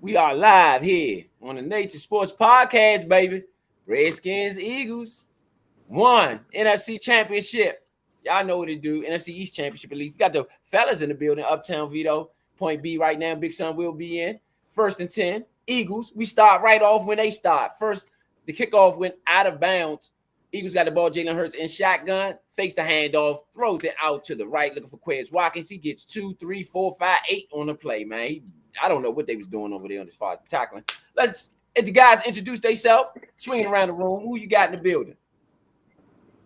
We are live here on the Nature Sports Podcast, baby. Redskins, Eagles, won NFC Championship. Y'all know what it do. NFC East Championship at least. We got the fellas in the building. Uptown Vito, Point B right now. Big Son will be in. 1st and 10. Eagles. We start right off when they start. First, the kickoff went out of bounds. Eagles got the ball. Jalen Hurts in shotgun. Fakes the handoff. Throws it out to the right. Looking for Quez Watkins. He gets 2, 3, 4, 5, 8 on the play, man. I don't know what they was doing over there as far as tackling. Let's the guys introduce themselves, swinging around the room. Who you got in the building?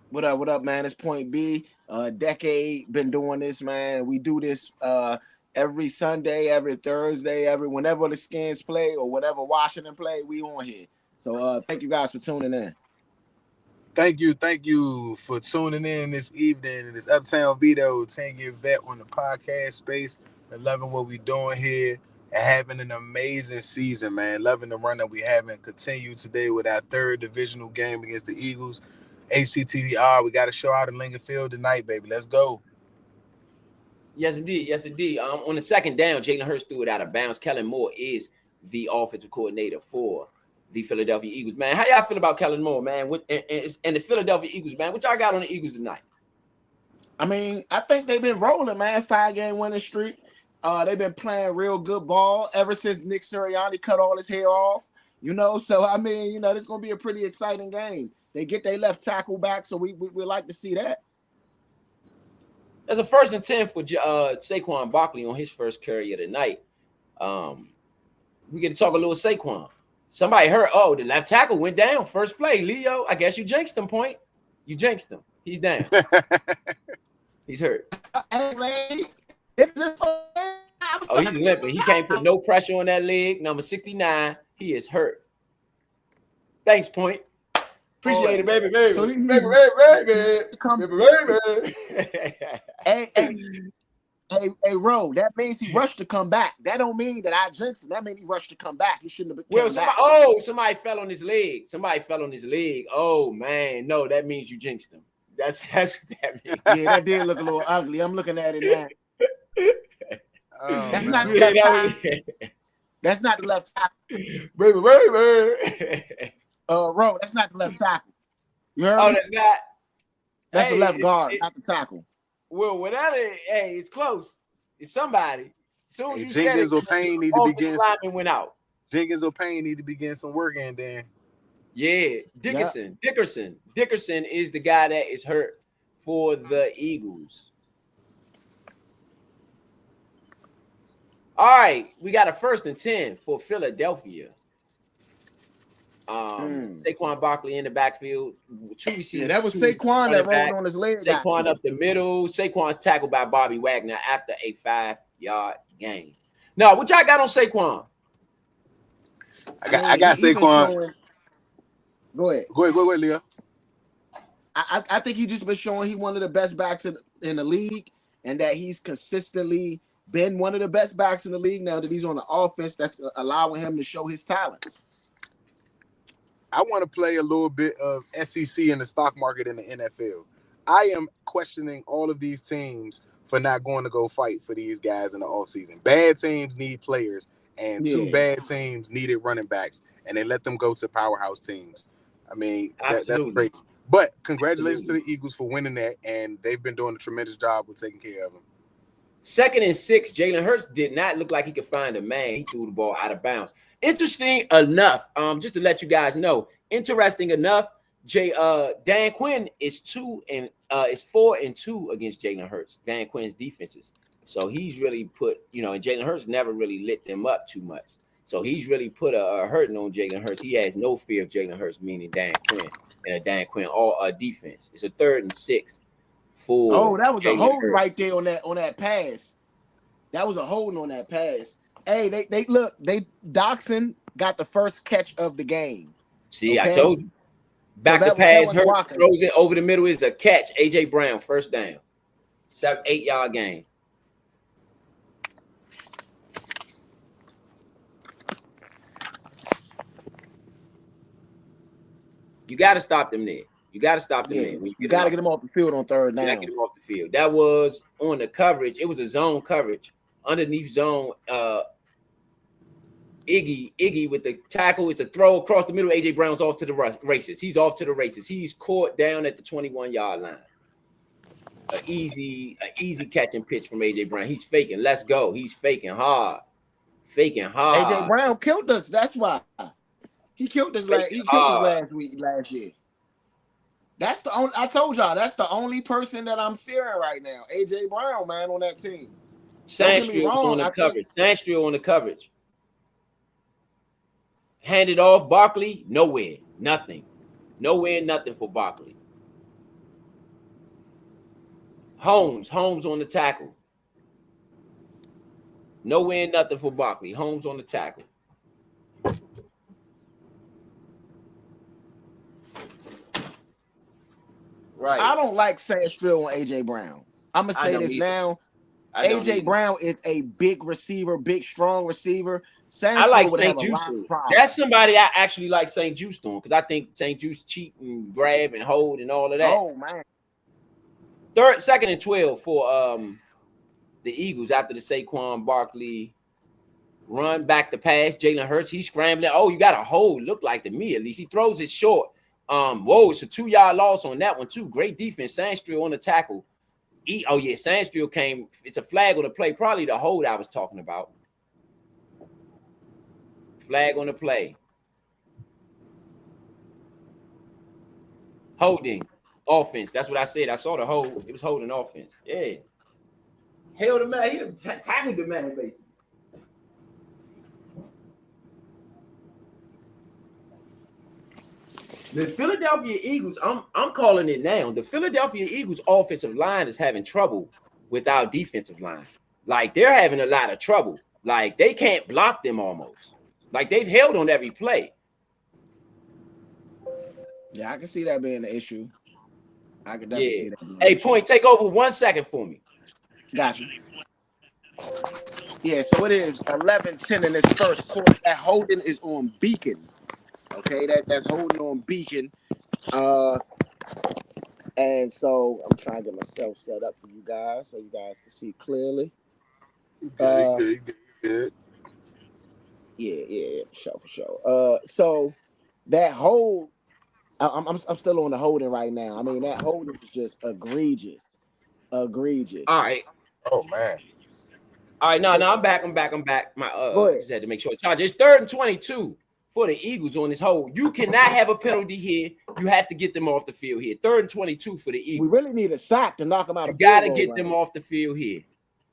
What up, man? It's Point B. Decade been doing this, man. We do this every Sunday, every Thursday, whenever the Skins play or whenever Washington play, we on here. So thank you guys for tuning in. Thank you for tuning in this evening. This Uptown Vito, 10-year vet on the podcast space. And loving what we doing here and having an amazing season, man. Loving the run that we have and continue today with our 3rd divisional game against the Eagles. HCTVR, we got to show out in Lincoln Field tonight, baby. Let's go. Yes, indeed. On the 2nd down, Jalen Hurts threw it out of bounds. Kellen Moore is the offensive coordinator for the Philadelphia Eagles, man. How y'all feel about Kellen Moore, man? And the Philadelphia Eagles, man? What y'all got on the Eagles tonight? I mean, I think they've been rolling, man. 5-game winning streak. They've been playing real good ball ever since Nick Sirianni cut all his hair off, So, I mean, this is going to be a pretty exciting game. They get their left tackle back, so we like to see that. There's a 1st and 10 for Saquon Barkley on his first carry of the night. We get to talk a little Saquon. Somebody heard, the left tackle went down. First play, Leo. I guess you jinxed him, Point. You jinxed him. He's down. He's hurt. He's limping. He can't put no pressure on that leg. Number 69, he is hurt. Thanks, Point. Appreciate it, baby. So baby. Hey, Ro, that means he rushed to come back. That don't mean that I jinxed him. That means he rushed to come back. He shouldn't have been back. Somebody fell on his leg. Oh, man. No, that means you jinxed him. That's what that means. Yeah, that did look a little ugly. I'm looking at it now. That's not the left tackle. Baby. Ro, that's not the left tackle. You heard me? That's not. That's the left guard, not the tackle. Well, whatever. Hey, it's close. It's somebody. As soon as you Jenkins said or Payne need to begin. Went out. Jenkins or Payne need to begin some work in then. Yeah, Dickerson. Dickerson is the guy that is hurt for the Eagles. All right, we got a 1st and 10 for Philadelphia. Saquon Barkley in the backfield. 2 receivers. Yeah, that was Saquon that rolled on his leg. Saquon up the middle. Saquon's tackled by Bobby Wagner after a 5-yard gain. Now, what y'all got on Saquon? I got Saquon. Go ahead, Leo. I think he's just been showing he's one of the best backs in the league, and that he's consistently been one of the best backs in the league. Now that he's on the offense, that's allowing him to show his talents. I want to play a little bit of SEC in the stock market in the NFL. I am questioning all of these teams for not going to go fight for these guys in the offseason. Bad teams need players, and 2 bad teams needed running backs, and they let them go to powerhouse teams. I mean, that's great. But congratulations to the Eagles for winning that, and they've been doing a tremendous job with taking care of them. 2nd and 6, Jalen Hurts did not look like he could find a man. He threw the ball out of bounds. Interesting enough, just to let you guys know, interesting enough, Dan Quinn is 4 and 2 against Jalen Hurts. Dan Quinn's defenses. So he's really put, and Jalen Hurts never really lit them up too much. So he's really put a hurting on Jalen Hurts. He has no fear of Jalen Hurts, meaning Dan Quinn and a Dan Quinn all defense. It's a 3rd and 6 for. That was Jalen a hold Hurts. right there on that pass. That was a holding on that pass. Hey, Doxson got the first catch of the game. See, okay? I told you. Back to pass, Hurts throws it over the middle is a catch. AJ Brown, 1st down. 8-yard gain. You got to stop them there. You got to stop them there. You got to get them off the field on 3rd down. You got to get them off the field. That was on the coverage. It was a zone coverage. Underneath zone, Iggy with the tackle. It's a throw across the middle. AJ Brown's off to the races. He's off to the races. He's caught down at the 21-yard line. An easy catch and pitch from AJ Brown. He's faking. Let's go. He's faking hard. AJ Brown killed us. That's why he killed us. Last year. That's the only. I told y'all that's the only person that I'm fearing right now. AJ Brown, man, on that team. Sandstream on the coverage. Sandstream on the coverage. Handed off. Barkley, nowhere. Nothing. Nowhere, nothing for Barkley. Holmes on the tackle. Nowhere, nothing for Barkley. Holmes on the tackle. Right. I don't like Sandstream on AJ Brown. I'm gonna say this now. AJ Brown is a big receiver, big, strong receiver. I like St. Juice. That's somebody I actually like St. Juice on because I think St. Juice cheat and grab and hold and all of that. Oh man. Second and 12 for the Eagles after the Saquon Barkley run back the pass. Jalen Hurts, he's scrambling. Oh, you got a hold. Look like to me at least. He throws it short. Whoa, it's a 2-yard loss on that one too. Great defense. Sandstream on the tackle. Sandstream came. It's a flag on the play. Probably the hold I was talking about. Flag on the play. Holding. Offense. That's what I said. I saw the hold. It was holding offense. Yeah. Held the man. He tackled the man basically. The Philadelphia Eagles, I'm calling it now. The Philadelphia Eagles offensive line is having trouble with our defensive line. Like they're having a lot of trouble. Like they can't block them almost. Like they've held on every play. Yeah, I can see that being an issue. I can definitely see that being an issue. Point, take over 1 second for me. Gotcha. Yeah, so it is 11-10 in this first quarter. That holding is on Beacon. Okay, that's holding on Beacon. And so I'm trying to get myself set up for you guys so you guys can see clearly. Good. Yeah, for sure. So that hold, I'm still on the holding right now. I mean, that holding is just egregious. All right. Oh man. All right, no, I'm back. My just had to make sure. Charge. It's 3rd and 22 for the Eagles on this hold. You cannot have a penalty here. You have to get them off the field here. 3rd and 22 for the Eagles. We really need a sack to knock them out. You gotta get them off the field here.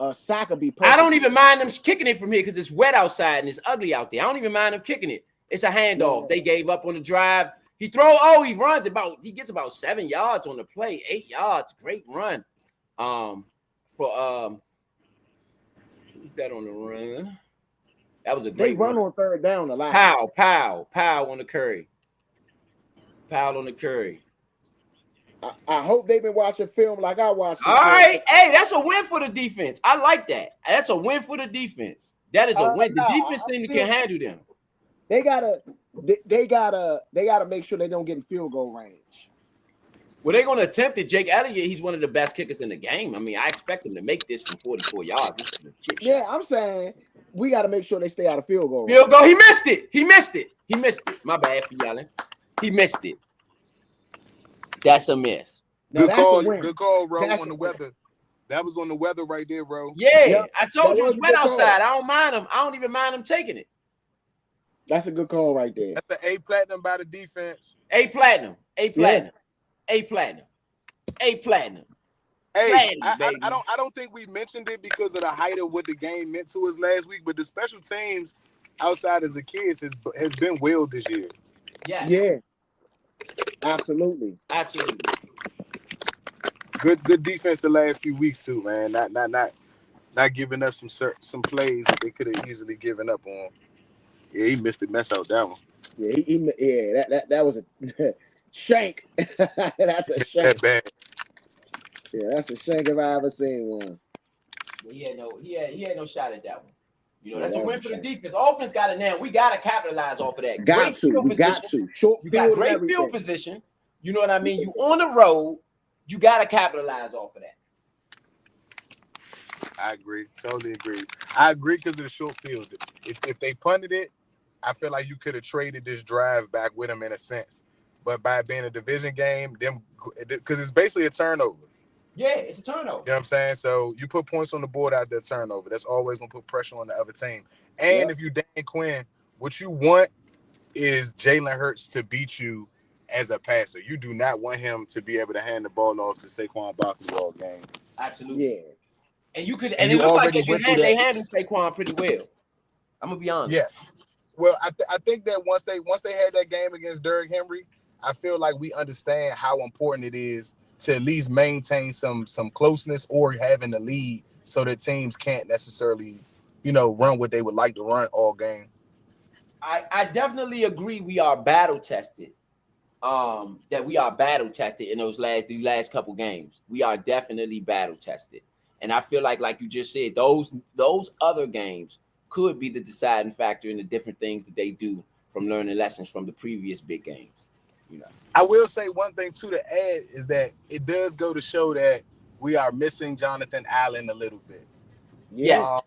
A sack would be perfect. I don't even mind them kicking it from here because it's wet outside and it's ugly out there. I don't even mind them kicking it. It's a handoff. Yeah. They gave up on the drive. He runs he gets about 7 yards on the play, 8 yards. Great run. For who's that on the run? That was a great run on 3rd down a lot. Pow on the curry. Powell on the curry. I hope they've been watching film like I watched. All right. Hey, that's a win for the defense. I like that. That's a win for the defense. That is a win. The defense team can handle them. They gotta make sure they don't get in field goal range. Well, they're gonna attempt it. Jake Elliott, he's one of the best kickers in the game. I mean, I expect him to make this from 44 yards. Yeah, I'm saying we got to make sure they stay out of field goal. Field goal. He missed it. My bad for yelling. He missed it. That's a miss. Good call, bro. On the weather. That was on the weather right there, bro. Yeah, yep. I told you it's wet outside. I don't mind him. I don't even mind him taking it. That's a good call right there. That's the A platinum by the defense. A platinum. Hey, I don't think we mentioned it because of the height of what the game meant to us last week, but the special teams outside as a kids has been well this year. Yeah. Absolutely. Good defense the last few weeks too, man. Not giving up some plays that they could have easily given up on. Yeah, he missed it. Mess out that one. Yeah, that was a shank. That's a shank. That bad. Yeah, that's a shank if I ever seen one. He had no shot at that one. You know, that's a win for the defense. Offense got it now. We got to capitalize off of that. We got to. You got great field position. You know what I mean? You on the road. You got to capitalize off of that. I agree. Totally agree. I agree because of the short field. If they punted it I feel like you could have traded this drive back with him in a sense. But by being a division game, because it's basically a turnover. Yeah, it's a turnover. You know what I'm saying? So you put points on the board out there, turnover. That's always going to put pressure on the other team. And if you Dan Quinn, what you want is Jalen Hurts to beat you as a passer. You do not want him to be able to hand the ball off to Saquon Barkley all game. Absolutely. Yeah. And you could, And it you looked like already went through they that. handled Saquon pretty well. I'm gonna be honest. Yes. Well, I think that once they had that game against Derrick Henry, I feel like we understand how important it is to at least maintain some closeness or having the lead so that teams can't necessarily, run what they would like to run all game. I definitely agree we are battle tested. That we are battle tested in these last couple games. We are definitely battle tested. And I feel like you just said, those other games could be the deciding factor in the different things that they do from learning lessons from the previous big games. I will say one thing too to add is that it does go to show that we are missing Jonathan Allen a little bit. Yes.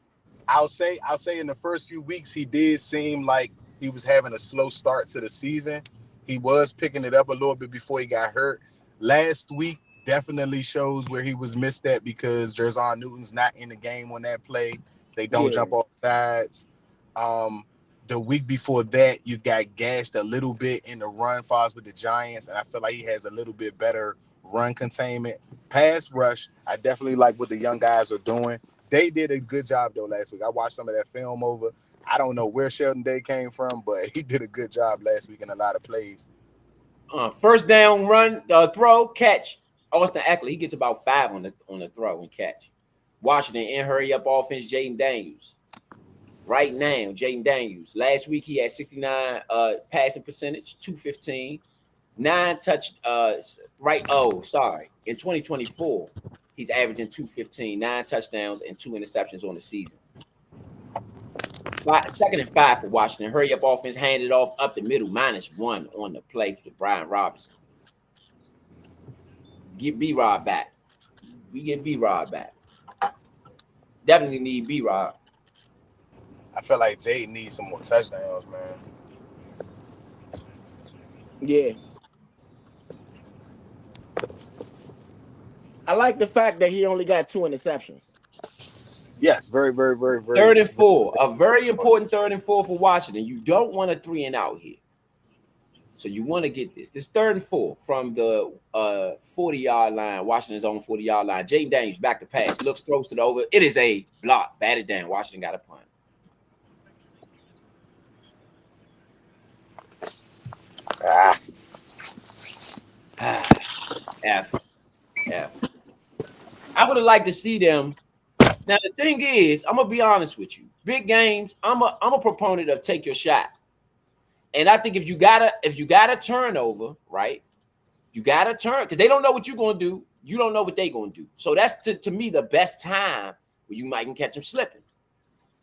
I'll say in the first few weeks he did seem like he was having a slow start to the season. He was picking it up a little bit before he got hurt. Last week definitely shows where he was missed at because Jerzon Newton's not in the game on that play. They don't jump off sides. The week before that, you got gashed a little bit in the run fouls with the Giants, and I feel like he has a little bit better run containment. Pass rush, I definitely like what the young guys are doing. They did a good job, though, last week. I watched some of that film over. I don't know where Sheldon Day came from, but he did a good job last week in a lot of plays. First down, run, throw, catch. Austin Ekeler, he gets about 5 on the throw and catch. Washington in hurry up offense, Jaden Daniels. Right now, Jaden Daniels. Last week he had 69 passing percentage, 215, 9 touch. In 2024, he's averaging 215, 9 touchdowns and 2 interceptions on the season. 2nd and 5 for Washington. Hurry up offense, hand it off up the middle, -1 on the play for Brian Robinson. Get B-Rob back. We get B-Rob back. Definitely need B-Rob. I feel like Jay needs some more touchdowns, man. Yeah. I like the fact that he only got 2 interceptions. Yes, very, very, very, very. 3rd and 4, a very important 3rd and 4 for Washington. You don't want a 3 and out here. So you want to get this. This 3rd and 4 from the 40-yard line, Washington's own 40-yard line. Jaden Daniels back to pass, looks, throws it over. It is a block, batted down. Washington got a punt. F. I would have liked to see them. Now the thing is, I'm gonna be honest with you. Big games, I'm a proponent of take your shot. And I think if you got a turnover, right? You got to turn because they don't know what you're gonna do. You don't know what they're gonna do. So that's to me the best time where you might can catch them slipping.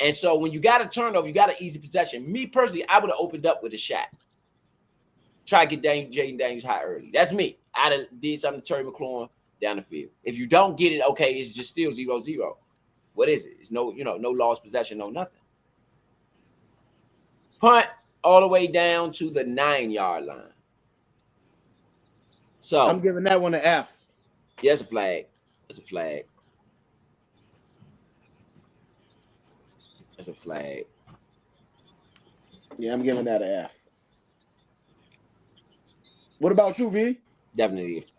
And so when you got a turnover, you got an easy possession. Me personally, I would have opened up with a shot. Try to get Jaden Daniels high early. That's me. I'd have did something to Terry McLaurin down the field. If you don't get it, okay, it's just still 0-0. What is it? It's no lost possession, no nothing. Punt all the way down to the 9-yard line. So I'm giving that one an F. Yeah, it's a flag. It's a flag. It's a flag. Yeah, I'm giving that an F. What about you, V? Definitely a flag.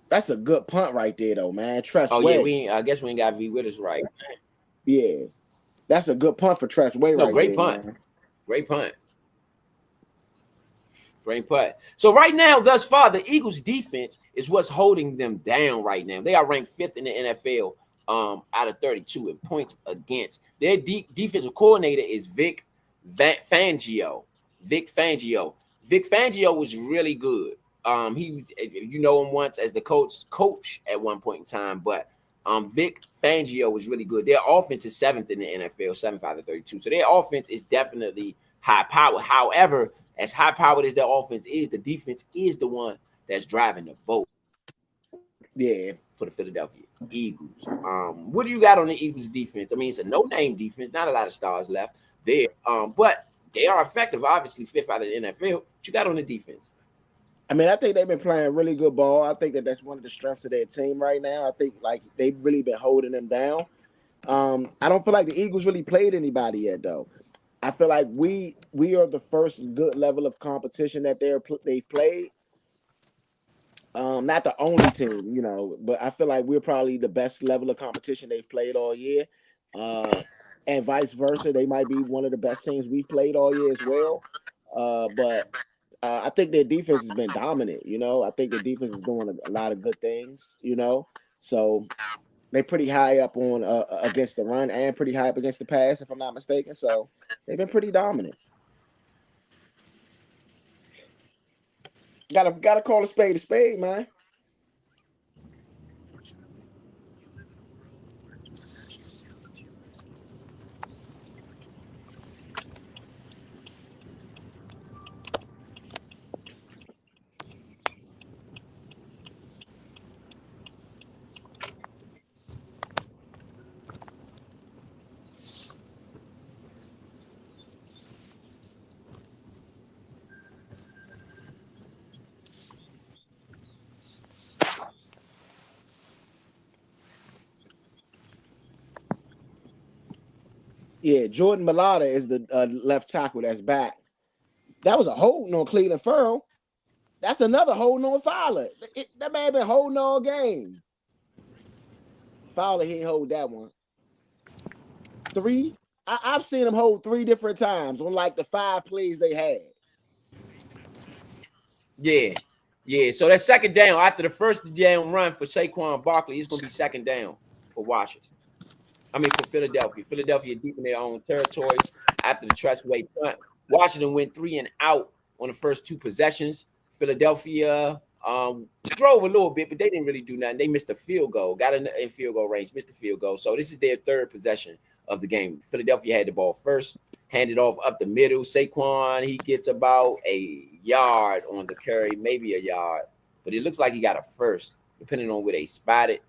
That's a good punt right there, though, man. Tress Way. Yeah, I guess we ain't got V with us, right? Yeah, that's a good punt for Tress Way. No, right great there, punt. Man. Great punt. Great punt. So right now, thus far, the Eagles' defense is what's holding them down right now. They are ranked 5th in the NFL out of 32 in points against. Their defensive coordinator is Vic Fangio. Vic Fangio was really good. He, him once as the coach at one point in time, but Vic Fangio was really good. Their offense is 7th in the NFL, 75 to 32. So their offense is definitely high power. However, as high powered as their offense is, the defense is the one that's driving the boat. Yeah. For the Philadelphia Eagles. What do you got on the Eagles defense? I mean, it's a no-name defense, not a lot of stars left there. But they are effective, obviously, fifth out of the NFL. What you got on the defense? I mean, I think they've been playing really good ball. I think that's one of the strengths of their team right now. I think like they've really been holding them down. I don't feel like the Eagles really played anybody yet, though. I feel like we are the first good level of competition that they've played. Not the only team, but I feel like we're probably the best level of competition they've played all year. And vice versa, they might be one of the best teams we've played all year as well. But I think their defense has been dominant. I think their defense is doing a lot of good things. So they're pretty high up on against the run and pretty high up against the pass, if I'm not mistaken. So they've been pretty dominant. Gotta call a spade, man. Yeah, Jordan Mailata is the left tackle that's back. That was a holding on Cleveland Ferrell. That's another holding on Fowler. That man been holding all game. Fowler, he ain't hold that one. 3. I've seen him hold 3 different times on like the 5 plays they had. Yeah. So that second down after the first down run for Saquon Barkley, it's gonna be second down for Washington. I mean, for Philadelphia. Philadelphia deep in their own territory after the Tressway punt. Washington went 3 and out on the first 2 possessions. Philadelphia drove a little bit, but they didn't really do nothing. They missed a field goal, got in field goal range, missed a field goal. So this is their 3rd possession of the game. Philadelphia had the ball first, handed off up the middle. Saquon, he gets about a yard on the carry, maybe a yard, but it looks like he got a first, depending on where they spot it.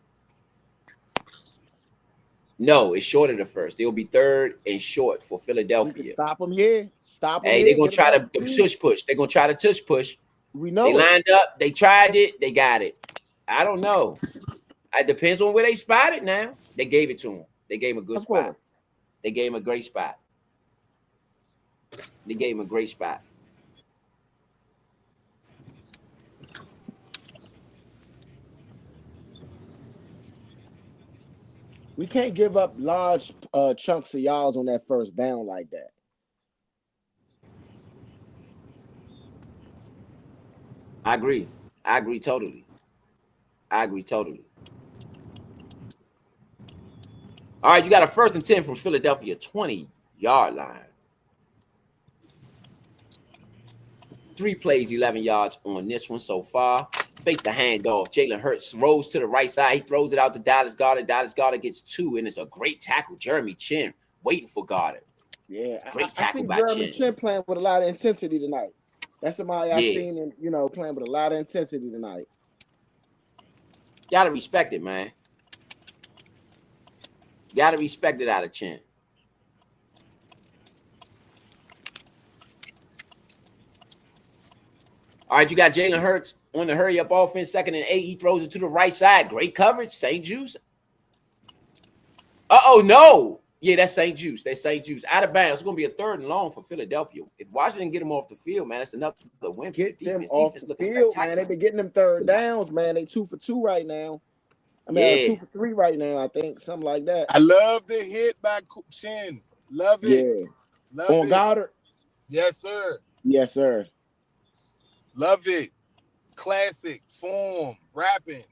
No, it's short of the first. It'll be 3rd and short for Philadelphia. Stop them here. Hey, they're going to try to tush push. They're going to try to tush push. We know they lined up. They tried it. They got it. I don't know. It depends on where they spotted now. They gave it to him. They gave him a good spot. They gave him a great spot. They gave him a great spot. We can't give up large chunks of yards on that first down like that. I agree totally. All right, you got a 1st and 10 from Philadelphia 20-yard line. 3 plays, 11 yards on this one so far. Fake the handoff. Jalen Hurts rolls to the right side. He throws it out to Dallas Goedert. Dallas Goedert gets 2, and it's a great tackle. Jeremy Chin waiting for Goedert. Yeah, great tackle by Jeremy Chin playing with a lot of intensity tonight. That's somebody I've seen him, playing with a lot of intensity tonight. Gotta respect it, man. Gotta respect it out of Chin. All right, you got Jalen Hurts on the hurry-up offense, 2nd and 8. He throws it to the right side. Great coverage, St. Juice. Uh-oh, no. Yeah, that's St. Juice. That's St. Juice. Out of bounds. It's going to be a 3rd and long for Philadelphia. If Washington get them off the field, man, that's another win for get the defense. Them off the field, man. They've been getting them 3rd downs, man. They 2 for 2 right now. I mean, 2 for 3 right now, I think. Something like that. I love the hit by Chin. Love it. Yeah. Love on Goddard? Yes, sir. Yes, sir. Love it. Classic form, rapping,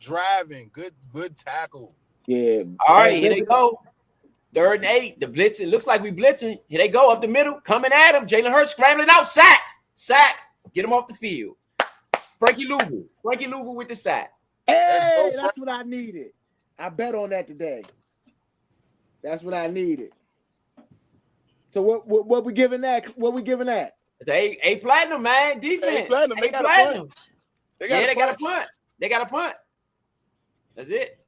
driving, good tackle. Yeah. All right, here they go. 3rd and 8. The blitzing looks like we blitzing. Here they go up the middle, coming at him. Jalen Hurts scrambling out. Sack. Get him off the field. Frankie Louvu with the sack. Hey, that's what I needed. I bet on that today. That's what I needed. So what we giving that? What we giving that? It's A platinum, man. Defense. A platinum. They got a punt. They got a punt. They got a punt. That's it.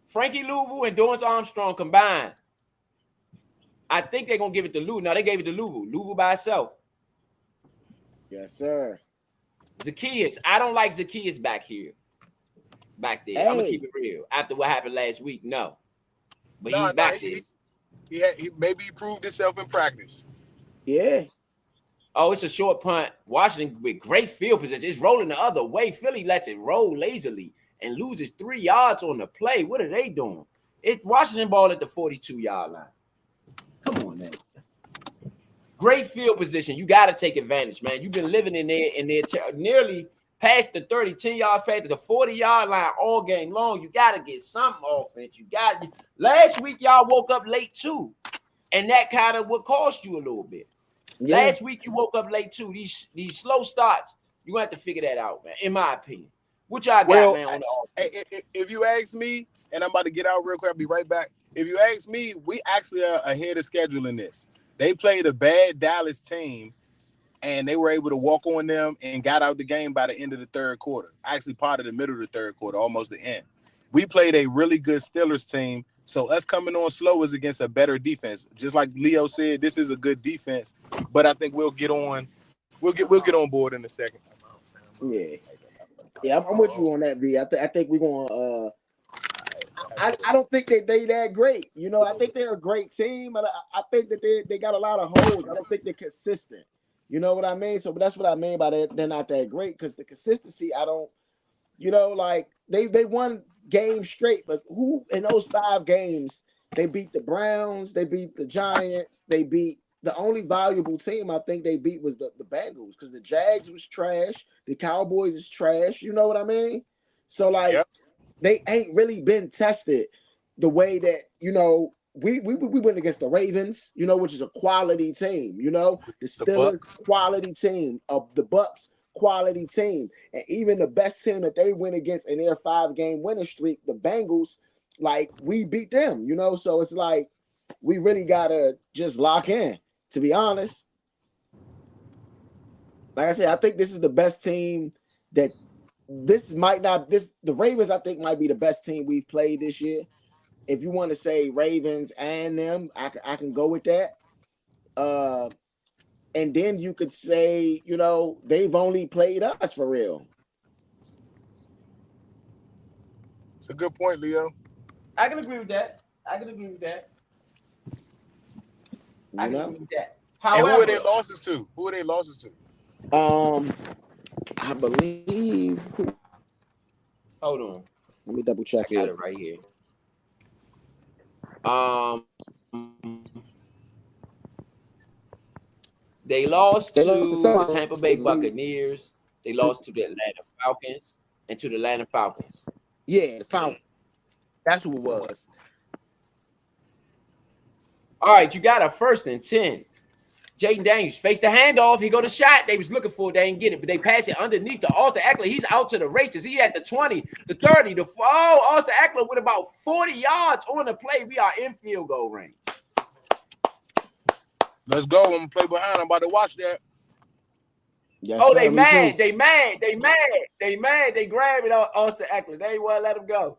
Frankie Louisville and Dorrance Armstrong combined. I think they're going to give it to Louisville. No, they gave it to Louisville. Louisville by itself. Yes, sir. Zacchaeus. I don't like Zacchaeus back there. Hey. I'm going to keep it real. After what happened last week, no. But he's back there. He maybe proved himself in practice. Yeah. Oh, it's a short punt. Washington with great field position. It's rolling the other way. Philly lets it roll lazily and loses 3 yards on the play. What are they doing? It's Washington ball at the 42-yard line. Come on, man. Great field position. You got to take advantage, man. You've been living in there nearly past the 30, 10 yards past the 40-yard line all game long. You got to get some offense. Last week, y'all woke up late, too. And that kind of what cost you a little bit. Yeah. Last week, you woke up late, too. These slow starts, you're going to have to figure that out, man, in my opinion. What y'all got, man, on the offense? If you ask me, and I'm about to get out real quick, I'll be right back. If you ask me, we actually are ahead of schedule in this. They played a bad Dallas team, and they were able to walk on them and got out the game by the end of the third quarter. Actually, part of the middle of the third quarter, almost the end. We played a really good Steelers team, so us coming on slow is against a better defense. Just like Leo said, this is a good defense, but I think we'll get on board in a second. Yeah, I'm with you on that, V. I think we're going I don't think that they that great. You know, I think they're a great team, but I think that they got a lot of holes. I don't think they're consistent. You know what I mean? So, but that's what I mean by that. They're not that great because the consistency, I don't, you know, like they won games straight, but who in those 5 games, they beat the Browns, they beat the Giants, they beat the only valuable team I think they beat was the Bengals because the Jags was trash, the Cowboys is trash. You know what I mean? So like, They ain't really been tested the way that, you know, we went against the Ravens, you know, which is a quality team, you know, the Steelers quality team, of the Bucks quality team, and even the best team that they went against in their 5-game winning streak, the Bengals, like we beat them, you know, so it's like we really gotta just lock in, to be honest. Like I said, I think this is the best team that. The Ravens, I think, might be the best team we've played this year. If you want to say Ravens and them, I can go with that. And then you could say, you know, they've only played us for real. It's a good point, Leo. I can agree with that. However, and who are they losses to? I believe. Hold on. Let me double check it. I got it right here. They lost to the Tampa Bay Buccaneers. They lost to the Atlanta Falcons and to the Atlanta Falcons. Yeah, the Falcons. That's who it was. All right, you got a 1st and 10. Jaden Daniels fakes the handoff. He go to shot. They was looking for it. They didn't get it, but they pass it underneath to Austin Eckler. He's out to the races. He at the 20, the 30, Austin Eckler with about 40 yards on the play. We are in field goal range. Let's go. I'm going to play behind. I'm about to watch that. Yes, oh, they mad. They mad. They grab it on Austin Eckler. They ain't want to let him go.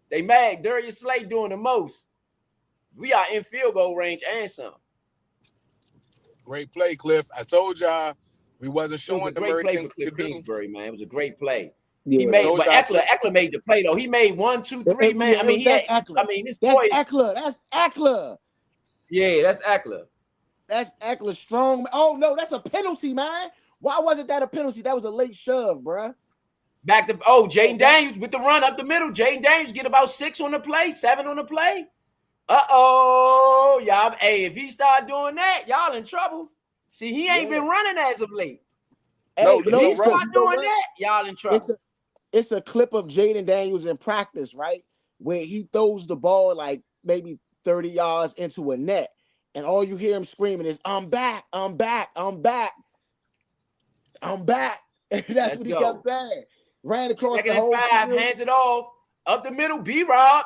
They mad. Darius Slay doing the most. We are in field goal range and some. Great play, Cliff. I told y'all we wasn't showing them everything. It was a great play for Cliff Kingsbury, man. It was a great play. Yeah, he made, but Eckler made the play though. He made 1, 2, 3, man. I mean, this boy. That's Eckler. Yeah, that's Eckler. That's Eckler strong. Oh no, that's a penalty, man. Why wasn't that a penalty? That was a late shove, bruh. Back to Jaden Daniels with the run up the middle. Jaden Daniels get about 6 on the play, 7 on the play. Y'all. Hey, if he start doing that, y'all in trouble. See, he ain't been running as of late. No, if he start doing that, y'all in trouble. It's a clip of Jaden Daniels in practice, right? Where he throws the ball like maybe 30 yards into a net, and all you hear him screaming is, I'm back. And that's what he kept saying. Ran across the whole 5, hands it off. Up the middle, B-Rob.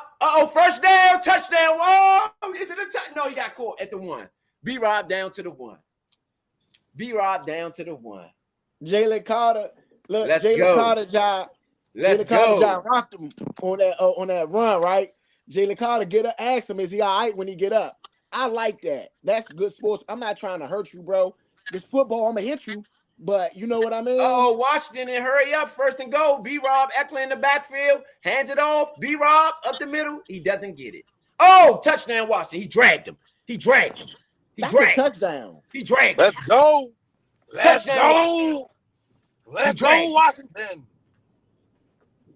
First down, touchdown. Oh, is it a touchdown? No, he got caught at the 1. B-Rob down to the 1. Jalen Carter Look, Let's Jalen go. Carter job. Let's Jalen Carter go. job rocked him on that run, right? Jalen Carter ask him, is he all right when he get up? I like that. That's good sports. I'm not trying to hurt you, bro. This football, I'm gonna hit you, but you know what I mean? Uh-oh, Washington, and hurry up. First and goal. B-Rob Eckler in the backfield. Hands it off. B-Rob up the middle. He doesn't get it. Oh, touchdown, Washington. He dragged him. That's a touchdown. He dragged him. Let's go. Let's Touchdown. go. Let's go, Washington.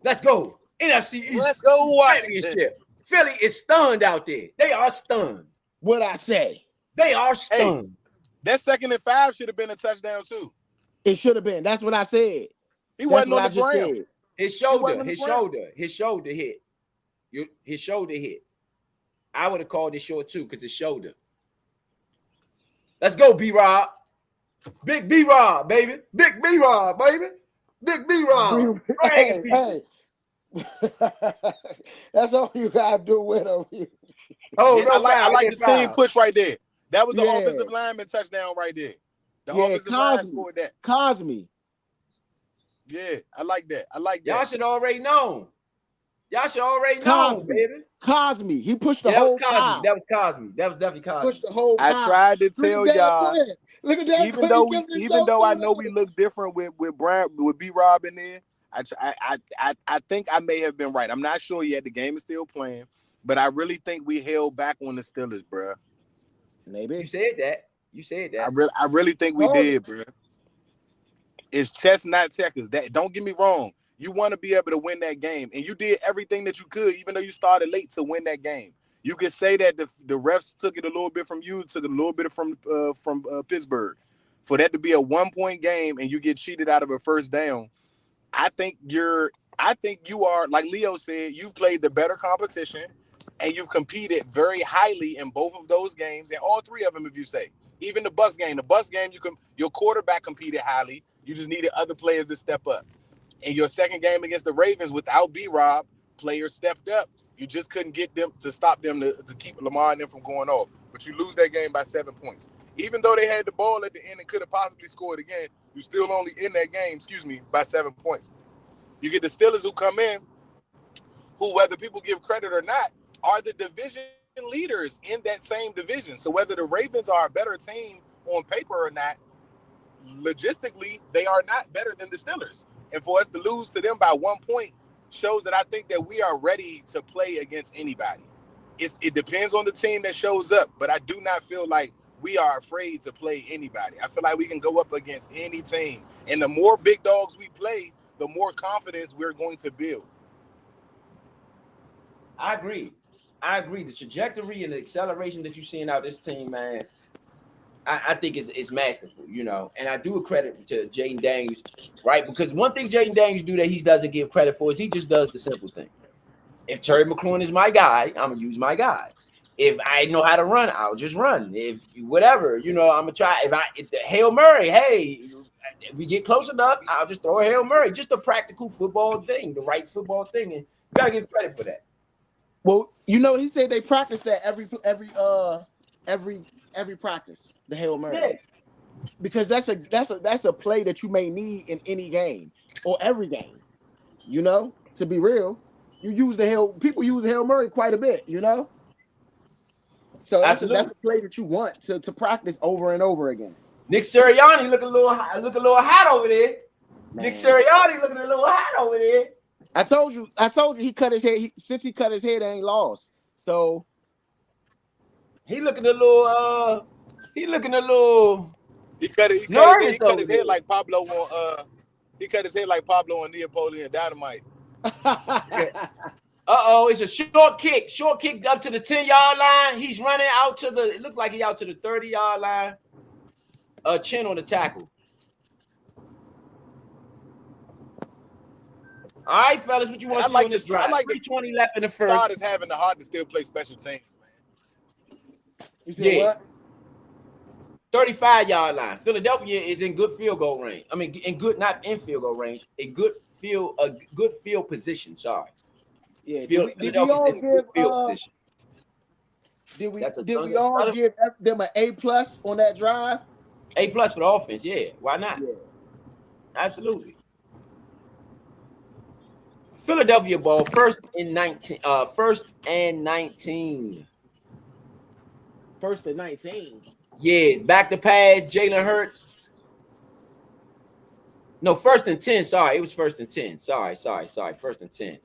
Let's go. NFC East. Let's go, Washington. Championship. Philly is stunned out there. They are stunned. What I say? They are stunned. That 2nd and 5 should have been a touchdown too. It should have been. That's what I said. He wasn't on the ground. His shoulder hit. His shoulder hit. I would have called it short too because his shoulder. Let's go, B-Rob. Big B-Rob, baby. Big B-Rob, baby. Big B-Rob. Hey. That's all you gotta do with him. Oh, Yeah, no, I like the team push right there. That was the Yeah. offensive lineman touchdown right there. The Yeah, offensive line scored that. Cosme. Yeah, I like that. Y'all should already know. Cosme. Baby. Cosme. He pushed the That was whole Cosme. pile. That was Cosme. That was definitely Cosme. Pushed the whole I pile. tried to tell y'all. Look at that. Even though I know we look different with Brian with B-Rob in there, I think I may have been right. I'm not sure yet. The game is still playing, but I really think we held back on the Steelers, bro. Maybe You said that. I really think we did, bro. It's chess, not checkers. That don't get me wrong. You want to be able to win that game, and you did everything that you could, even though you started late to win that game. You could say that the refs took it a little bit from you, took it a little bit from Pittsburgh. For that to be a 1-point game and you get cheated out of a first down, I think you are, like Leo said, you've played the better competition and you've competed very highly in both of those games, and all 3 of them, if you say. Even the Bucs game, your quarterback competed highly. You just needed other players to step up. In your second game against the Ravens without B-Rob, players stepped up. You just couldn't get them to stop them to keep Lamar and them from going off. But you lose that game by 7 points. Even though they had the ball at the end and could have possibly scored again, you still only in that game, by 7 points. You get the Steelers who come in, who, whether people give credit or not, are the division leaders in that same division. So whether the Ravens are a better team on paper or not, logistically, they are not better than the Steelers. And for us to lose to them by 1 point shows that I think that we are ready to play against anybody. It depends on the team that shows up, but I do not feel like we are afraid to play anybody. I feel like we can go up against any team. And the more big dogs we play, the more confidence we're going to build. I agree. The trajectory and the acceleration that you're seeing out this team, man, I think is masterful, and I do a credit to Jaden Daniels, right? Because one thing Jaden Daniels do that he doesn't give credit for is he just does the simple thing. If Terry McLaurin is my guy, I'm gonna use my guy. If I know how to run, I'll just run. If whatever, I'm gonna try. If the Hail Mary, hey, we get close enough, I'll just throw a Hail Mary. Just a practical football thing, the right football thing, and you gotta give credit for that. Well, he said they practice that every practice, the Hail Mary. Yeah. Because that's a play that you may need in any game or every game. To be real, people use the Hail Mary quite a bit. So that's a play that you want to practice over and over again. Nick Sirianni looking a little hot over there. Man. Nick Sirianni looking a little hot over there. I told you he cut his head. Since he cut his head, ain't lost. So he looking a little. He cut his head like Pablo on. He cut his head like Pablo on Neapolitan Dynamite. It's a short kick up to the 10-yard line. He's running out to it looks like he out to the 30-yard line. Chin on the tackle. All right, fellas, what you want to see on this drive? I like 3:20 left in the first. Starters having the heart to still play special teams, man. You said what? 35-yard line. Philadelphia is in good field goal range. I mean, not in field goal range. A good field position. Sorry. Yeah. Did we all give them an A+ on that drive? A+ for the offense. Yeah. Why not? Yeah. Absolutely. Philadelphia ball, first and 19. First and 19. First and 19. Yeah, back to pass, Jalen Hurts. No, first and 10. Sorry, it was first and 10. Sorry. First and 10.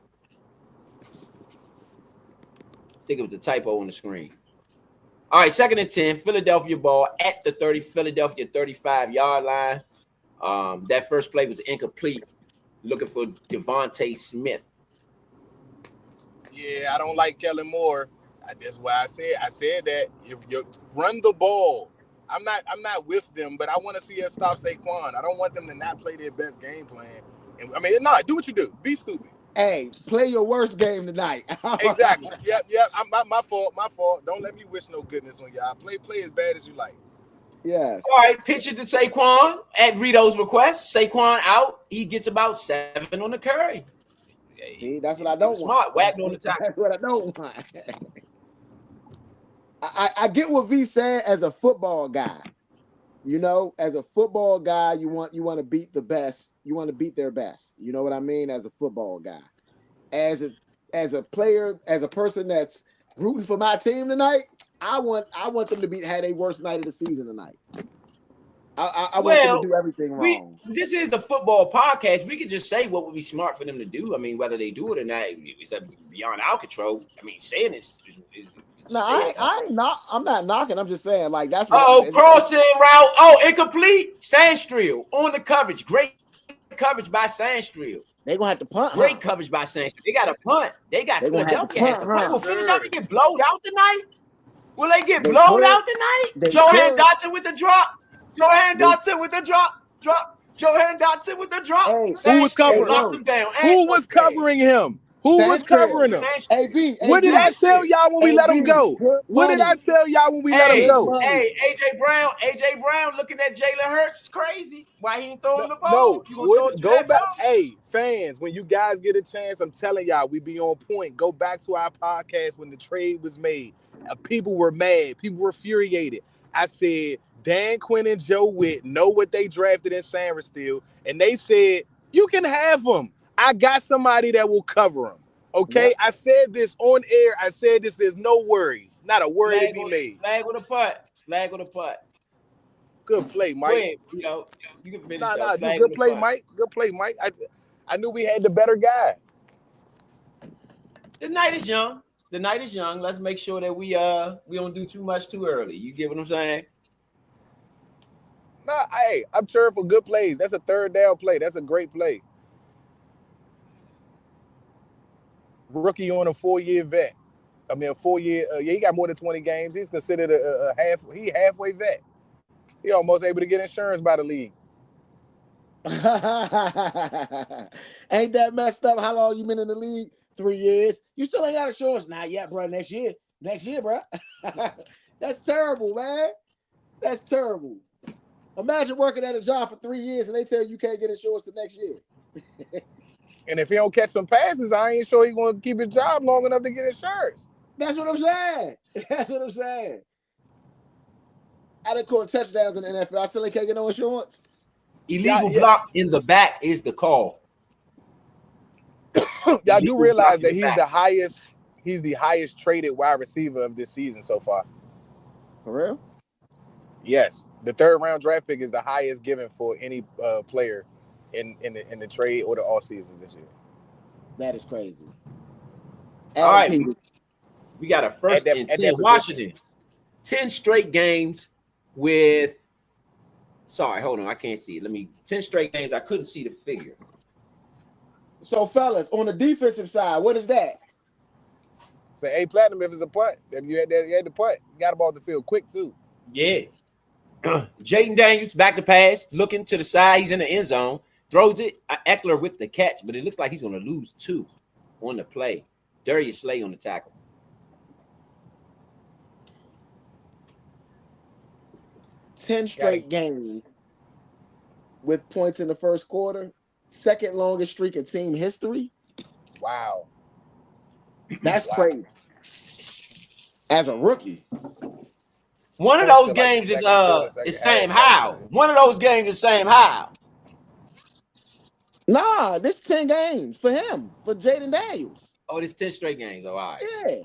I think it was a typo on the screen. All right, second and 10. Philadelphia ball at the 30, Philadelphia 35-yard line. That first play was incomplete. Looking for Devontae Smith. Yeah, I don't like Kellen Moore. That's why I said that if you run the ball, I'm not with them, but I want to see us stop Saquon. I don't want them to not play their best game plan. And I mean, do what you do. Be stupid. Hey, play your worst game tonight. Exactly. Yep. My fault. Don't let me wish no goodness on y'all. Play as bad as you like. Yes. All right, pitch it to Saquon at Rito's request. Saquon out. He gets about 7 on the carry. See, that's what I don't want. Whacked on the tackle. That's what I don't want. I get what V said as a football guy. You know, as a football guy, you want to beat the best. You want to beat their best. You know what I mean? As a football guy. As a player, as a person that's rooting for my team tonight, I want them to have their worst night of the season tonight. I want them to do everything wrong. This is a football podcast. We could just say what would be smart for them to do. I mean, whether they do it or not, it's beyond our control. I mean, saying this is no, I'm not knocking. I'm just saying, like, that's what crossing route. Oh, incomplete. Sandstream on the coverage. Great coverage by Sandstream. They're gonna have to punt. Great coverage by Sandstream. They got a punt. They got Philadelphia has to punt. Will Philadelphia get blowed out tonight? Will they get blowed out tonight? Johan Dotson with the drop. Johan Dotson with the drop. Johan Dotson with the drop. Hey, who was covering him? Who was covering him? Who was covering him? What did I tell y'all when we let him go? What did I tell y'all when we let him go? Hey, AJ Brown looking at Jalen Hurts is crazy. Why he ain't throwing the ball? No, go back. Hey, fans, when you guys get a chance, I'm telling y'all, we be on point. Go back to our podcast when the trade was made. People were mad. People were infuriated. I said, Dan Quinn and Joe Witt know what they drafted in Sanderstill, and they said, you can have them. I got somebody that will cover him. Okay? Yep. I said this on air. I said this. There's no worries. Not a worry to be made. Flag on the putt. Good play, Mike. Wait, you can finish good play, Mike. Good play, Mike. I knew we had the better guy. The night is young. Let's make sure that we don't do too much too early. You get what I'm saying? Nah, hey, I'm cheering for good plays. That's a third down play. That's a great play. Rookie on a 4-year vet. I mean, a 4-year. He got more than 20 games. He's considered a halfway vet. He almost able to get insurance by the league. Ain't that messed up? How long you been in the league? 3 years. You still ain't got insurance? Not yet, bro. Next year, bro. That's terrible, man. That's terrible. Imagine working at a job for 3 years and they tell you can't get insurance the next year. And if he don't catch some passes, I ain't sure he's going to keep his job long enough to get insurance. That's what I'm saying. I done caught touchdowns in the NFL. I still ain't can't get no insurance. Illegal block in the back is the call. Y'all do realize that he's the highest traded wide receiver of this season so far. For real? Yes. The 3rd round draft pick is the highest given for any player in the trade or the all season this year. That is crazy. All right. We got a first and 10. Washington. 10 straight games with hold on, I can't see it. 10 straight games. I couldn't see the figure. So fellas, on the defensive side, what is that? Say platinum if it's a punt. If you had the punt, you got him off the field quick too. Yeah. Jaden Daniels back to pass, looking to the side. He's in the end zone. Throws it. Eckler with the catch, but it looks like he's going to lose 2 on the play. Darius Slay on the tackle. 10 straight games with points in the first quarter. Second longest streak in team history. Wow. That's crazy. As a rookie. One of those games is Sam Howell. One of those games is Sam Howell. Nah, this 10 games for him, for Jaden Daniels. Oh, this 10 straight games. Oh, all right. Yeah.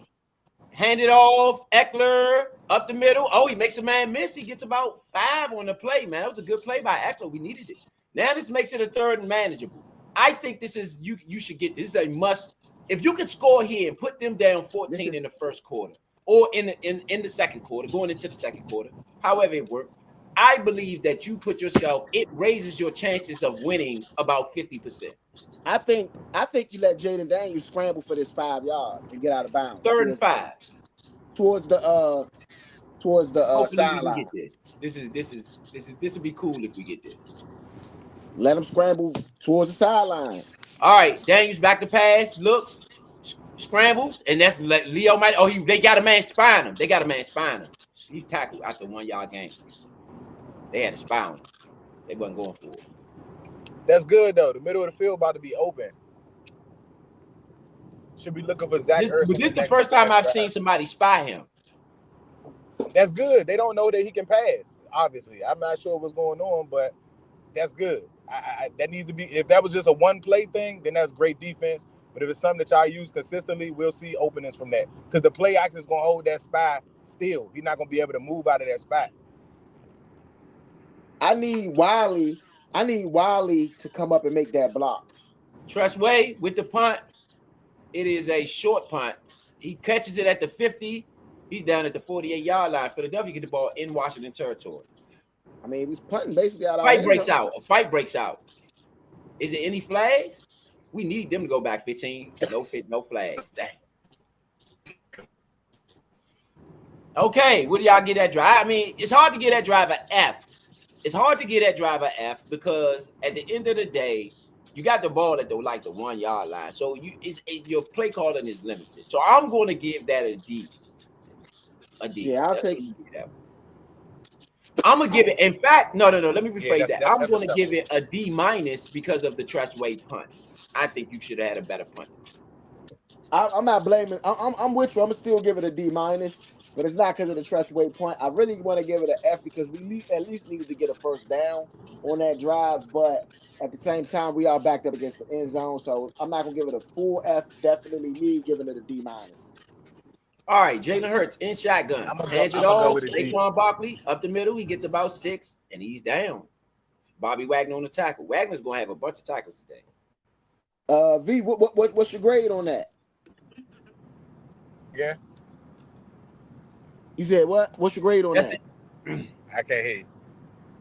Hand it off. Eckler up the middle. Oh, he makes a man miss. He gets about 5 on the play, man. That was a good play by Eckler. We needed it. Now this makes it a third and manageable. I think this is you should get this is a must. If you could score here and put them down 14 in the first quarter or in the second quarter, going into the second quarter, however it works, I believe that you put yourself, it raises your chances of winning about 50%. I think you let Jaden Daniels scramble for this 5 yards and get out of bounds. Third and 5. Towards the Hopefully sideline. we can get this. This would be cool if we get this. Let him scramble towards the sideline. All right, Daniels back to pass, looks, scrambles, and that's Leo might. Oh, they got a man spying him. He's tackled after 1 yard gain. They had a spy on him. They wasn't going for it. That's good though. The middle of the field about to be open. Should be looking for Zach Ertz. But this is the first time I've seen somebody spy him. That's good. They don't know that he can pass. Obviously, I'm not sure what's going on, but that's good. That needs to be. If that was just a one play thing, then that's great defense. But if it's something that y'all use consistently, we'll see openings from that. Because the play action is going to hold that spot still. He's not going to be able to move out of that spot. I need Wiley to come up and make that block. Tress Way with the punt. It is a short punt. He catches it at the 50. He's down at the 48-yard line. Philadelphia get the ball in Washington territory. I mean, he's punting basically out of fight breaks out. A fight breaks out. Is it any flags? We need them to go back 15. No flags. Dang. Okay, what do y'all get that drive? I mean, it's hard to get that driver F. It's hard to get that driver F because at the end of the day, you got the ball at the 1 yard line. So your play calling is limited. So I'm going to give that a D. A D. Yeah, I'll take that. I'm gonna give it. In fact, no. Let me rephrase that. I'm gonna give it a D minus because of the Tress Way punt. I think you should have had a better punt. I'm not blaming. I'm with you. I'm gonna still give it a D minus, but it's not because of the Tress Way punt. I really want to give it an F because we at least needed to get a first down on that drive. But at the same time, we are backed up against the end zone, so I'm not gonna give it a full F. Definitely me giving it a D minus. All right, Jalen Hurts in shotgun. Hands it off. Saquon Barkley up the middle. He gets about 6, and he's down. Bobby Wagner on the tackle. Wagner's gonna have a bunch of tackles today. V, what's your grade on that? Yeah. You said what? What's your grade on that? I can't hear you.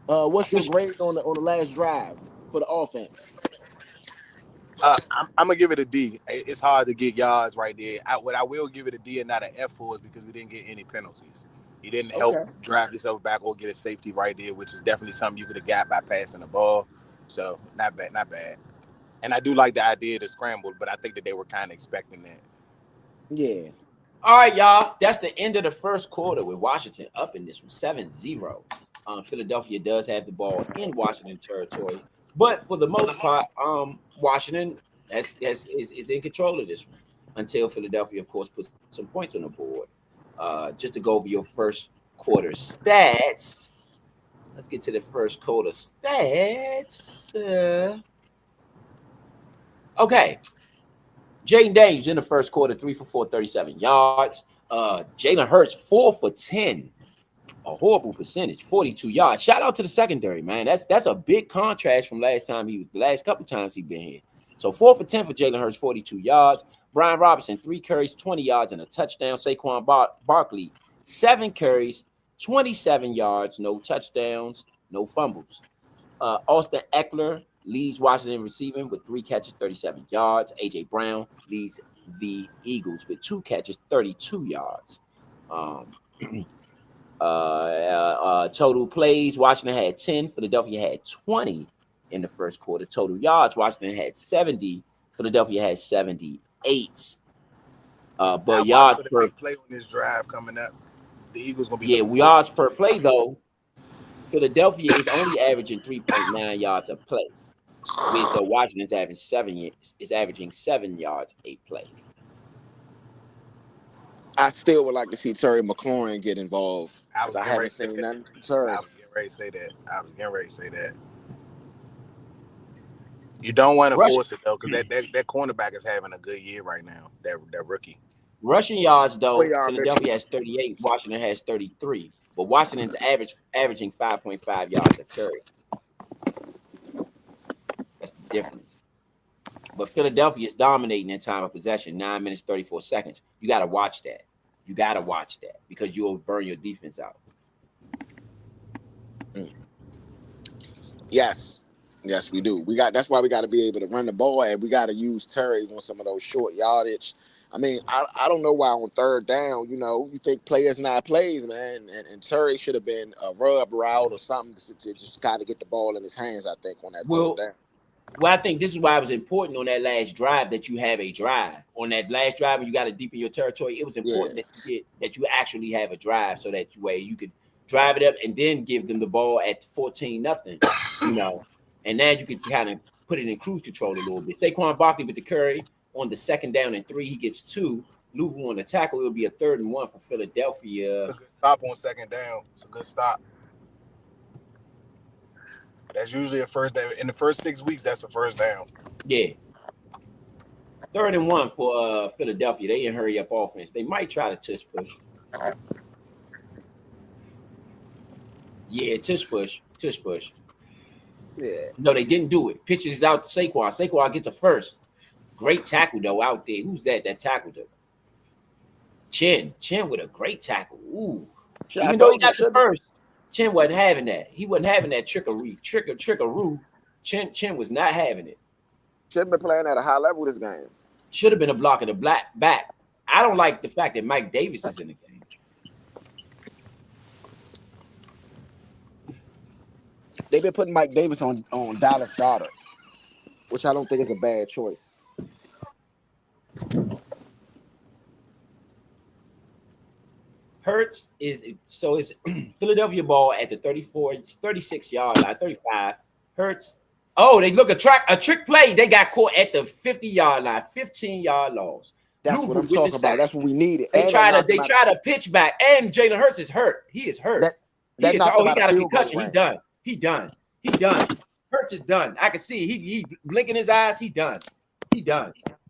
What's your grade on the last drive for the offense? I'm gonna give it a D. It's hard to get yards right there. What I will give it a D and not an F for is because we didn't get any penalties. He didn't help drive himself back or get a safety right there, which is definitely something you could have got by passing the ball. So not bad. And I do like the idea to scramble, but I think that they were kind of expecting that. Yeah. All right, y'all. That's the end of the first quarter with Washington up in this one, 7-0. Philadelphia does have the ball in Washington territory. But for the most part, Washington is in control of this one until Philadelphia, of course, puts some points on the board. Just to go over your first quarter stats. Let's get to the first quarter stats. Okay. Jaden Daniels in the first quarter, 3 for 4, 37 yards. Jalen Hurts, 4 for 10. A horrible percentage, 42 yards. Shout out to the secondary, man. That's a big contrast from the last couple times he's been here. So 4 for 10 for Jalen Hurts, 42 yards. Brian Robinson, 3 carries, 20 yards, and a touchdown. Saquon Barkley, 7 carries, 27 yards, no touchdowns, no fumbles. Austin Eckler leads Washington receiving with 3 catches, 37 yards. A.J. Brown leads the Eagles with 2 catches, 32 yards. Total plays, Washington had 10. Philadelphia had 20 in the first quarter. Total yards, Washington had 70. Philadelphia had 78. But yards per play on this drive coming up, the Eagles gonna be yards per play though. Philadelphia is only averaging 3.9 yards a play. With Washington's averaging 7 yards a play. I still would like to see Terry McLaurin get involved. I haven't seen nothing from Terry. I was getting ready to say that. You don't want to Rushing, force it though, because that cornerback is having a good year right now. That rookie. rushing yards though, y'all Philadelphia has 38, Washington has 33, but Washington's averaging 5.5 yards a carry. That's the difference. But Philadelphia is dominating in time of possession, 9 minutes 34 seconds. You got to watch that. You got to watch that because you'll burn your defense out. Yes, we do. That's why we got to be able to run the ball, and we got to use Terry on some of those short yardage. I mean, I don't know why on third down, you think players not plays, man, and Terry should have been a rub route or something to just kind of get the ball in his hands. I think on that third down. Well, I think this is why it was important on that last drive that you have a drive. On that last drive when you got to deepen your territory, it was important that you actually have a drive so that you could drive it up and then give them the ball at 14-0, and now you could kind of put it in cruise control a little bit. Saquon Barkley with the carry on the 2nd down and 3, he gets 2. Louisville on the tackle, it'll be a 3rd and 1 for Philadelphia. It's a good stop on 2nd down. It's a good stop. That's usually a first down. In the first 6 weeks, that's a first down. Yeah. 3rd and 1 for Philadelphia. They didn't hurry up offense. They might try to tush push. Yeah, tush push. Yeah. No, they didn't do it. Pitches out to Saquon. Saquon gets a first. Great tackle, though, out there. Who's that tackled him? Chin with a great tackle. Ooh. Even though he got the first, Chin wasn't having that. He wasn't having that trickaroo. Chin was not having it. Should have been playing at a high level this game. Should have been a block of the black back. I don't like the fact that Mike Davis is in the game. They've been putting Mike Davis on Dallas Goedert, which I don't think is a bad choice. Hurts is Philadelphia ball at the 36 yard line, 35. Hurts. Oh, they look a trick play. They got caught at the 50-yard line, 15-yard loss. That's what I'm talking about. That's what we needed. They try to pitch back, and Jalen Hurts is hurt. He is hurt. He got a concussion. He done. Hurts is done. I can see he blinking his eyes. He done.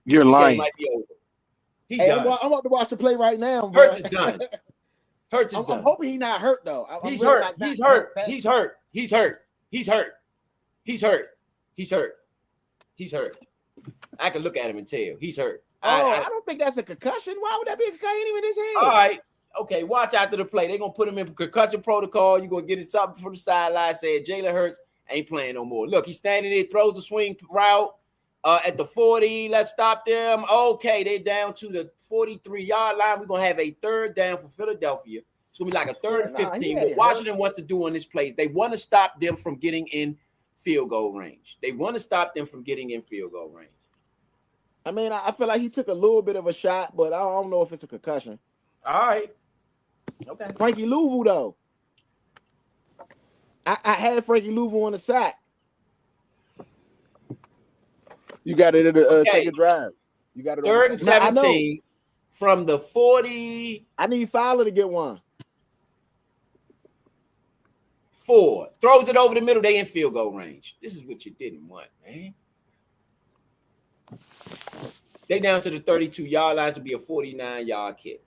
You're lying. Might be over. I'm about to watch the play right now. Hurts is done. I'm hoping he's not hurt though. He's hurt. He's hurt. I can look at him and tell he's hurt. I don't think that's a concussion. Why would that be a concussion in his head? All right. Okay, watch after the play. They're going to put him in concussion protocol. You're going to get it something from the sideline saying Jalen Hurts ain't playing no more. Look, he's standing there, throws the swing route at the 40. Let's stop them. Okay, they're down to the 43-yard line. We're going to have a 3rd down for Philadelphia. It's going to be like a 3rd and 15. What Washington wants to do on this play is they want to stop them from getting in field goal range. I mean, I feel like he took a little bit of a shot, but I don't know if it's a concussion. All right. Okay. Frankie Louisville, though. I had Frankie Louisville on the sack. You got it in the second drive. You got it 3rd and 17 from the 40. I need Fowler to get one. 4. Throws it over the middle. They in field goal range. This is what you didn't want, man. They down to the 32-yard line to be a 49-yard kick.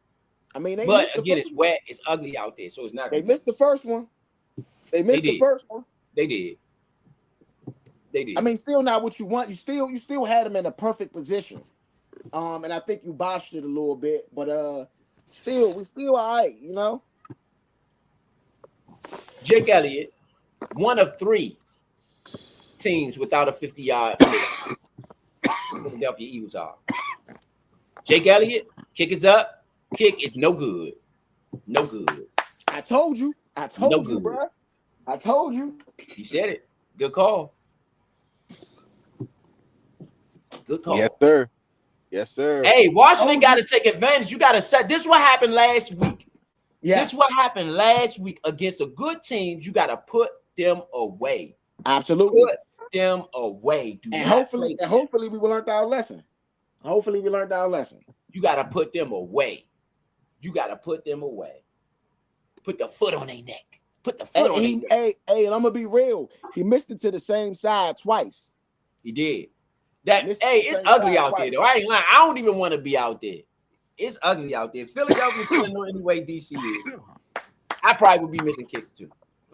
I mean, but again, it's wet, it's ugly out there, so it's not. They missed the first one. They did. I mean, still not what you want. You still had them in a perfect position. And I think you botched it a little bit, but we're still all right, Jake Elliott, one of 3 teams without a 50-yard Philadelphia Eagles are. Jake Elliott, kick is up. Kick is no good. I told you, bro. I told you. You said it. Good call. Yes, sir. Hey, Washington got to take advantage. You got to set. This is what happened last week. Yes. This is what happened last week against a good team. You got to put them away. Absolutely. Put them away. Hopefully we learned our lesson. You got to put them away. Put the foot on their neck. Hey, and I'm gonna be real. He missed it to the same side twice. He did. That This hey, it's same ugly time out there twice. though. I ain't lying. I don't even want to be out there. It's ugly out there. Philadelphia feeling no any way DC is. I probably would be missing kicks too.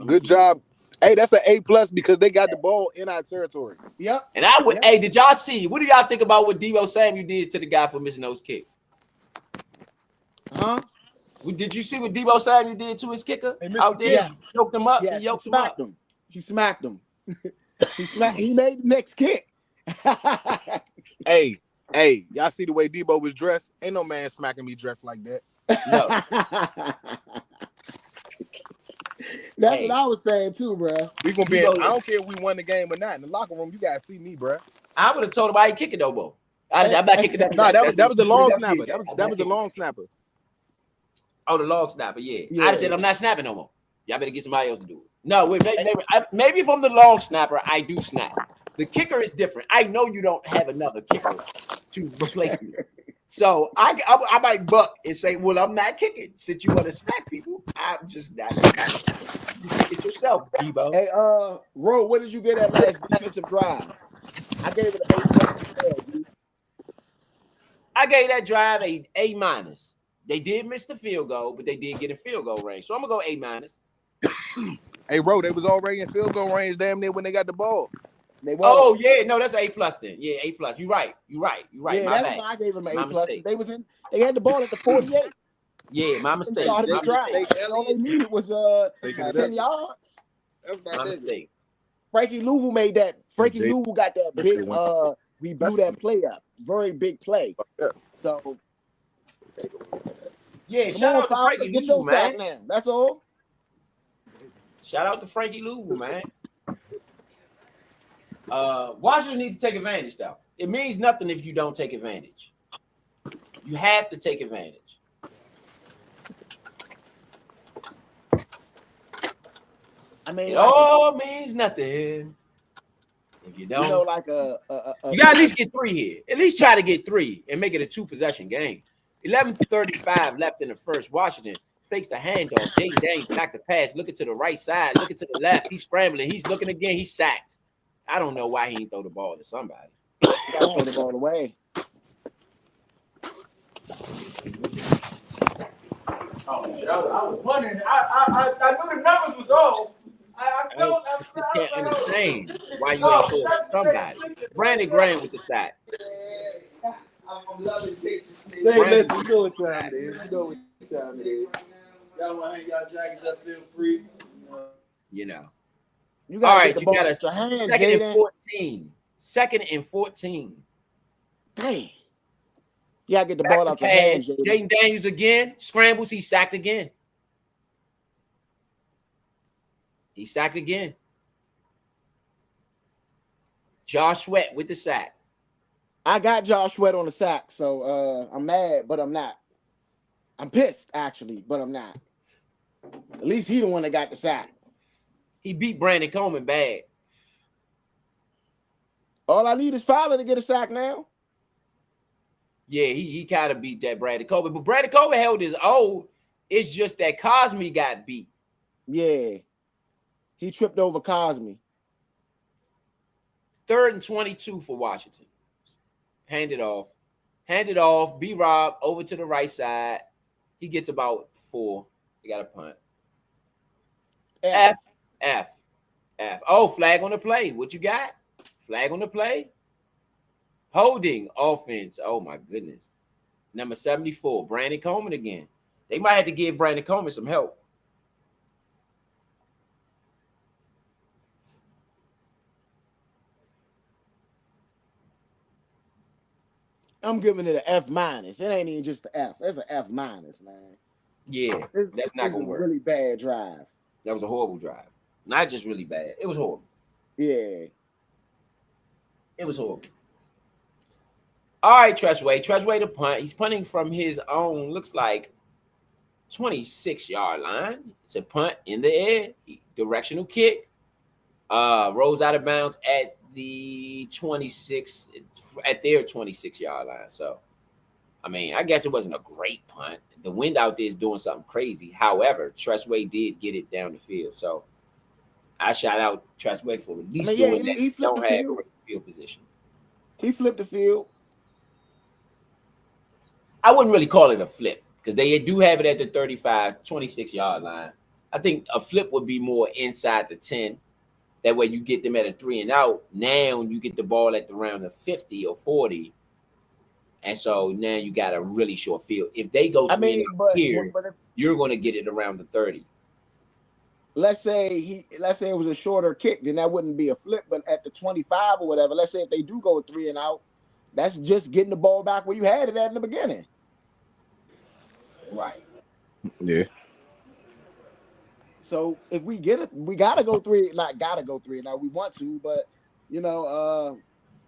Good job. Hey, that's an A+ because they got the ball in our territory. Yep. And I would. Hey, did y'all see? What do y'all think about what Deebo Samuel did to the guy for missing those kicks? Huh? Did you see what Deebo Samuel did to his kicker Hey, Mr. out there? Yes. He yoked him up. Yes. He yoked him smacked up. him. He smacked him. He made the next kick. Hey, y'all see the way Debo was dressed? Ain't no man smacking me dressed like that. No. That's what I was saying too, bro. We gonna be. I don't care if we won the game or not. In the locker room, you gotta see me, bro. I would have told him I ain't kicking no more. I'm not kicking that. No, that was the long that's snapper. it. That was the long snapper. Oh, the long snapper. Yeah. Yeah. I just said I'm not snapping no more. Y'all better get somebody else to do it. No, wait, maybe if I'm the long snapper, I do snap. The kicker is different. I know you don't have another kicker to replace me. So I might buck and say, well, I'm not kicking. Since you want to smack people, I'm just not kicking. You kick it yourself, Debo. Hey, Ro, what did you get that last defensive drive? I gave it an A+, dude. I gave that drive a A-. They did miss the field goal, but they did get in field goal range. So I'm gonna go A-. Hey, Ro, they was already in field goal range damn near when they got the ball. They Oh yeah, no, that's A+ then. Yeah, A+. You're right. Yeah, My that's bad. why I gave them an My A+. mistake. They had the ball at the 48. Yeah, my mistake. Started My the drive. mistake. All they needed was 10 yards. My mistake. Frankie Louvu made that. Frankie Louvu got that big. We blew that play up. Very big play. So Yeah, come shout on, out to Fowler, Frankie get your Louvu, sack man. now. That's all. Shout out to Frankie Louvu, man. Washington need to take advantage, though. It means nothing if you don't take advantage. You have to take advantage. I mean, It all means nothing if you don't. You know, like you got to at least get 3 here. At least try to get 3 and make it a 2-possession game. 11:35 left in the first. Washington fakes the handoff. Jaden Daniels back to pass. Looking to the right side. Looking to the left. He's scrambling. He's looking again. He's sacked. I don't know why he didn't throw the ball to somebody. You gotta throw the ball away. Oh, shit. I was wondering. I knew the numbers was off. I just can't understand why you ain't throw it to somebody. Brandon Graham with the sack. I'm loving pictures. Brandon You know what time it is. Y'all want to hang y'all jackets up, feel free. You know. You All gotta right, get the you ball got out your hand, second and Jaden. 14. Second and 14. Dang. You gotta get the Back ball to out your hand, pass. Jaden. Jaden Daniels again. Scrambles. He sacked again. He sacked again. Josh Sweat with the sack. I got Josh Sweat on the sack, so I'm mad, but I'm not. I'm pissed actually, but I'm not. At least he the one that got the sack. He beat Brandon Coleman bad. All I need is Fowler to get a sack now. Yeah, he kind of beat that Brandon Coleman, but Brandon Coleman held his own. It's just that Cosme got beat. Yeah. He tripped over Cosme. 3rd and 22 for Washington. Hand it off. B-Rob over to the right side. He gets about 4. He got a punt. F. Oh, flag on the play. What you got? Flag on the play. Holding offense. Oh, my goodness. Number 74, Brandon Coleman again. They might have to give Brandon Coleman some help. I'm giving it an F-. It ain't even just the F. It's an F-, man. Yeah, that's not going to work. Really bad drive. That was a horrible drive. Not just really bad. It was horrible. Yeah. It was horrible. All right, Tressway to punt. He's punting from his own, looks like 26-yard line. It's a punt in the air. Directional kick. Rolls out of bounds at the 26, at their 26-yard line. So, I mean, I guess it wasn't a great punt. The wind out there is doing something crazy. However, Tressway did get it down the field. So, I shout out Tressway for at least doing that. He flipped the field. field position. He flipped the field. I wouldn't really call it a flip because they do have it at the 35, 26-yard line. I think a flip would be more inside the 10. That way you get them at a 3 and out. Now you get the ball at the round of 50 or 40. And so now you got a really short field. If they go 3 and out here, you're going to get it around the 30. Let's say it was a shorter kick, then that wouldn't be a flip. But at the 25 or whatever, let's say if they do go 3 and out, that's just getting the ball back where you had it at in the beginning. Right. Yeah. So if we get it, we gotta go 3. Not gotta go 3 and out. We want to, but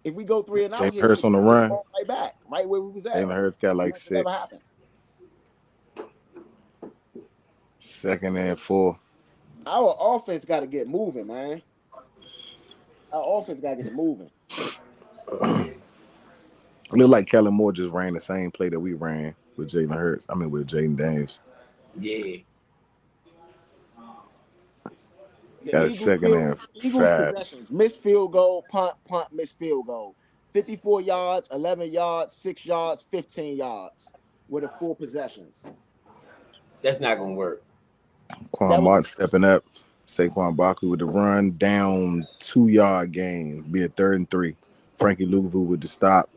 if we go 3 and out, Jalen Hurts on the run, right back, right where we was at. Jalen Hurts got like 6. Never happened. 2nd and 4. Our offense got to get moving, man. Our offense got to get moving. It looked like Kellen Moore just ran the same play that we ran with Jalen Hurts. I mean, with Jaden Daniels. Yeah. Got a 2nd and 5. Possessions: missed field goal, punt, missed field goal. 54 yards, 11 yards, 6 yards, 15 yards with the 4 possessions. That's not going to work. Quan Martin stepping up. Saquon Barkley with the run down 2-yard gain. Be a 3rd and 3. Frankie Louisville with the stop,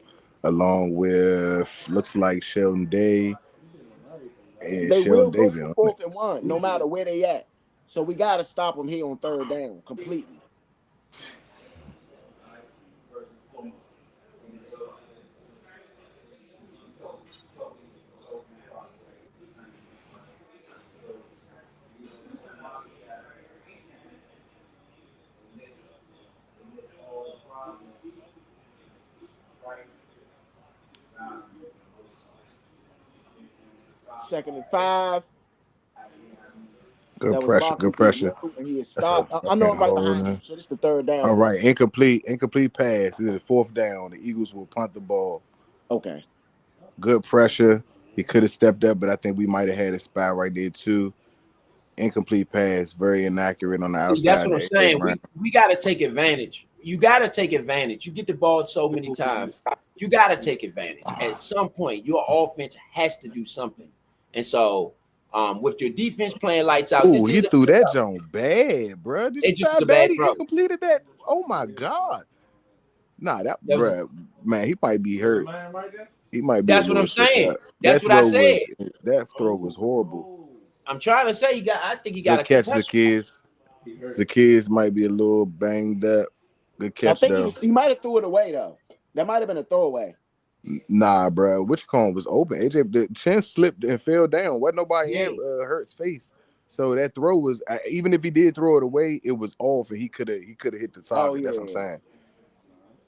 along with looks like Sheldon Day. And they Sheldon will Day go for 4th and 1, no matter where they at. So we got to stop them here on 3rd down completely. Second and 5. Good pressure. Good pressure. And he is stopped. I know I'm right behind you. So this is the 3rd down. All right. Incomplete pass. This is the 4th down. The Eagles will punt the ball. Okay. Good pressure. He could have stepped up, but I think we might have had a spot right there too. Incomplete pass. Very inaccurate on the outside. That's what I'm saying. We got to take advantage. You got to take advantage. You get the ball so many times. You got to take advantage. At some point, your offense has to do something. And so, with your defense playing lights out, he threw that joint bad, bro. Did you see how bad he completed that? Oh my God! Nah, man, he might be hurt. He might be. That's what I'm saying. That's what I said. That throw was horrible. I'm trying to say I think he got to catch the kids. The kids might be a little banged up. Good catch, though. He might have threw it away though. That might have been a throwaway. Nah, bro. Which cone was open? AJ, the chin slipped and fell down. Wasn't nobody in Hurts' face. So that throw was, even if he did throw it away, it was off, and he could have hit the target. That's what I'm saying.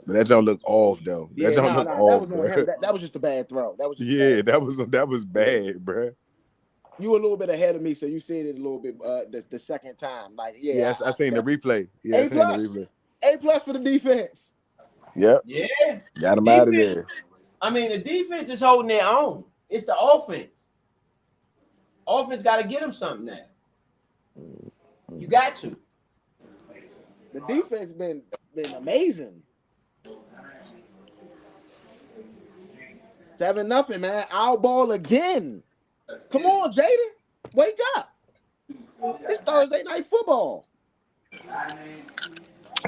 But that don't look off though. That don't look off, bro. That was just a bad throw. That was just that was bad, bro. You were a little bit ahead of me, so you said it a little bit the second time. Like, yes, I seen the replay. Yeah, I seen the replay. A+ for the defense. Yep. Yeah. Got him out of there. I mean, the defense is holding their own. It's the offense. Offense got to get them something now. You got to. The defense been amazing. 7-0, man. Our ball again. Come on, Jaden. Wake up. It's Thursday night football.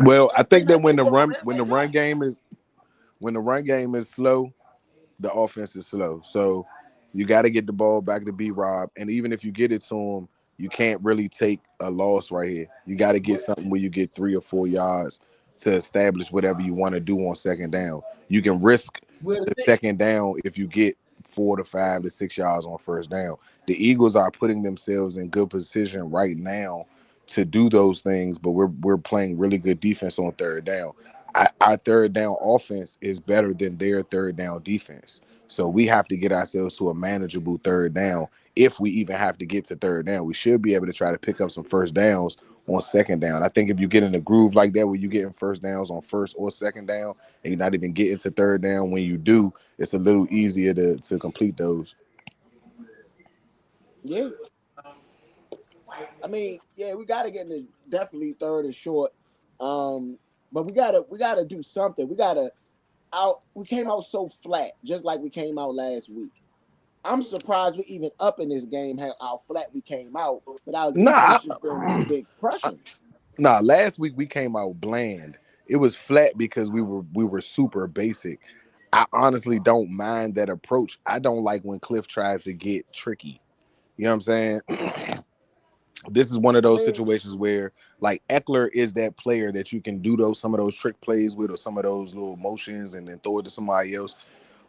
Well, I think that when the run game is slow, the offense is slow. So you got to get the ball back to B-Rob. And even if you get it to him, you can't really take a loss right here. You got to get something where you get 3 or 4 yards to establish whatever you want to do on 2nd down. You can risk the 2nd down if you get 4 to 5 to 6 yards on 1st down. The Eagles are putting themselves in good position right now to do those things, but we're playing really good defense on 3rd down. Our 3rd down offense is better than their 3rd down defense. So we have to get ourselves to a manageable 3rd down. If we even have to get to 3rd down, we should be able to try to pick up some 1st downs on 2nd down. I think if you get in a groove like that where you're getting 1st downs on 1st or 2nd down and you're not even getting to 3rd down, when you do, it's a little easier to complete those. Yeah. I mean, yeah, we got to get in definitely 3rd and short. But But we gotta do something. We came out so flat, just like we came out last week. I'm surprised we even up in this game how flat we came out, but our defense just been big crushing. Nah, last week we came out bland. It was flat because we were super basic. I honestly don't mind that approach. I don't like when Cliff tries to get tricky. You know what I'm saying? This is one of those situations where like Eckler is that player that you can do some of those trick plays with or some of those little motions and then throw it to somebody else.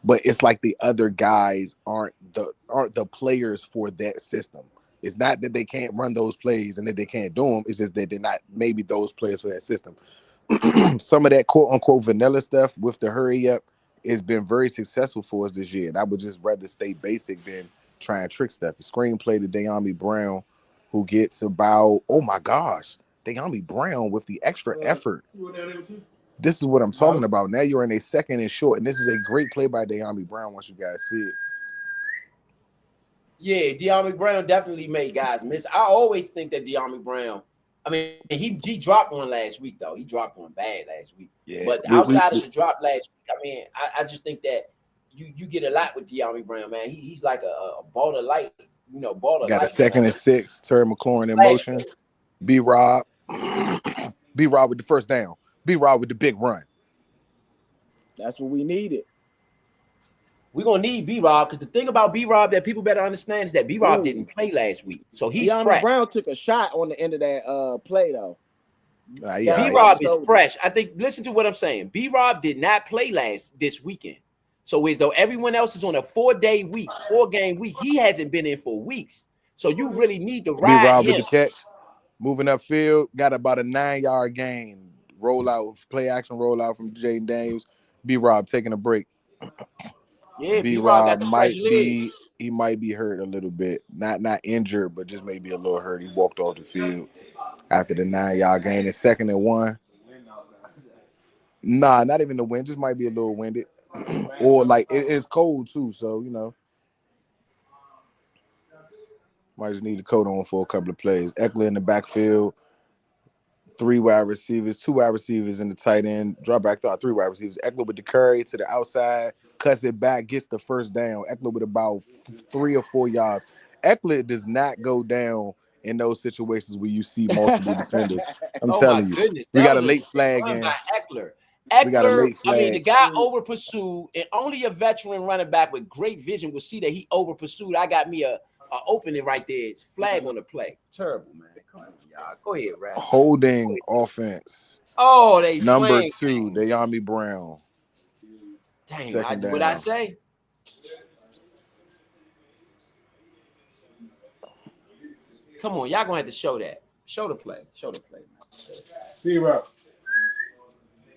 But it's like the other guys aren't the players for that system. It's not that they can't run those plays and that they can't do them. It's just that they're not maybe those players for that system. Some of that quote unquote vanilla stuff with the hurry up has been very successful for us this year. And I would just rather stay basic than try and trick stuff. The screenplay to De'Ami Brown, who gets about, oh my gosh, De'Ami Brown with the extra effort. This is what I'm talking about. Now you're in a second and short, and this is a great play by De'Ami Brown once you guys see it. Yeah, De'Ami Brown definitely made guys miss. I always think that De'Ami Brown, I mean, he dropped one last week, though. He dropped one bad last week. Yeah, but outside of the drop last week, I mean, I just think that you get a lot with De'Ami Brown, man. He's like a ball of light, ball of light. Got a second and 6, Terry McLaurin in motion. B-Rob. B-Rob with the first down. B-Rob with the big run. That's what we needed. We're going to need B-Rob because the thing about B-Rob that people better understand is that B-Rob didn't play last week. So he's fresh. Brown took a shot on the end of that play, though. B-Rob is fresh. I think, listen to what I'm saying. B-Rob did not play this weekend. So as though everyone else is on a 4-game week, he hasn't been in for weeks. So you really need to ride B-Rob him. with the catch. Moving upfield, got about a 9-yard gain. Rollout, play action rollout from Jaden Daniels. B-Rob taking a break. Yeah, B-Rob might be hurt a little bit. Not injured, but just maybe a little hurt. He walked off the field after the 9-yard gain. It's 2nd and 1. Nah, not even the wind. Just might be a little winded. Or like it's cold too, so might just need a coat on for a couple of plays. Eckler in the backfield. 3 wide receivers, 2 wide receivers in the tight end. Drop back, 3 wide receivers. Eckler with the curry to the outside, cuts it back, gets the first down. Eckler with about 3 or 4 yards. Eckler does not go down in those situations where you see multiple defenders. I'm telling you. Goodness. We got a late flag in. Eckler. We got a late flag. I mean, the guy over pursued, and only a veteran running back with great vision will see that he over pursued. I got me a opening right there. It's flag on the play. Terrible, man. Come on, y'all. Go ahead, Rap. Holding offense. Oh, they number 2, De'Ami Brown. Dang, what I say? Come on, y'all gonna have to show that. Show the play. Zero.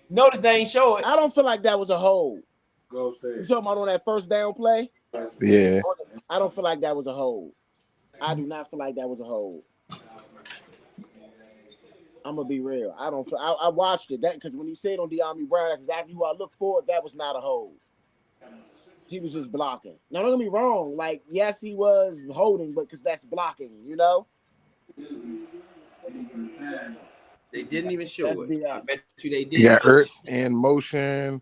Notice they ain't show it. I don't feel like that was a hold. Go upstairs. You talking about on that first down play? Yeah. I don't feel like that was a hold. I do not feel like that was a hold. I'm gonna be real. I watched it because when he said on De'Ami Brown, that's exactly who I looked for. That was not a hold. He was just blocking. Now don't get me wrong. Like yes, he was holding, but because that's blocking, They didn't even show it. I bet you they did. You got Ertz in motion.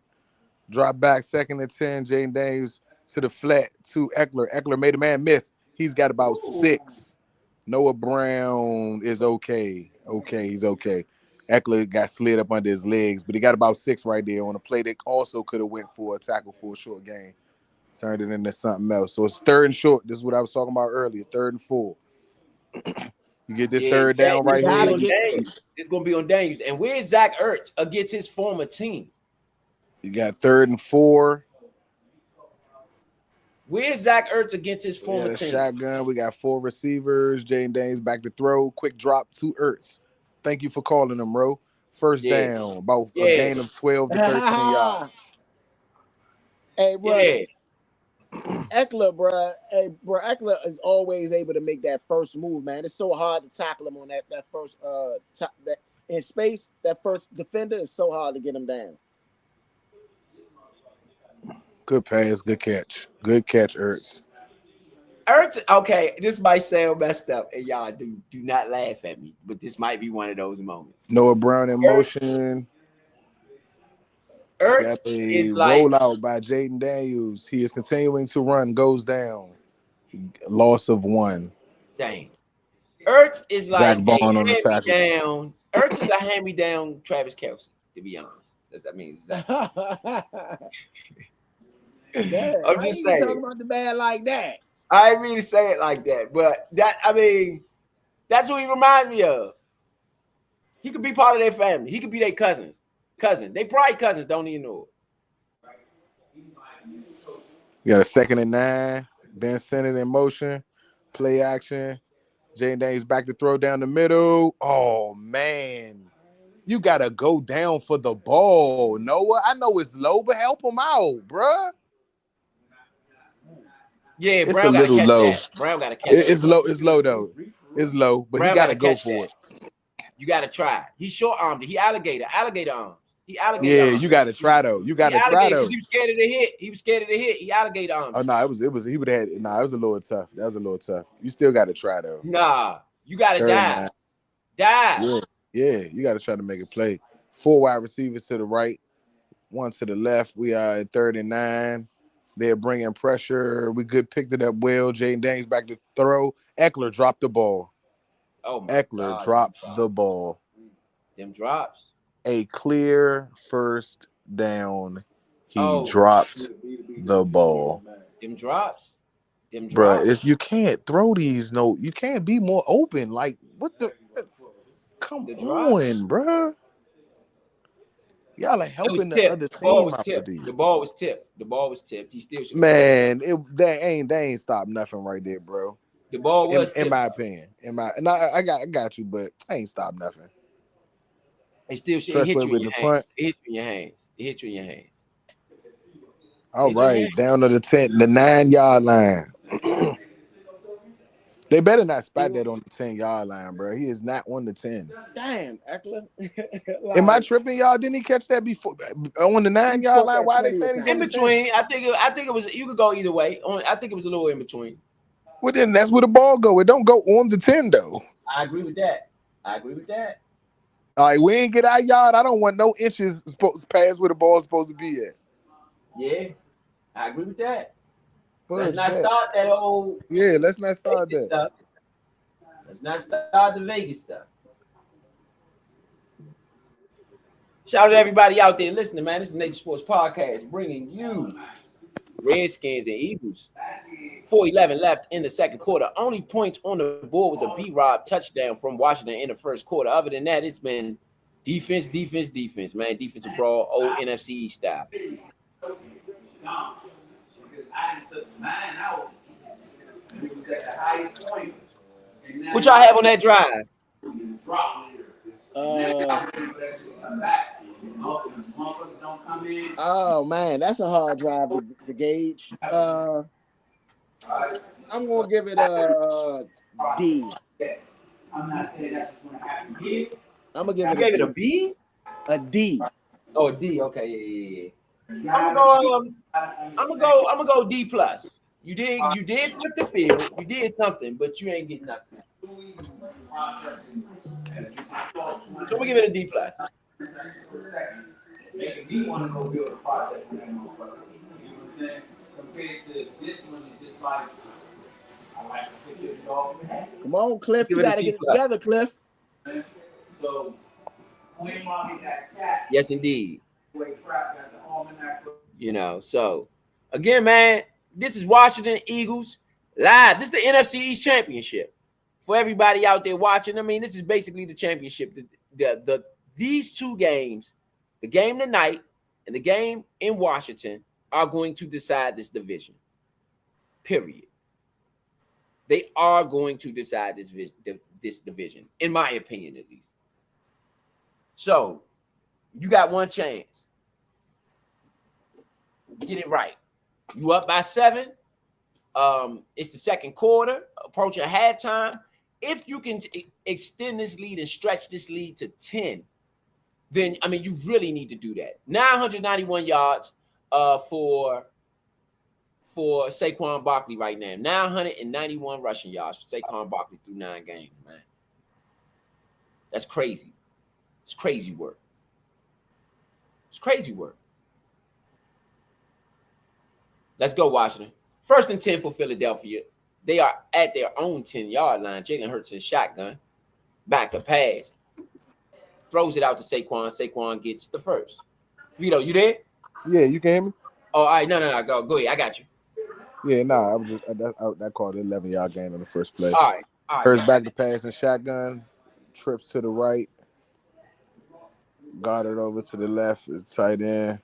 Drop back 2nd and 10. Jaden Daniels to the flat to Eckler. Eckler made a man miss. He's got about 6. Noah Brown is okay. He's okay. Eckler got slid up under his legs, but he got about 6 right there on a play that also could have went for a tackle for a short gain. Turned it into something else. So it's 3rd and short. This is what I was talking about earlier. 3rd and 4. You get this 3rd down right here. It's going to be on Daniels. And where's Zach Ertz against his former team? You got 3rd and 4. Where's Zach Ertz against his former team? Shotgun. We got 4 receivers. Jaden Daniels back to throw. Quick drop to Ertz. Thank you for calling him, bro. First down. About a gain of 12 to 13 yards. Hey, bro. Eckler, bro. Hey, bro. Eckler is always able to make that first move, man. It's so hard to tackle him on that first that in space. That first defender is so hard to get him down. Good pass, good catch. Good catch, Ertz. Okay, this might sound messed up, and y'all do not laugh at me, but this might be one of those moments. Noah Brown in motion. Ertz Got a is like, rollout by Jaden Daniels. He is continuing to run. Goes down. Loss of 1. dang. Ertz is Zach like a Bond on the tackle. hand-me-down. Ertz is a hand-me-down Travis Kelce, to be honest. Does that mean I'm just saying. Talking about the man like that. I didn't mean to say it like that, but that's who he reminds me of. He could be part of their family. He could be their cousins. They probably cousins, don't even know it. You got a 2nd and 9. Ben Sinnott in motion. Play action. Jaden Daniels back to throw down the middle. Oh, man. You got to go down for the ball, Noah. I know it's low, but help him out, bruh. Yeah, It's Brown a got to little catch low. that. Brown got to catch It's low. It's low, though. It's low, but Brown he got to gotta go catch for that. it. You got to try. He short-armed it. He alligator arms. He alligator Yeah, arms. you got to try, though. You got to try, though. Because he was scared of the hit. He alligator arms. Oh, no, it was, he would have had, it was a little tough. That was a little tough. You still got to try, though. Nah, you got to die. Yeah, you got to try to make a play. 4 wide receivers to the right, 1 to the left. We are at 3rd and 9. They're bringing pressure. We picked it up well. Jaden Daniels back to throw. Eckler dropped the ball. Oh my Eckler God, dropped the ball. Them drops. A clear first down. He dropped the ball. Them drops. Bruh, you can't throw these. No, you can't be more open. Like, what the? Come on, bruh. Y'all are helping the other team out with these. The ball was tipped. He still should. Man, they ain't stopped nothing right there, bro. The ball was tipped. In my opinion. I got you, but I ain't stopped nothing. It still should hit you in your hands. It hit you in your hands. All right, down to the 9-yard line. They better not spot that on the 10-yard line, bro. He is not on the 10. Damn, Eckler. Am I tripping, y'all? Didn't he catch that before on the 9-yard line? Why they saying he's in between? I think it was. You could go either way. I think it was a little in between. Well, then that's where the ball go. It don't go on the 10 though. I agree with that. All right, we ain't get our yard. I don't want no inches past where the ball's supposed to be at. Yeah, I agree with that. Let's not start that old. Yeah, let's not start that. Stuff. Let's not start the Vegas stuff. Shout out to everybody out there listening, man. This is the Nature Sports Podcast bringing you Redskins and Eagles. 4:11 left in the second quarter. Only points on the board was a B-Rob touchdown from Washington in the first quarter. Other than that, it's been defense, man. Defensive brawl, old NFC style. What y'all have on that drive? Oh man, that's a hard drive to gauge. I'm gonna give it a D. I'm not saying that's what's gonna happen here. I'm gonna give it a B? A D. Oh, a D. Okay, yeah. I'm gonna go D plus. You did flip the field. You did something, but you ain't getting nothing. So we give it a D plus. Making me want to go build a project for that motherfucker. You know what I'm saying? Compared to this one, it's just like I like to put your dog in the hand. Come on, Cliff. You gotta get it together, Cliff. So Queen Mommy got cat. Yes, indeed. You know, so again, man, this is Washington Eagles live. This is the NFC East Championship. For everybody out there watching, I mean, this is basically the championship. These two games, the game tonight and the game in Washington, are going to decide this division. Period. They are going to decide this division, in my opinion, at least. So, you got one chance. Get it right. You up by 7. It's the second quarter, approaching halftime. If you can extend this lead and stretch this lead to 10, then, I mean, you really need to do that. 991 yards for Saquon Barkley right now. 991 rushing yards for Saquon Barkley through 9 games, man. That's crazy. It's crazy work. Let's go, Washington. 1st and 10 for Philadelphia. They are at their own 10-yard line. Jalen Hurts in shotgun. Back to pass. Throws it out to Saquon. Saquon gets the first. Vito, you there? Yeah, you can hear me? Oh, all right. No. Go ahead. I got you. Yeah, I was just that called an 11-yard gain on the first play. All right. Hurts back to pass and shotgun. Trips to the right. Got it over to the left. Is tight end.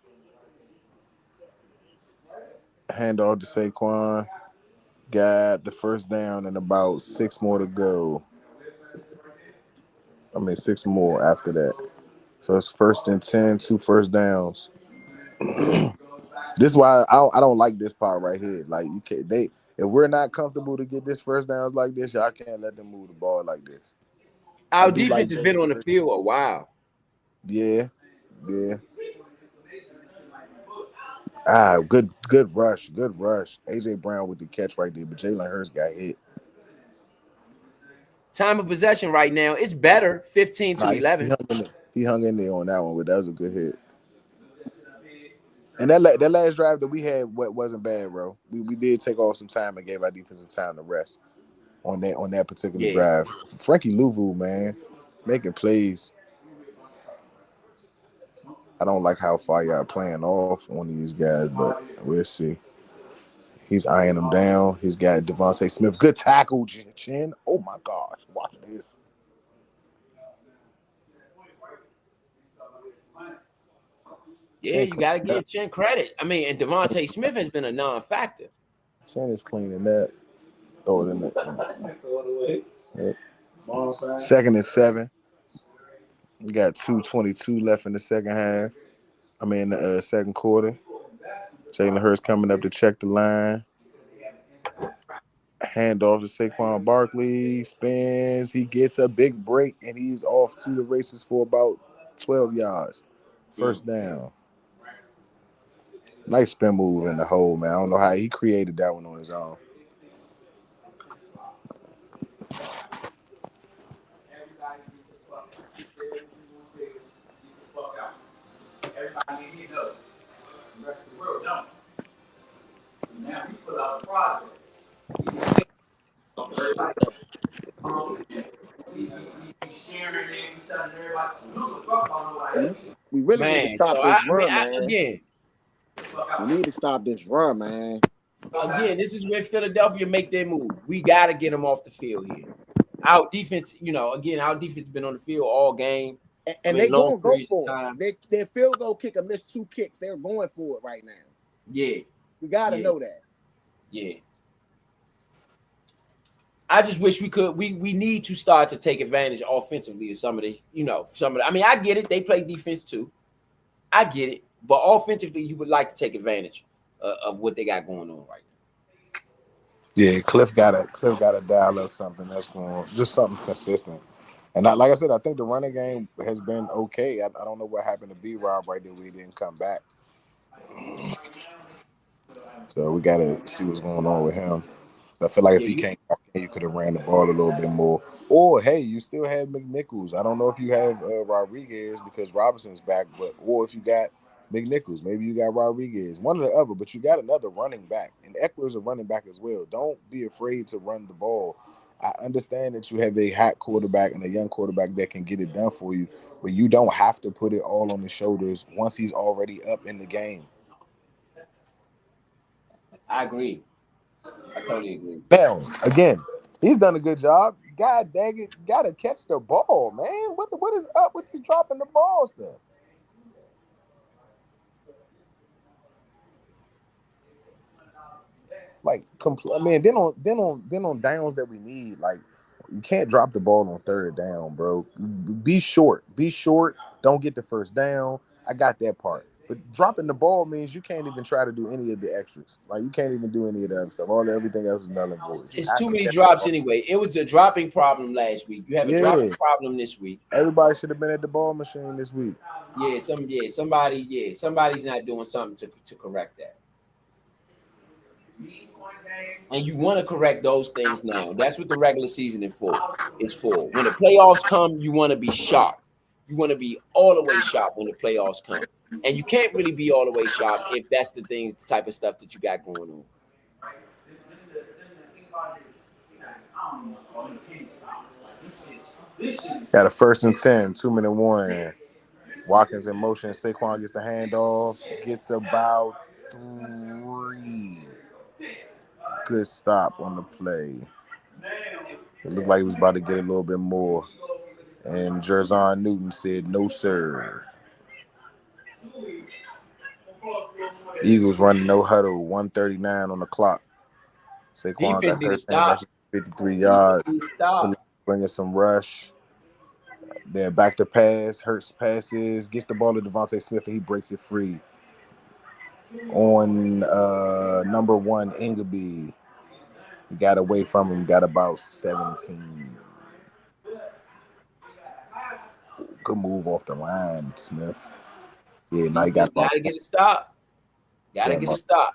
Handoff to Saquon. Got the first down and about 6 more to go. 6 more after that. So it's 1st and 10, 2 first downs. This is why I don't like this part right here. Like you can't if we're not comfortable to get this first downs like this, y'all can't let them move the ball like this. Our defense has been on the field a while. Yeah. Good rush. AJ Brown with the catch right there, but Jalen Hurts got hit. Time of possession right now, it's better, 15-11. He hung in there on that one, but that was a good hit. And that last drive that we had wasn't bad, bro. We did take off some time and gave our defensive time to rest on that particular drive. Frankie Louvu, man, making plays. I don't like how far y'all playing off on these guys, but we'll see. He's eyeing them down. He's got Devontae Smith. Good tackle, Chin. Oh, my gosh. Watch this. Yeah, you got to give Chin credit. And Devontae Smith has been a non-factor. Chin is cleaning that. Throw it in there. Yeah. 2nd and 7. We got 2:22 left in the second half. The second quarter. Jalen Hurts coming up to check the line. Handoff to Saquon Barkley. Spins. He gets a big break, and he's off to the races for about 12 yards. First down. Nice spin move in the hole, man. I don't know how he created that one on his own. Now he put out a project. He's sharing it. He's telling everybody, look, fuck on nobody. We really need to stop this run, man. Again, we need to stop this run, man. Again, this is where Philadelphia make their move. We got to get them off the field here. Our defense, our defense has been on the field all game. And they're going to go for it. Their field goal kicker missed 2 kicks. They're going for it right now. Yeah. We got to know that. Yeah. I just wish we could. We need to start to take advantage offensively of some of the. I get it. They play defense too. I get it. But offensively, you would like to take advantage of what they got going on right now. Yeah, Cliff got to dial up something that's going, just something consistent. And like I said, I think the running game has been okay. I don't know what happened to B-Rob right there. We didn't come back. So we got to see what's going on with him. So I feel like if he can't, you could have ran the ball a little bit more. Or, hey, you still have McNichols. I don't know if you have Rodriguez because Robinson's back, or if you got McNichols. Maybe you got Rodriguez. One or the other, but you got another running back. And Eckler's a running back as well. Don't be afraid to run the ball. I understand that you have a hot quarterback and a young quarterback that can get it done for you, but you don't have to put it all on his shoulders once he's already up in the game. I agree. I totally agree. Now, again, he's done a good job. God dang it, gotta catch the ball, man. What is up with you dropping the ball stuff? Like, then on downs that we need, like, you can't drop the ball on third down, bro. Be short. Don't get the first down. I got that part. But dropping the ball means you can't even try to do any of the extras. Like, you can't even do any of the other stuff. Everything else is null and void. It's too many drops anyway. It was a dropping problem last week. You have a dropping problem this week. Everybody should have been at the ball machine this week. Somebody's not doing something to correct that. And you want to correct those things now. That's what the regular season is for. When the playoffs come, you want to be sharp. You want to be all the way sharp when the playoffs come. And you can't really be all the way sharp if that's the type of stuff that you got going on. Got a 1st and 10, 2-minute warning. Watkins in motion. Saquon gets the handoff. Gets about 3. Good stop on the play. It looked like he was about to get a little bit more. And Jerzon Newton said, no, sir. Eagles running no huddle, 1:39 on the clock. Saquon Defense got need to 13 stop. rushes, 53 yards. Defense need to stop. Bringing some rush. Then back to pass. Hurts passes. Gets the ball to Devontae Smith, and he breaks it free. On number 1, Ingeby. He got away from him. Got about 17. Good move off the line, Smith. Yeah, now he got about. Gotta get a stop. Gotta get a stop.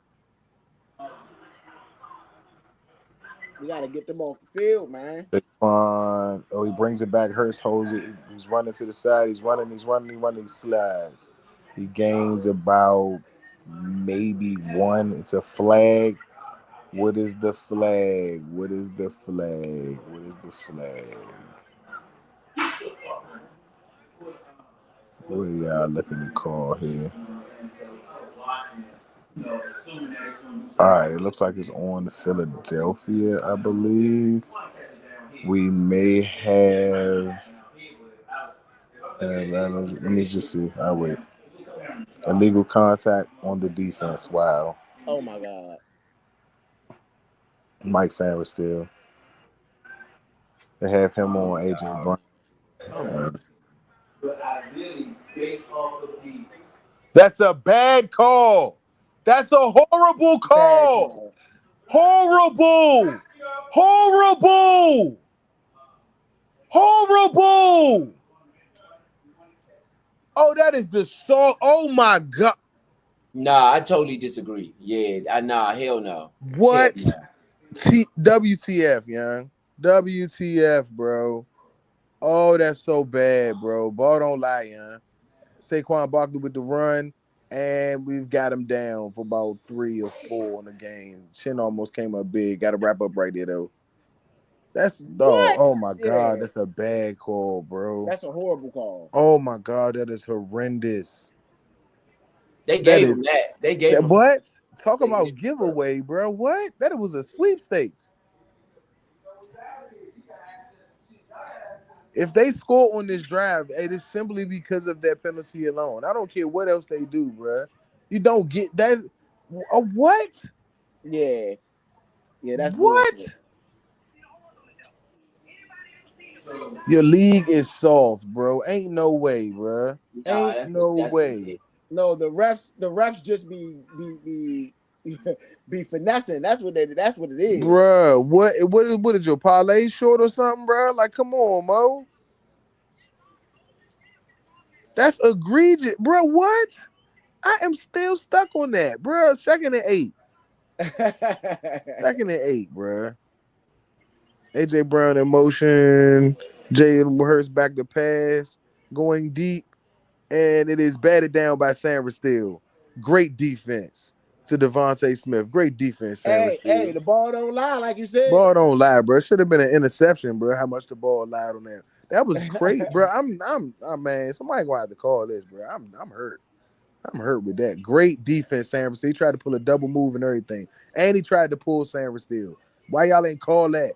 We gotta get them off the field, man. Saquon, he brings it back. Hurts holds it. He's running to the side. He's running. He slides. He gains about maybe 1. It's a flag. What is the flag? What is the flag? What are y'all looking to call here? All right, it looks like it's on Philadelphia, I believe. We may have. Let me just see. I'll wait. Illegal contact on the defense. Wow. Oh my God. Mike Sanders still. They have him on AJ Brown. That's a bad call. That's a horrible call. Horrible. Oh, that is the song. Oh my God. Nah, I totally disagree. Yeah, hell no. What? Hell no. WTF, young. WTF, bro. Oh, that's so bad, bro. Ball don't lie, young. Saquon Barkley with the run, and we've got him down for about 3 or 4 in the game. Chin almost came up big. Got to wrap up right there, though. That's oh my God, that's a bad call, bro. That's a horrible call. Oh my God, that is horrendous. They gave him that. They gave him what? Talk about giveaway, bro. What? That was a sweepstakes. If they score on this drive, it is simply because of that penalty alone. I don't care what else they do, bro. You don't get that. What? Yeah, that's what? Bullshit. Your league is soft, bro. Ain't no way, bro. Ain't no way. No, the refs just be finessing. That's what it is, bro. What is your parlay short or something, bro? Like, come on, Mo. That's egregious, bro. What? I am still stuck on that, bro. 2nd and 8. 2nd and 8, bro. AJ Brown in motion. Jalen Hurts back to pass, going deep, and it is batted down by San Francisco. Great defense to Devontae Smith. Great defense, San Francisco. Hey, the ball don't lie, like you said. Ball don't lie, bro. It should have been an interception, bro. How much the ball lied on that? That was great, bro. I'm man. Somebody gonna have to call this, bro. I'm hurt. I'm hurt with that. Great defense, San Francisco. He tried to pull a double move and everything, and he tried to pull San Francisco. Why y'all ain't call that?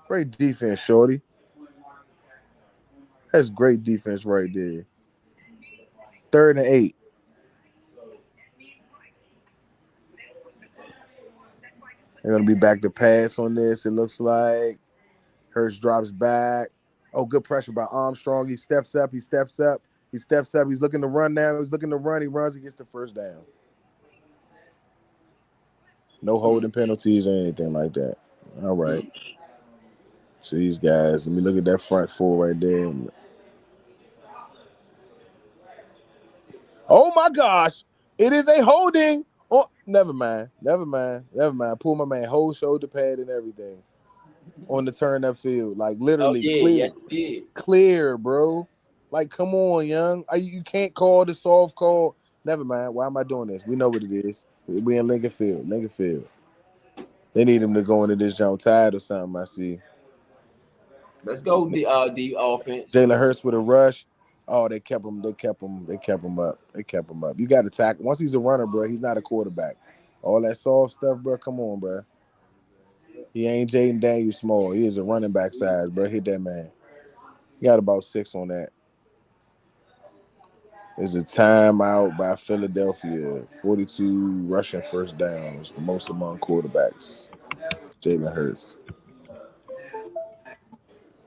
Great defense, shorty. That's great defense right there. 3rd and 8. They're going to be back to pass on this, it looks like. Hurts drops back. Oh, good pressure by Armstrong. He steps up. He's looking to run now. He's looking to run. He runs. He gets the 1st down. No holding penalties or anything like that. All right. So these guys, let me look at that front 4 right there. Oh my gosh, it is a holding. Oh, never mind. Pull my man whole shoulder pad and everything on the turn up field, like literally clear. Yes, it did. Clear, bro. Like, come on, young. You can't call the soft call. Never mind. Why am I doing this? We know what it is. We in Lincoln Field. Lincoln Field. They need him to go into this jump tired or something. I see. Let's go the offense. Jalen Hurts with a rush. Oh, they kept him. They kept him up. They kept him up. You got to tackle. Once he's a runner, bro, he's not a quarterback. All that soft stuff, bro. Come on, bro. He ain't Jaden Daniels small. He is a running back size, bro. Hit that man. He got about 6 on that. There's a timeout by Philadelphia. 42 rushing first downs, most among quarterbacks. Jalen Hurts.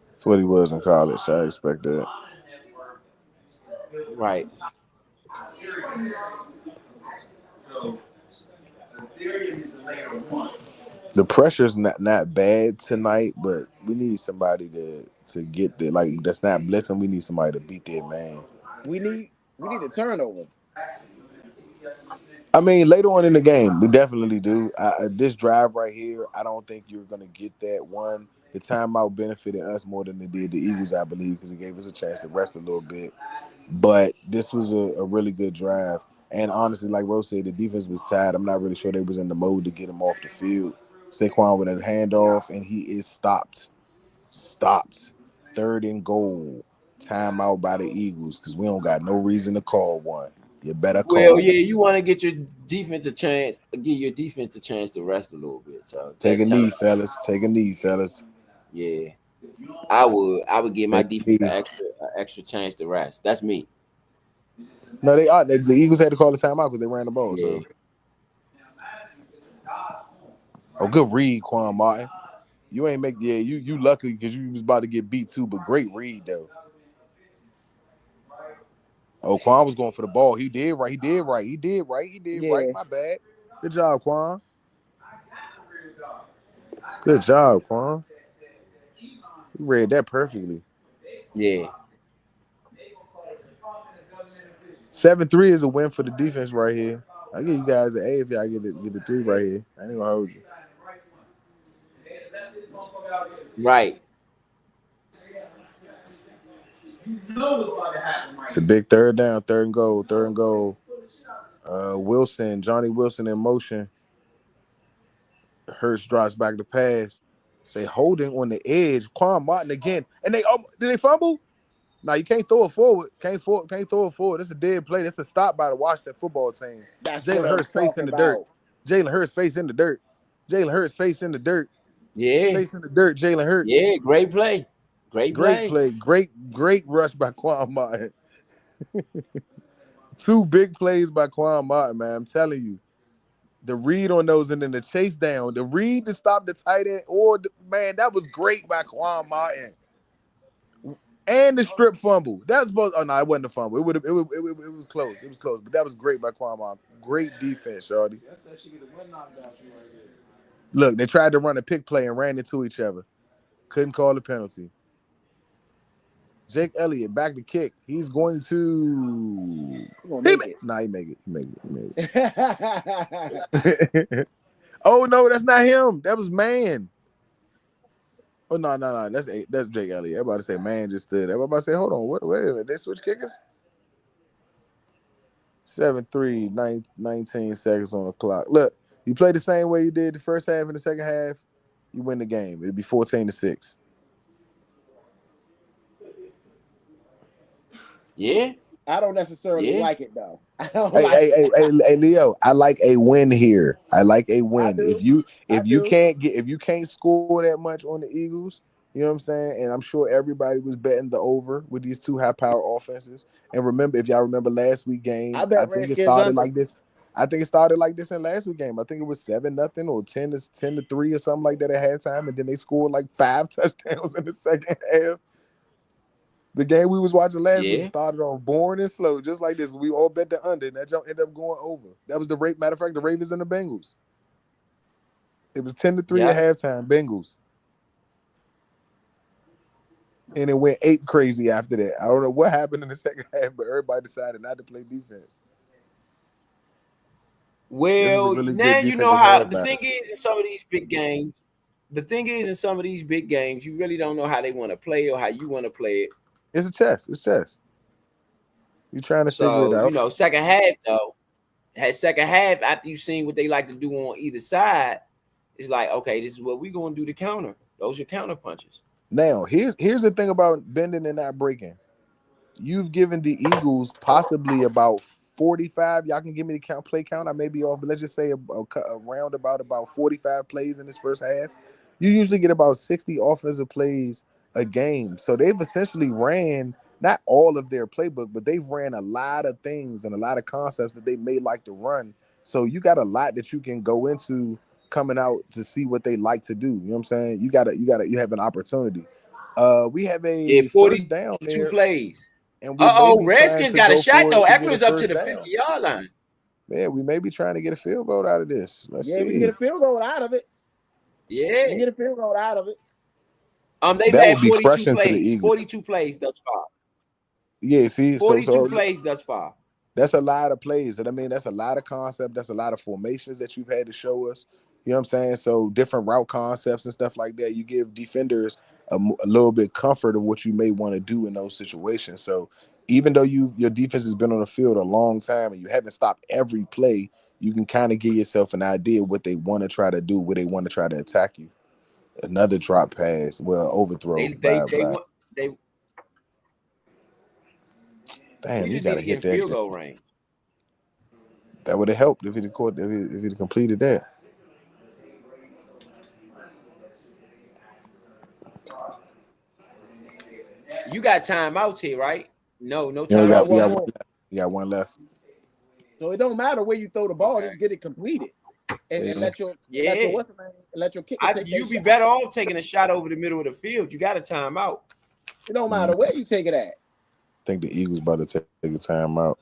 That's what he was in college. I expect that. Right. The pressure's not bad tonight, but we need somebody to get there. Like, that's not blitzing. We need somebody to beat that man. We need a turnover. I mean, later on in the game, we definitely do. This drive right here, I don't think you're going to get that one. The timeout benefited us more than it did the Eagles, I believe, because it gave us a chance to rest a little bit. But this was a really good drive. And honestly, like Rose said, the defense was tired. I'm not really sure they was in the mode to get him off the field. Saquon with a handoff, and he is stopped. 3rd and goal. Timeout by the Eagles, because we don't got no reason to call one. You better call. Well, yeah, you want to get your defense a chance, give your defense a chance to rest a little bit. So take a knee, fellas. Take a knee, fellas. Yeah, I would give my defense an extra chance to rest. That's me. No, they are. The Eagles had to call the timeout because they ran the ball. Yeah. So. Oh, good read, Quan Martin. You ain't make you lucky because you was about to get beat too, but great read though. Oh, Quan was going for the ball. He did right. My bad. Good job, Quan. Good job, Quan. You read that perfectly. Yeah. 7-3 is a win for the defense right here. I give you guys an A if y'all get the 3 right here. I ain't gonna hold you. Right. It's a big 3rd down, 3rd and goal. Johnny Wilson in motion. Hurts drops back to pass. Say holding on the edge. Quan Martin again. And did they fumble? No, you can't throw it forward. Can't throw it forward. That's a dead play. That's a stop by the Washington football team. Jalen Hurts face in the dirt. Jalen Hurts face in the dirt. Yeah. Face in the dirt, Jalen Hurts. Yeah, great play. Great play. Great rush by Quan Martin. 2 big plays by Quan Martin, man. I'm telling you. The read on those and then the chase down. The read to stop the tight end. Man, that was great by Quan Martin. And the strip fumble. That's supposed. Oh no, it wasn't a fumble. It was close. It was close, but that was great by Quan Martin. Great defense, shorty. Look, they tried to run a pick play and ran into each other. Couldn't call the penalty. Jake Elliott back to kick. He's going to. He make it. Oh no, that's not him. That was Man. Oh no. That's Jake Elliott. Everybody say Man just stood. Everybody say, hold on, wait a minute. They switch kickers. 7-3, 19 seconds on the clock. Look, you play the same way you did the first half and the second half, you win the game. It'll be 14-6. Yeah. I don't necessarily like it though. Hey, Leo, I like a win here. I like a win. If you can't score that much on the Eagles, you know what I'm saying? And I'm sure everybody was betting the over with these 2 high-power offenses. And remember, if y'all remember last week's game, I think it started like this. I think it started like this in last week's game. I think it was 7-0 or 10-3 or something like that at halftime, and then they scored like 5 touchdowns in the second half. The game we was watching last week started on boring and slow, just like this. We all bet the under, and that jump ended up going over. That was the matter of fact, the Ravens and the Bengals. It was 10-3 at halftime, Bengals. And it went ape crazy after that. I don't know what happened in the second half, but everybody decided not to play defense. Well, really now you know how the thing is in some of these big games. The thing is in some of these big games, you really don't know how they want to play or how you want to play it. It's chess. You trying to figure it So, out. second half though, second half after you've seen what they like to do on either side, it's like, okay, this is what we're gonna do to counter. Those are counter punches. Now, here's the thing about bending and not breaking. You've given the Eagles possibly about 45. Y'all can give me the play count. I may be off, but let's just say a round about 45 plays in this first half. You usually get about 60 offensive plays a game. So they've essentially ran not all of their playbook, but they've ran a lot of things and a lot of concepts that they may like to run. So you got a lot that you can go into coming out to see what they like to do. You know what I'm saying? You have an opportunity. We have Yeah, a first down 42 there, plays. and we may be trying Redskins to got a go shot for it though. to get a Eckler's up to first the down. 50-yard line. Man, we may be trying to get a field goal out of this. Let's Yeah, see. we can get a field goal out of it. Yeah. We can get a field goal out of it. They've That had would be 42 crushing to the plays. Eagles. 42 plays thus far. Yeah, see, 42 plays thus far. That's a lot of plays. I mean, that's a lot of concept. That's a lot of formations that you've had to show us. You know what I'm saying? So different route concepts and stuff like that. You give defenders a little bit comfort of what you may want to do in those situations. So even though your defense has been on the field a long time and you haven't stopped every play, you can kind of give yourself an idea what they want to try to do, where they want to try to attack you. Another drop pass, overthrow. They Damn, we you just got need to to hit get in that. field goal range. That would have helped if he'd completed that. You got timeouts here, right? No You timeouts. got one left. So it don't matter where you throw the ball, Okay. just get it completed. And Yeah. let your kicker take You'd that be shot. better off taking a shot over the middle of the field. You got a timeout. It don't matter where you take it at. I think the Eagles about to take a timeout.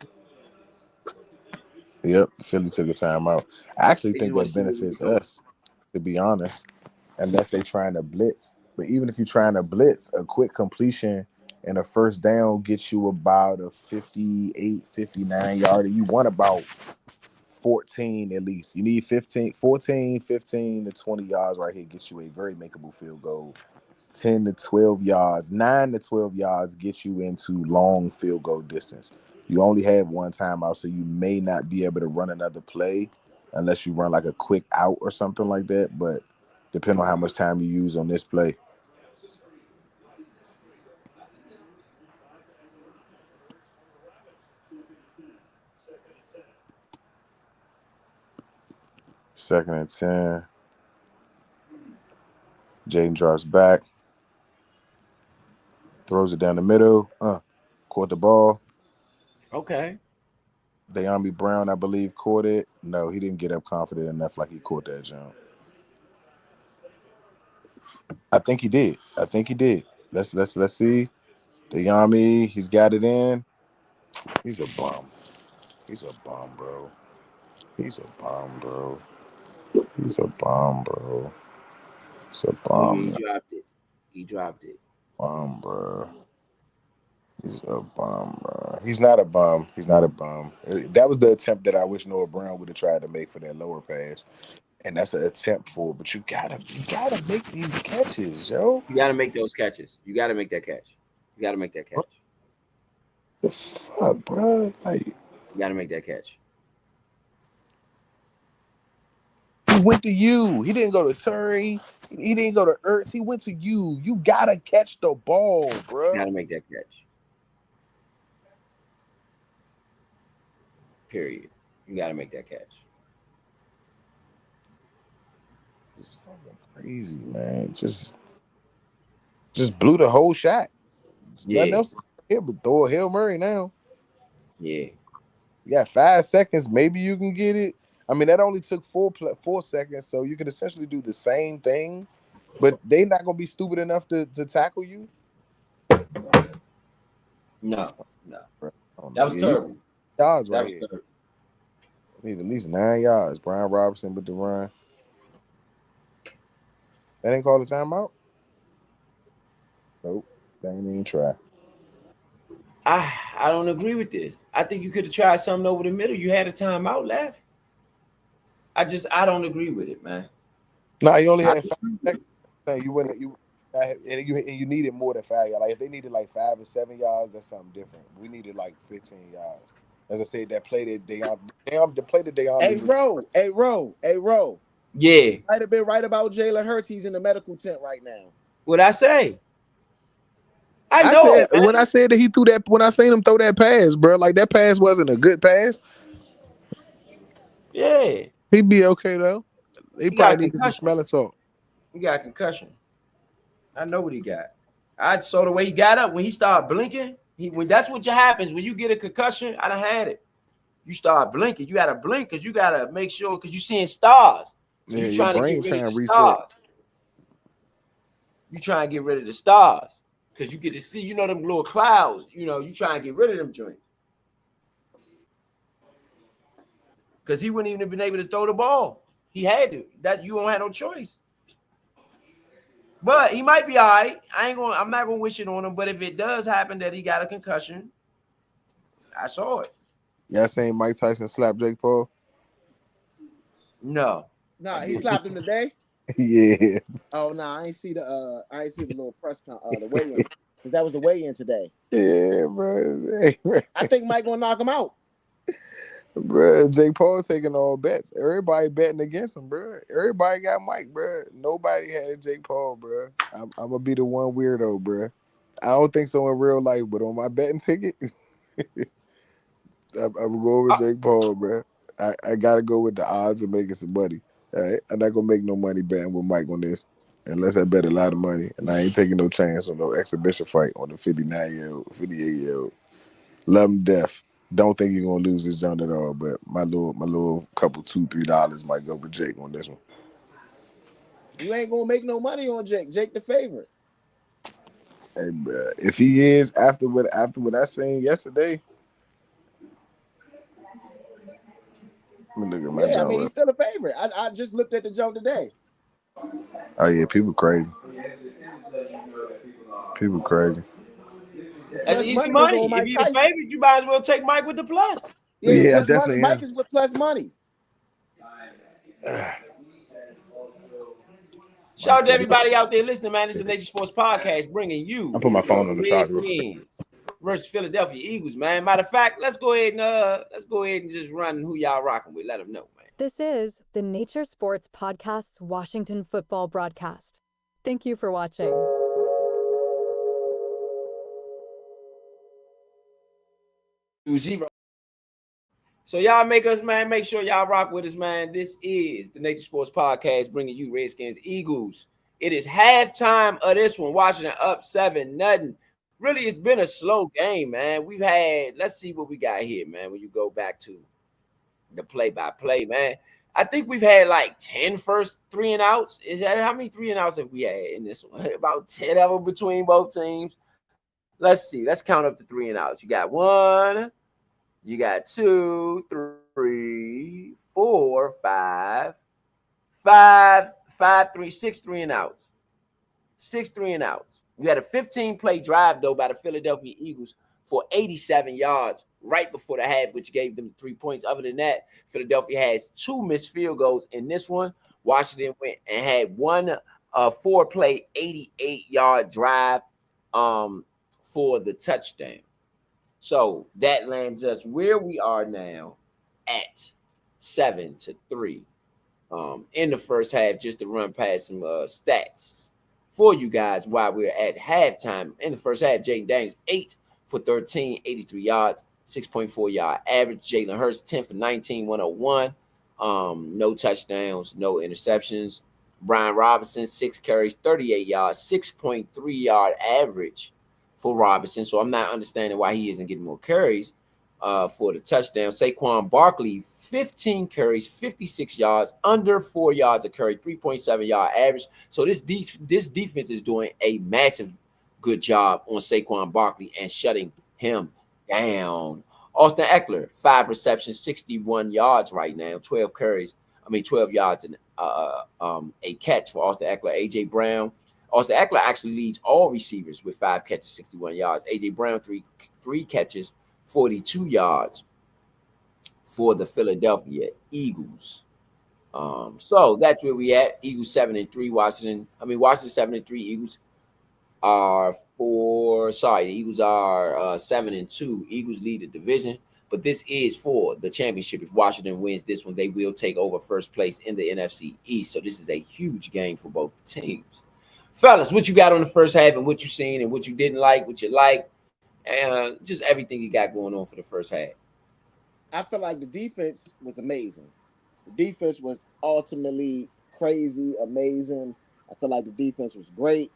Yep, Philly took a timeout. I actually think that benefits us, to be honest, unless they're trying to blitz. But even if you're trying to blitz, a quick completion and a first down gets you about a 58, 59 yarder. You want about 14 at least. You need 15 to 20 yards right here. Gets you a very makeable field goal. 10 to 12 yards, 9 to 12 yards get you into long field goal distance. You only have one timeout, so you may not be able to run another play unless you run like a quick out or something like that. But depending on how much time you use on this play. Second and 10. Jaden drops back. Throws it down the middle. Caught the ball. Okay. De'Ami Brown, I believe, caught it. No, he didn't get up confident enough like he caught that jump. I think he did. Let's see. De'Ami, he's got it in. He's a bum. He's a bum, bro. He's a bum, bro. Oh, yeah, he dropped it. Bum, bro. He's a bum, bro. He's not a bum. That was the attempt that I wish Noah Brown would have tried to make for that lower pass. And that's an attempt for it. But you gotta make these catches, yo. You gotta make those catches. You gotta make that catch. The fuck, bro? Like, you gotta make that catch. He went to you. He didn't go to Terry. He didn't go to Ertz. He went to you. You gotta catch the ball, bro. You gotta make that catch. Period. You gotta make that catch. It's fucking crazy, man. Just blew the whole shot. Nothing else here but throw a Hail Mary now. Yeah. You got 5 seconds. Maybe you can get it. I mean, that only took 4 seconds, so you could essentially do the same thing, but they not gonna be stupid enough to tackle you. No. That was terrible. Yards right here. Need at least 9 yards. Brian Robinson with the run. That ain't called a timeout? Nope. They ain't even try. I don't agree with this. I think you could have tried something over the middle. You had a timeout left. I don't agree with it, man. No, you only had 5 seconds. You wouldn't. And you needed more than 5 yards. Like if they needed like 5 or 7 yards, that's something different. We needed like 15 yards. As I said, that play that the play that Hey, Ro. Yeah. Might have been right about Jalen Hurts. He's in the medical tent right now. What I say? I I know. said Man. when I said that he threw that, when I seen him throw that pass, bro, like that pass wasn't a good pass. Yeah. He'd be okay though. He He got a probably needed some concussion. smelling salt. He got a concussion. I know what he got. I saw the way he got up when he started blinking. When that's what happens when you get a concussion. I done had it. You start blinking. You gotta blink because you gotta make sure because you're seeing stars. So Yeah, you your trying to brain get rid trying of to the reset. stars. You trying to get rid of the stars because you get to see, them little clouds. You trying to get rid of them joints. Because he wouldn't even have been able to throw the ball. He had to. That you don't have no choice. But he might be all right. I'm not gonna wish it on him. But if it does happen that he got a concussion, I saw it. Y'all saying Mike Tyson slapped Jake Paul? No. Nah, he slapped him today. Yeah. Oh no, I ain't see the little press the weigh-in. That was the weigh-in today. Yeah, bro. Hey, bro. I think Mike gonna knock him out. Bro, Jake Paul taking all bets. Everybody betting against him, bro. Everybody got Mike, bro. Nobody had Jake Paul, bro. I'm gonna be the one weirdo, bro. I don't think so in real life, but on my betting ticket, I'm gonna go with Jake Paul, bro. I gotta go with the odds of making some money. All right? I'm not gonna make no money betting with Mike on this, unless I bet a lot of money, and I ain't taking no chance on no exhibition fight on the 59-year-old, 58-year-old. Love him to death. Don't think he's gonna lose this joint at all, but my little couple $2-3 might go with Jake on this one. You ain't gonna make no money on Jake. Jake the favorite. Hey, bro, if he is after what I seen yesterday, let me look at my Yeah, I mean joint. he's still a favorite. I just looked at the jump today. Oh yeah, people crazy. People crazy. The That's plus easy money was money. on If Mike you're the Tyson. favorite, you might as well take Mike with the plus. Yeah, the Yeah, plus money. definitely. Mike is with plus money. Shout out to everybody out there listening, man. This is the Nation Sports Podcast bringing you I put my phone on the charger. Redskins versus Philadelphia Eagles, man. Matter of fact, let's go ahead and just run who y'all rocking with. Let them know, man. This is the Nature Sports Podcast's Washington football broadcast. Thank you for watching. 2-0. So y'all make sure y'all rock with us, man. This is the Nature Sports Podcast bringing you Redskins Eagles. It is halftime of this one. Washington up 7-0. Really, it's been a slow game, man. Let's see what we got here, man. When you go back to the play-by-play, man. I think we've had like 10 first 3-and-outs. Is that how many 3-and-outs have we had in this one? About 10 of them between both teams. Let's see. Let's count up the 3-and-outs. You got 1. You got 2, 3, 4, 5, 6 3-and-outs. 6 3-and-outs. You had a 15-play drive, though, by the Philadelphia Eagles for 87 yards right before the half, which gave them 3 points. Other than that, Philadelphia has 2 missed field goals in this one. Washington went and had one 4-play, 88-yard drive for the touchdown. So that lands us where we are now at 7-3 in the first half, just to run past some stats for you guys while we're at halftime. In the first half, Jaden Daniels 8 for 13, 83 yards, 6.4 yard average. Jalen Hurts 10 for 19, 101. No touchdowns, no interceptions. Brian Robinson 6 carries, 38 yards, 6.3 yard average for Robinson. So I'm not understanding why he isn't getting more carries for the touchdown. Saquon Barkley 15 carries, 56 yards, under 4 yards a carry, 3.7 yard average. So this defense is doing a massive good job on Saquon Barkley and shutting him down. Austin Eckler, 5 receptions, 61 yards right now, 12 yards and a catch for Austin Eckler. A.J. Brown. Austin Eckler actually leads all receivers with 5 catches, 61 yards. A.J. Brown, three catches, 42 yards for the Philadelphia Eagles. So that's where we at. Eagles 7-3, Washington 7-3, Eagles are the Eagles are 7-2. Eagles lead the division, but this is for the championship. If Washington wins this one, they will take over first place in the NFC East. So this is a huge game for both teams. Fellas, what you got on the first half and what you seen and what you didn't like, what you like, and just everything you got going on for the first half. I feel like the defense was amazing. The defense was ultimately crazy, amazing. I feel like the defense was great.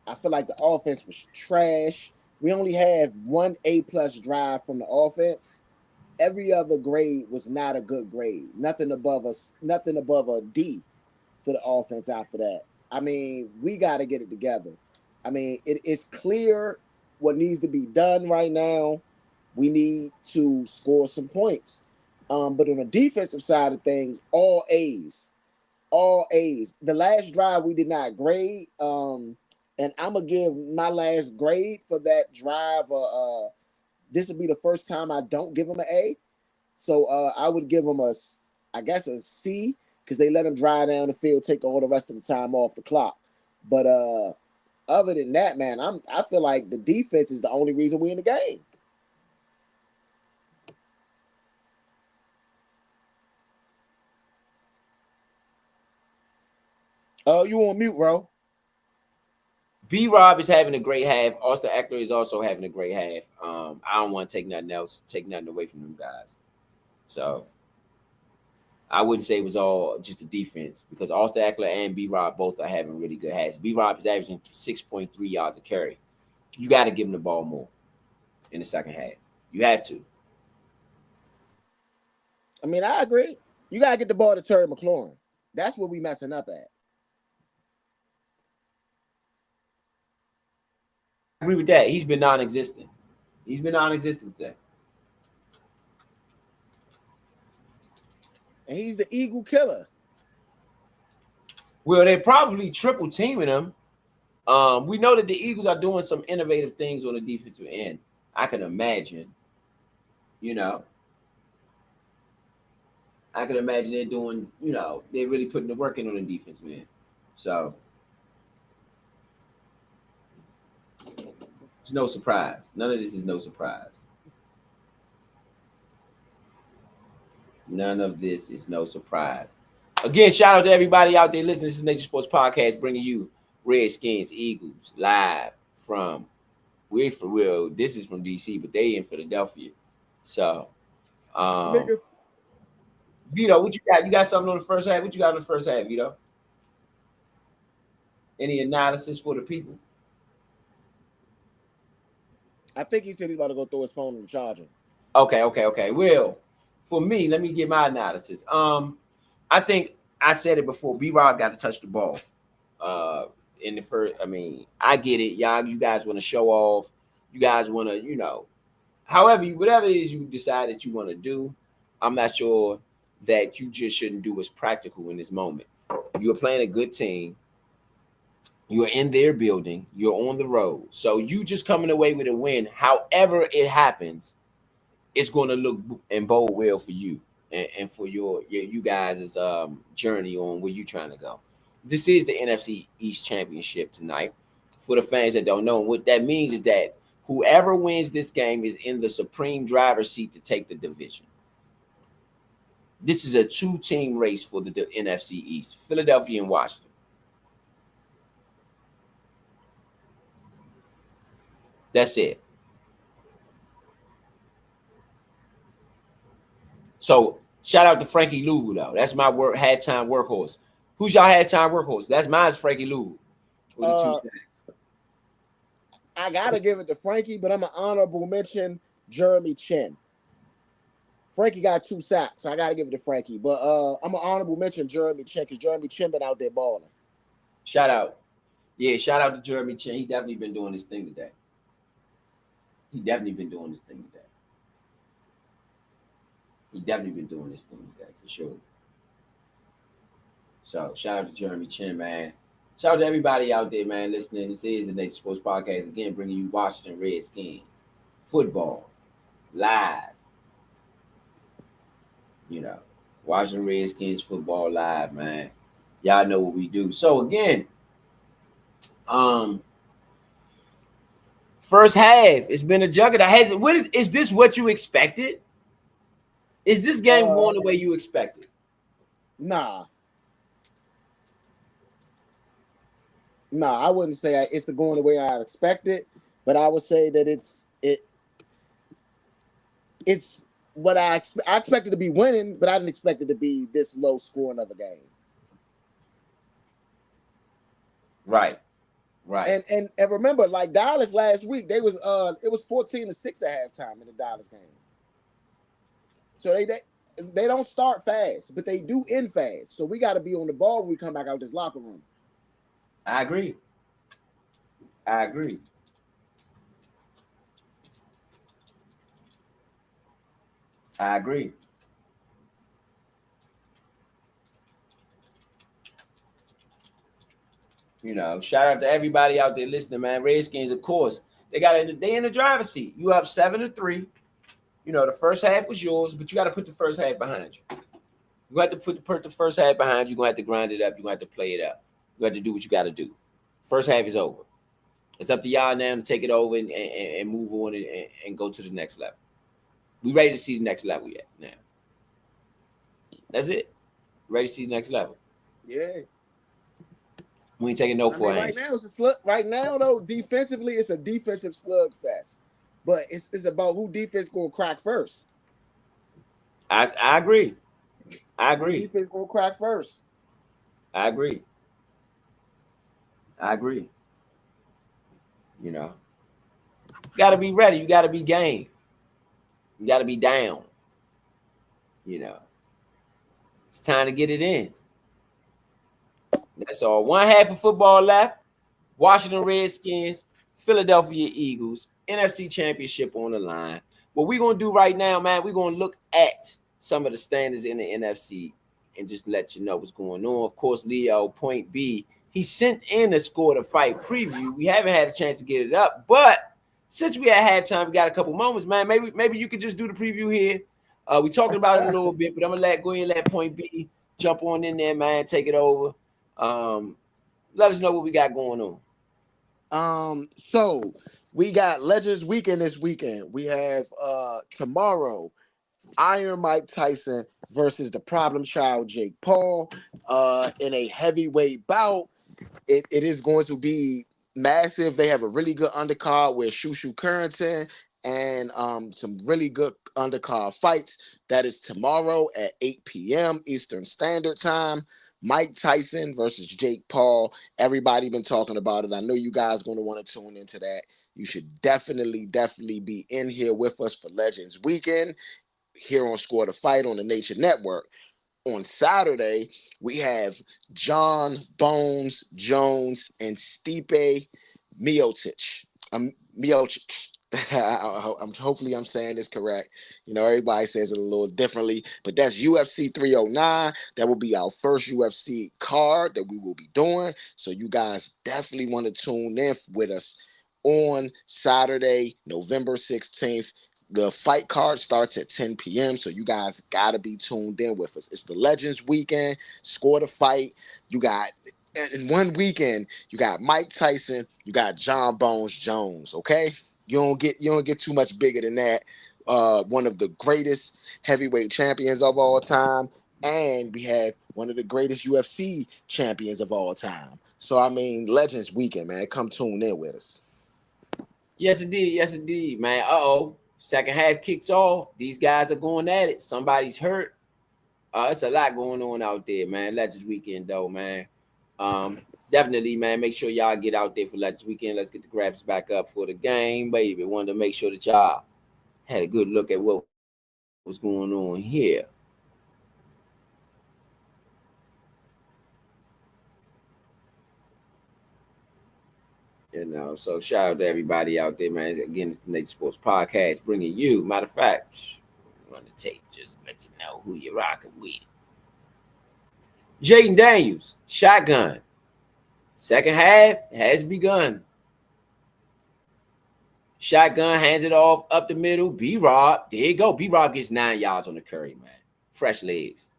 I feel like the offense was trash. We only have one A+ drive from the offense. Every other grade was not a good grade. Nothing above us, nothing above a D for the offense after that. I mean, we got to get it together. I mean, it's clear what needs to be done right now. We need to score some points. But on the defensive side of things, all A's. All A's. The last drive we did not grade. And I'm gonna give my last grade for that drive. This will be the first time I don't give them an A. So I would give them I guess a C, because they let them drive down the field, take all the rest of the time off the clock. But other than that, man, I feel like the defense is the only reason we're in the game. Oh, you on mute, bro? B-Rob is having a great half. Austin Eckler is also having a great half. I don't want to take nothing away from them guys. So I wouldn't say it was all just the defense, because Austin Eckler and B-Rob both are having really good halves. B-Rob is averaging 6.3 yards a carry. You got to give him the ball more in the second half. You have to. I mean, I agree. You got to get the ball to Terry McLaurin. That's what we messing up at. I agree with that. He's been non-existent. He's been non-existent today. And he's the Eagle killer. Well, they're probably triple teaming him. We know that the Eagles are doing some innovative things on the defensive end. I can imagine, I can imagine they're doing, they're really putting the work in on the defense, man. So it's no surprise. None of this is no surprise. None of this is no surprise. Again, shout out to everybody out there listening to the Nature Sports Podcast, bringing you Redskins, Eagles, live from, we're for real. This is from DC, but they in Philadelphia. So, Vito, what you got? You got something on the first half? What you got on the first half, Vito? Any analysis for the people? I think he said he's about to go throw his phone and charge him. Okay. Well, for me, let me get my analysis. I think I said it before. B-Rob got to touch the ball. In the first, I mean, I get it, y'all. You guys want to show off. You guys want to, whatever it is you decide that you want to do. I'm not sure that you just shouldn't do what's practical in this moment. You're playing a good team. You're in their building. You're on the road. So you just coming away with a win, however it happens, it's going to look and bode well for you and for you guys' journey on where you're trying to go. This is the NFC East Championship tonight. For the fans that don't know, what that means is that whoever wins this game is in the supreme driver's seat to take the division. This is a two-team race for the NFC East, Philadelphia and Washington. That's it. So shout out to Frankie Louvu, though. That's my halftime workhorse. Who's y'all halftime workhorse? That's mine's Frankie Louvu. I gotta give it to Frankie, but I'm an honorable mention Jeremy Chin. Frankie got 2 sacks, so I gotta give it to Frankie. But I'm an honorable mention Jeremy Chin, because Jeremy Chin been out there balling. Shout out. Yeah, shout out to Jeremy Chin. He definitely been doing his thing today. For sure. So shout out to Jeremy Chin, man. Shout out to everybody out there, man, listening. This is the Nature Sports Podcast, again, bringing you Washington Redskins football live. Washington Redskins football live, man. Y'all know what we do. So again, First half, it's been a juggernaut. Is this what you expected? Is this game going the way you expected? Nah, I wouldn't say it's going the way I expected, but I would say that it's what I expected to be winning, but I didn't expect it to be this low scoring of a game. Right. And remember, like Dallas last week, it was 14-6 at halftime in the Dallas game. So they don't start fast, but they do end fast. So we got to be on the ball when we come back out this locker room. I agree. You know, shout out to everybody out there listening, man. Redskins, of course, they in the driver's seat. You up 7-3. You know, the first half was yours, but you got to put the first half behind you. You have to put the first half behind you. You're going to have to grind it up. You're going to have to play it up. You have to do what you got to do. First half is over. It's up to y'all now to take it over and move on and go to the next level. We ready to see the next level yet now. That's it. Ready to see the next level. Yeah. We ain't taking no for an right answer. now, it's a slug. Right now, though, defensively, it's a defensive slugfest. But it's about who defense going to crack first. I agree. Defense going to crack first. I agree. You know, you got to be ready. You got to be game. You got to be down. You know, it's time to get it in. That's all. One half of football left. Washington Redskins, Philadelphia Eagles, NFC Championship on the line. What we're going to do right now, man, we're going to look at some of the standings in the NFC and just let you know what's going on. Of course, Leo, Point B, he sent in a Score to Fight preview. We haven't had a chance to get it up, but since we had halftime, we got a couple moments, man. Maybe you could just do the preview here. We talked about it a little bit, but I'm gonna go ahead and let Point B jump on in there, man. Take it over. Let us know what we got going on. So we got Legends Weekend this weekend. We have tomorrow Iron Mike Tyson versus the Problem Child Jake Paul in a heavyweight bout. It is going to be massive. They have a really good undercard with Shushu Currington and some really good undercard fights. That is tomorrow at 8 p.m. Eastern Standard Time. Mike Tyson versus Jake Paul. Everybody been talking about it. I know you guys going to want to tune into that. You should definitely be in here with us for Legends Weekend here on Score to Fight on the Nature Network. On Saturday, we have John Bones Jones and Stipe Miocic. Hopefully I'm saying this correct. You know, everybody says it a little differently, but that's UFC 309. That will be our first UFC card that we will be doing. So you guys definitely want to tune in with us on Saturday, November 16th. The fight card starts at 10 p.m. So you guys got to be tuned in with us. It's the Legends Weekend, Score to Fight. You got, in one weekend, you got Mike Tyson, you got John Bones Jones, okay? You don't get too much bigger than that. One of the greatest heavyweight champions of all time. And we have one of the greatest UFC champions of all time. So, I mean, Legends Weekend, man. Come tune in with us. Yes, indeed, man. Second half kicks off. These guys are going at it. Somebody's hurt. It's a lot going on out there, man. Legends Weekend, though, man. Definitely, man. Make sure y'all get out there for Legends Weekend. Let's get the graphics back up for the game, baby. Wanted to make sure that y'all had a good look at what was going on here. You know, so shout out to everybody out there, man. Again, it's the Nature Sports Podcast bringing you. Matter of fact, run the tape, just let you know who you're rocking with. Jaden Daniels, shotgun. Second half has begun. Shotgun hands it off up the middle. B-Rob, there you go. B-Rob gets 9 yards on the curry, man. Fresh legs.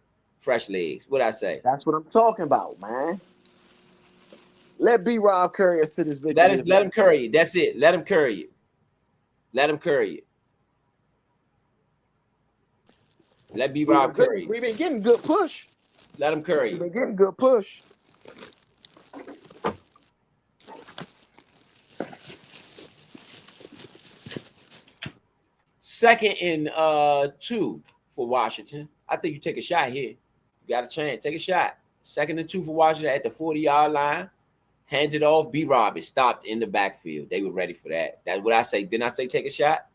What'd I say? That's what I'm talking about, man. Let B-Rob carry us to this victory. Let him curry it. That's it. Let him curry it. Let him curry it. Let B-Rob curry it. We've been getting good push. Let him curry We've it. been getting good push. Second and 2 for Washington. I think you take a shot here. You got a chance. Take a shot. Second and 2 for Washington at the 40-yard line. Hands it off. B-Rob is stopped in the backfield. They were ready for that. That's what I say. Didn't I say take a shot?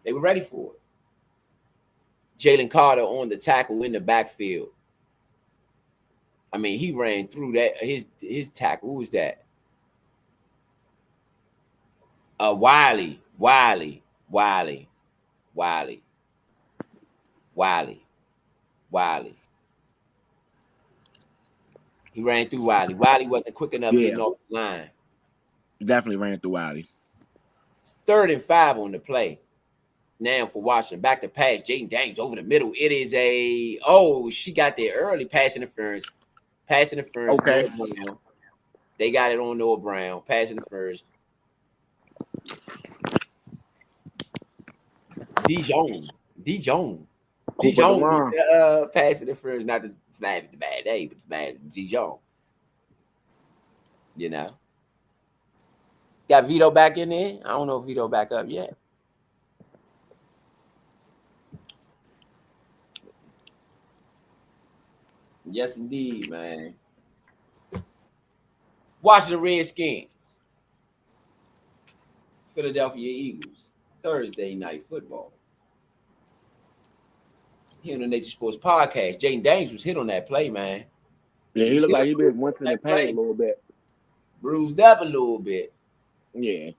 They were ready for it. Jalen Carter on the tackle in the backfield. I mean, he ran through that. His tackle. Who was that? Wiley. He ran through Wiley. Wiley wasn't quick enough getting off the line. Definitely ran through Wiley. It's 3rd and 5 on the play. Now for Washington, back to pass. Jaden Daniels over the middle. It is she got there early. Pass interference. Okay. They got it on Noah Brown. Pass interference. Dijon. Pass interference, not to laugh at the bad day, but it's bad. Dijon. You know. Got Vito back in there. I don't know if Vito back up yet. Yes, indeed, man. Washington Redskins. Philadelphia Eagles. Thursday night football. Here on the Nature Sports Podcast. Jaden Daniels was hit on that play, man. Yeah, he looked like he been went through the pain a little bit. Bruised up a little bit. Yeah.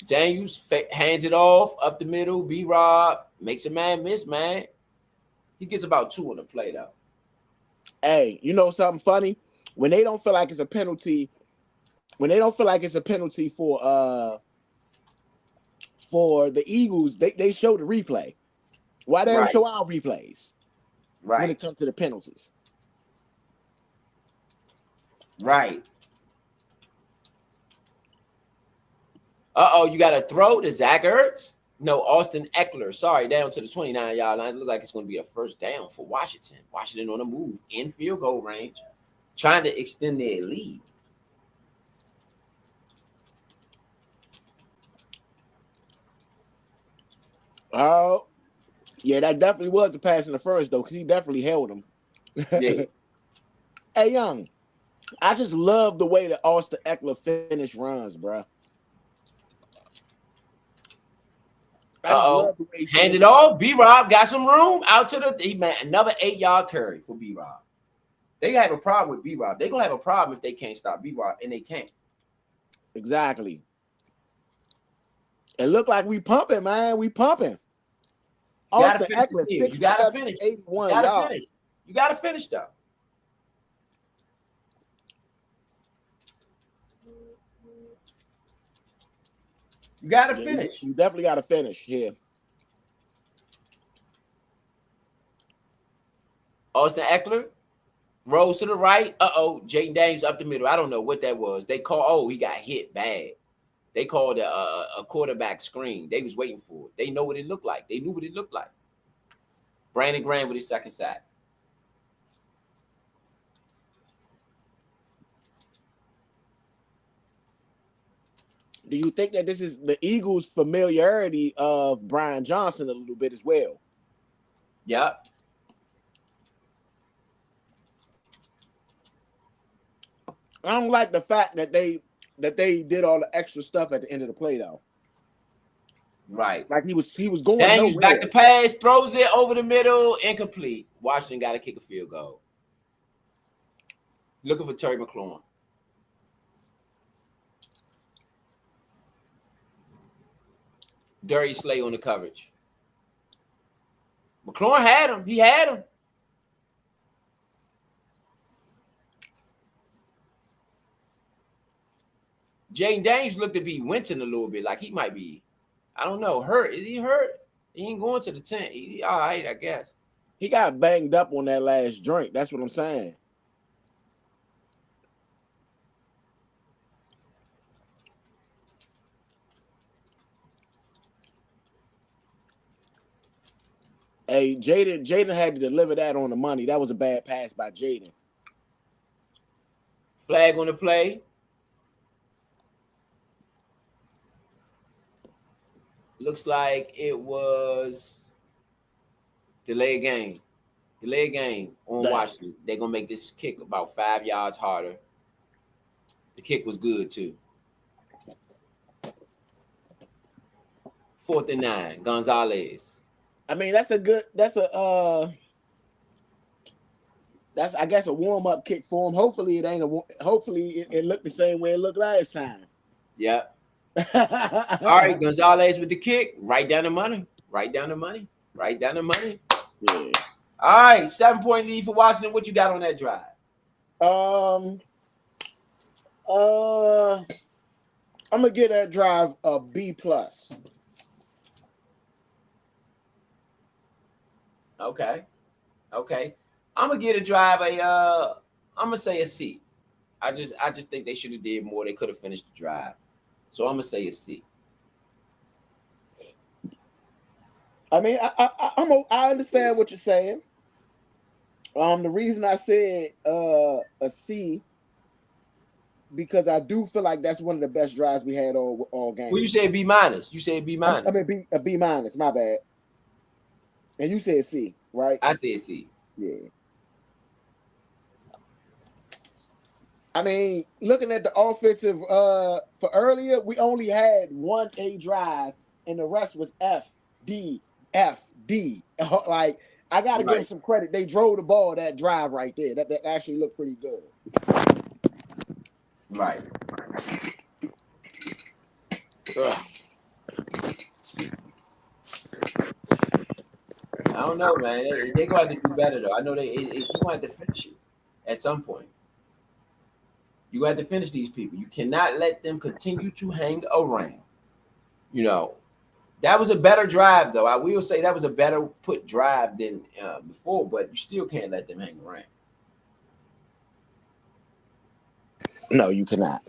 Daniels hands it off up the middle. B-Rob makes a man miss, man. He gets about 2 on the play, though. Hey, you know something funny? When they don't feel like it's a penalty, for the Eagles, they show the replay. Why they don't show our replays? Right. When it comes to the penalties. Right. You got a throw to Zach Ertz? No, Austin Eckler. Sorry, down to the 29-yard line. It looks like it's going to be a first down for Washington. Washington on the move in field goal range, trying to extend their lead. Oh, yeah, that definitely was the pass in the first, though, because he definitely held him. Yeah. Hey, Young, I just love the way that Austin Eckler finish runs, bro. Hand it off. B-Rob got some room out to another 8-yard carry for B-Rob. They have a problem with B-Rob. They're going to have a problem if they can't stop B-Rob, and they can't. Exactly. It looked like we pumping, man. We pumping. You got to finish. You got to finish. 81 You got to finish, though. You got to finish. You definitely got to finish here. Austin Eckler rolls to the right. Jaden Daniels up the middle. I don't know what that was. They call. He got hit bad. They called a quarterback screen. They was waiting for it. They know what it looked like. They knew what it looked like. Brandon Graham with his second sack. Do you think that this is the Eagles' familiarity of Brian Johnson a little bit as well? Yep. I don't like the fact that they did all the extra stuff at the end of the play, though. Right. Like he was going Daniels nowhere. back to pass, throws it over the middle, incomplete. Washington got to kick a field goal. Looking for Terry McLaurin. Darius Slay on the coverage. McLaurin had him. He had him. Jaden Daniels looked to be wincing a little bit, like he might be, I don't know, hurt. Is he hurt? He ain't going to the tent. He all right, I guess. He got banged up on that last drink. That's what I'm saying. Hey, Jaden had to deliver that on the money. That was a bad pass by Jaden. Flag on the play. Looks like it was delay game. Delay game on Washington. They're gonna make this kick about 5 yards harder. The kick was good too. 4th and 9. Gonzalez. I mean, that's I guess a warm-up kick for him. Hopefully it looked the same way it looked last time. Yep. All right, Gonzalez with the kick. Right down the money. Right down the money. Right down the money. Yeah. All right, 7-point lead for Washington. What you got on that drive? I'm gonna give that drive a B+. Okay. I'm gonna get a drive I'm gonna say a C. I just think they should have did more. They could have finished the drive. So I'm gonna say a C. I mean, I understand what you're saying. The reason I said a C because I do feel like that's one of the best drives we had all game. Well, you said B minus. You said B minus. I mean a B minus. My bad. And you said C, right? I said C. Yeah. I mean, looking at the offensive for earlier, we only had one A drive, and the rest was F, D, F, D. Like I gotta give them some credit. They drove the ball that drive right there. That actually looked pretty good. Right. I don't know, man. They're going to have to do better, though. I know you're going to have to finish it at some point. You're going to have to finish these people. You cannot let them continue to hang around. You know, that was a better drive, though. I will say that was a better put drive than before, but you still can't let them hang around. No, you cannot.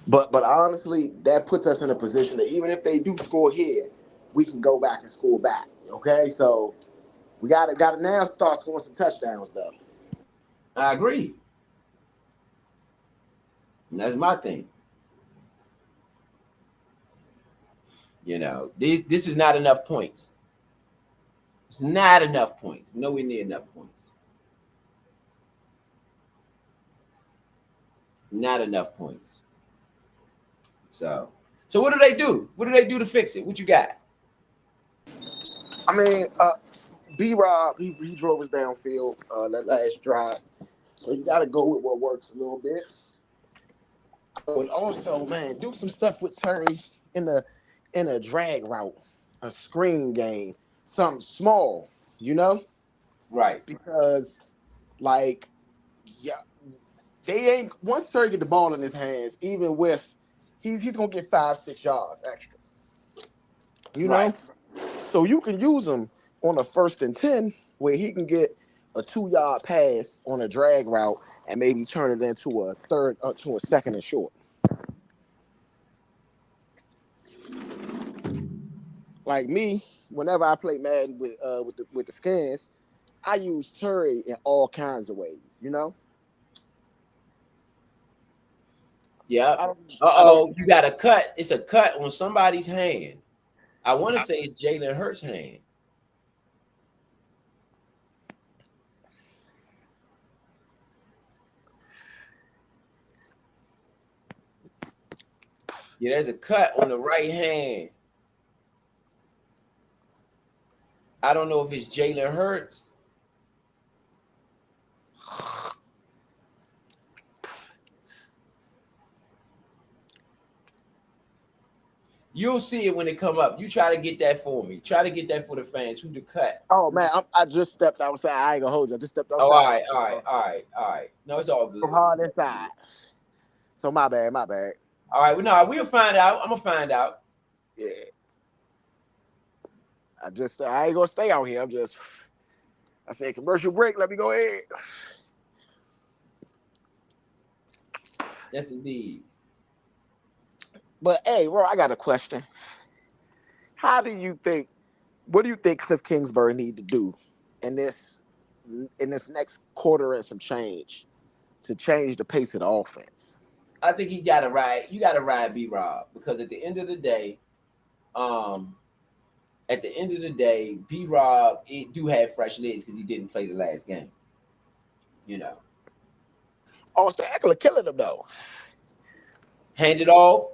But honestly, that puts us in a position that even if they do score here, we can go back and score back. Okay, so we gotta now start scoring some touchdowns though. I agree. And that's my thing. You know, this is not enough points. It's not enough points. Nowhere near enough points. Not enough points. So what do they do? What do they do to fix it? What you got? I mean, B-Rob, he drove us downfield that last drive. So you got to go with what works a little bit. And also, man, do some stuff with Terry in a drag route, a screen game, something small, you know? Right. Because, like, yeah, they ain't once Terry get the ball in his hands, even with he's gonna get 5-6 yards extra. You know? So you can use him on a 1st and 10 where he can get a 2-yard pass on a drag route and maybe turn it into a 2nd and short. Like me, whenever I play Madden with the Skins, I use Terry in all kinds of ways, you know? Yeah. You got a cut. It's a cut on somebody's hand. I want to say it's Jalen Hurts' hand. Yeah, there's a cut on the right hand. I don't know if it's Jalen Hurts. You'll see it when it come up. You try to get that for me. Try to get that for the fans. Who the cut? Oh man, I just stepped outside. I ain't gonna hold you. I just stepped outside. All right. No, it's all good. From hard inside. So my bad. All right, we'll find out. I'm gonna find out. Yeah. I ain't gonna stay out here. I said commercial break. Let me go ahead. Yes, indeed. But hey, bro, I got a question. How do you think What do you think Cliff Kingsbury need to do in this next quarter and some change to change the pace of the offense? I think he got to ride. You got to ride B-Rob because at the end of the day, B-Rob do have fresh legs because he didn't play the last game. You know, Austin Eckler killing them though. hand it off.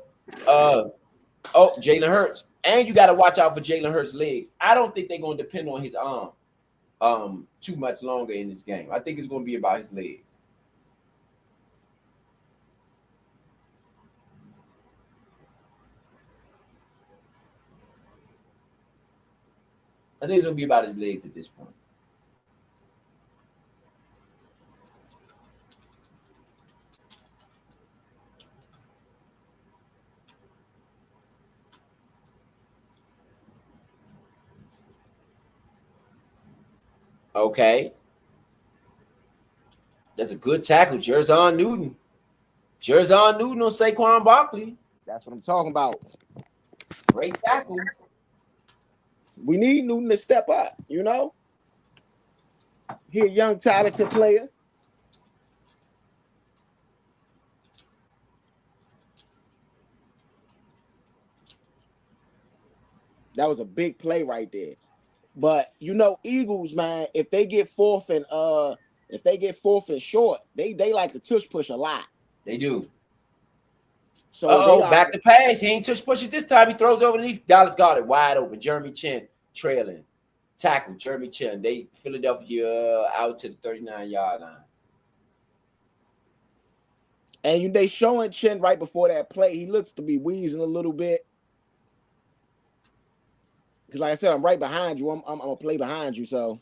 Jalen Hurts, and you got to watch out for Jalen Hurts' legs. I don't think they're going to depend on his arm too much longer in this game. I think it's going to be about his legs. I think it's going to be about his legs at this point. Okay. That's a good tackle. Jerzon Newton on Saquon Barkley. That's what I'm talking about. Great tackle. We need Newton to step up, you know? He a young, talented player. That was a big play right there. But you know, Eagles, man, if they get fourth and short, they like to tush push a lot. They do. So back to pass. He ain't tush push it this time. He throws over underneath. Dallas got it wide open. Jeremy Chin trailing. Tackle. Jeremy Chin. Philadelphia out to the 39-yard line. And they showing Chin right before that play. He looks to be wheezing a little bit. Because like I said, I'm right behind you. I'm gonna play behind you, so.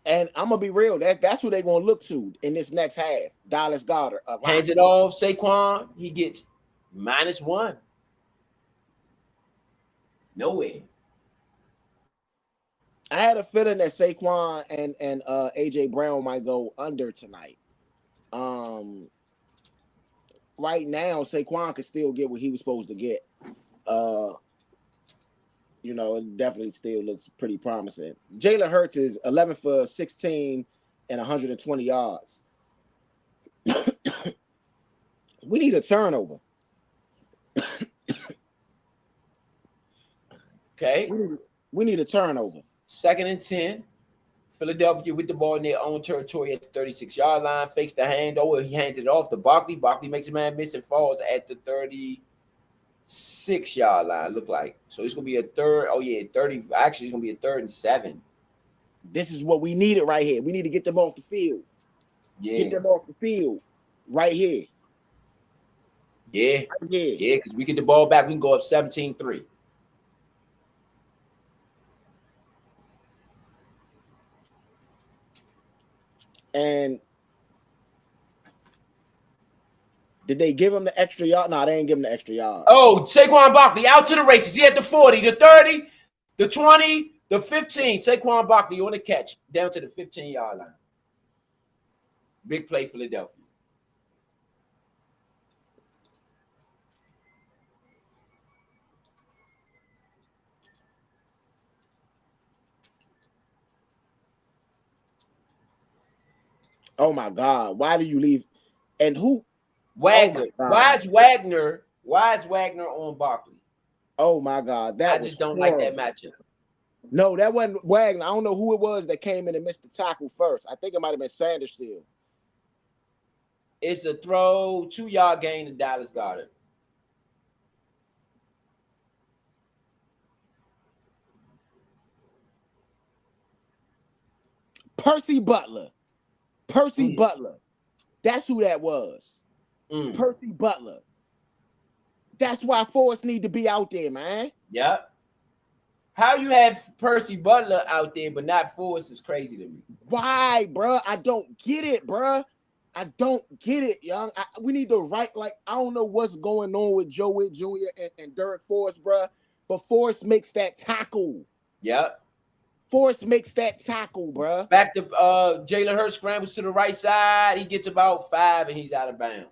And I'm gonna be real. That's who they're gonna look to in this next half. Dallas Goedert. Hands it off. Saquon. He gets -1. No way. I had a feeling that Saquon and AJ Brown might go under tonight. Right now, Saquon could still get what he was supposed to get. You know, it definitely still looks pretty promising. Jalen Hurts is 11 for 16 and 120 yards. We need a turnover. Okay. We need a turnover. 2nd and 10. Philadelphia with the ball in their own territory at the 36-yard line. Fakes the hand. He hands it off to Barkley. Barkley makes a man miss and falls at the 36-yard line, look like. So it's going to be a third. Oh, yeah, 30. Actually, it's going to be a 3rd and 7. This is what we needed right here. We need to get them off the field. Yeah. Get them off the field right here. Yeah. Right here. Yeah, because we get the ball back. We can go up 17-3. And did they give him the extra yard? No, they ain't give him the extra yard. Oh, Saquon Barkley out to the races. He at the 40, the 30, the 20, the 15. Saquon Barkley on the catch down to the 15-yard line. Big play, Philadelphia. Oh my God! Why do you leave? And who? Wagner. Oh Why is Wagner on Barkley? Oh my God! I just don't like that matchup. No, that wasn't Wagner. I don't know who it was that came in and missed the tackle first. I think it might have been Sanders still. It's a throw, 2-yard gain to Dallas Goedert. Percy Butler. That's who that was. Percy Butler. That's why Forrest need to be out there, man. Yep. How you have Percy Butler out there but not Forrest is crazy to me. Why, bro? I don't get it, bro. I don't get it, young. We need to write, like, I don't know what's going on with Joe Witt Jr. and Derek Forrest, bro. But Forrest makes that tackle. Yep. Force makes that tackle, bruh. Back to Jalen Hurts scrambles to the right side. He gets about 5 and he's out of bounds.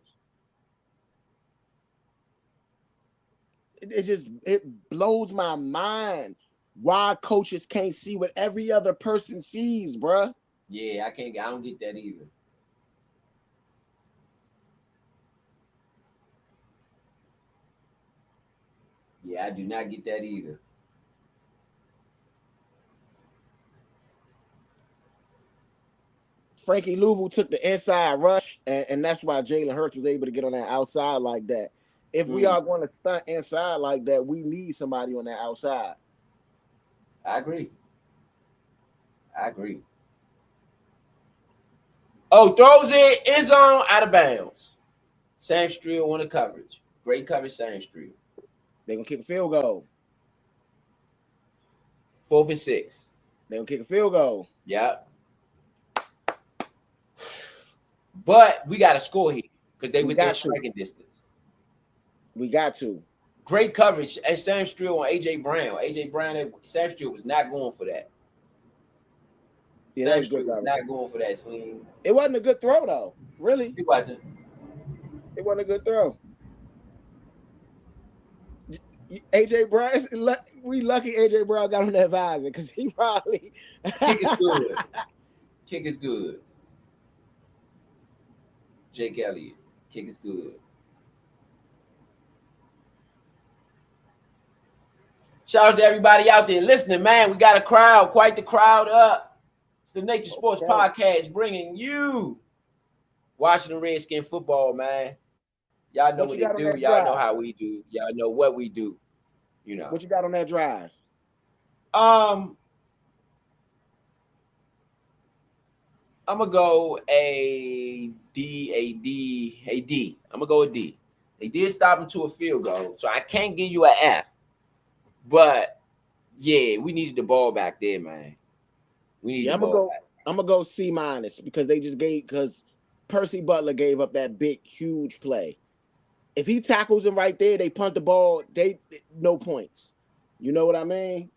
It blows my mind why coaches can't see what every other person sees, bruh. Yeah, I don't get that either. Yeah, I do not get that either. Frankie Louisville took the inside rush, and that's why Jalen Hurts was able to get on that outside like that. If we are going to stunt inside like that, we need somebody on that outside. I agree. Oh, throws it, end zone, out of bounds. Sam Strill won the coverage. Great coverage, Sam Strill. They're going to kick a field goal. 4th and 6. They're going to kick a field goal. Yep. But we got to score here because they within striking distance. We got to. Great coverage. And Sam Strill on A.J. Brown. Sam Strill was not going for that. Yeah, Sam Strill was not going for that, Slim. It wasn't a good throw, though. Really? It wasn't. It wasn't a good throw. A.J. Brown, we lucky A.J. Brown got on that visor because he probably... Kick is good. Kick is good. Jake Elliott. Kick is good. Shout out to everybody out there listening, man. We got a crowd, quite the crowd up. It's the Nature Sports Podcast bringing you Washington Redskin football, man. Y'all know what they do. Y'all know how we do. Y'all know what we do. You know. What you got on that drive? I'm gonna go a D. I'm gonna go a D. They did stop him to a field goal, so I can't give you an F. But yeah, we needed the ball back there, man. I'm gonna go C- because because Percy Butler gave up that big, huge play. If he tackles him right there, they punt the ball. No points. You know what I mean?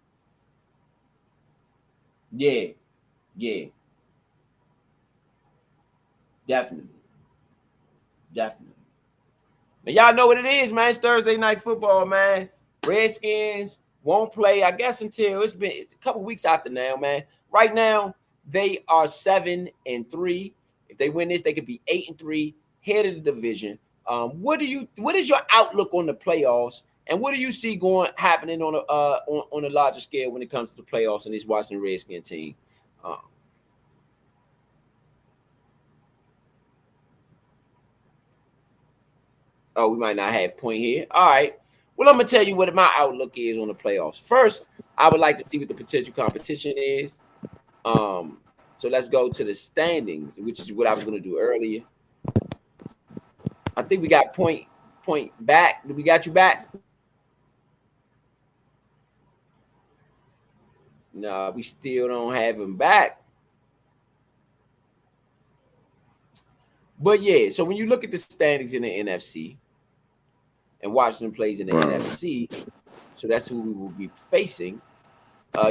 Yeah. Definitely. Now y'all know what it is, man. It's Thursday night football, man. Redskins won't play, I guess, until it's a couple weeks after now, man. Right now, they are 7-3. If they win this, they could be 8-3, head of the division. What is your outlook on the playoffs, and what do you see happening on a larger scale when it comes to the playoffs and this Washington Redskin team? Oh, we might not have point here. All right. Well, I'm going to tell you what my outlook is on the playoffs. First, I would like to see what the potential competition is. So let's go to the standings, which is what I was going to do earlier. I think we got point back. We got you back? No, we still don't have him back. But yeah, so when you look at the standings in the NFC, and Washington plays in the NFC, so that's who we will be facing.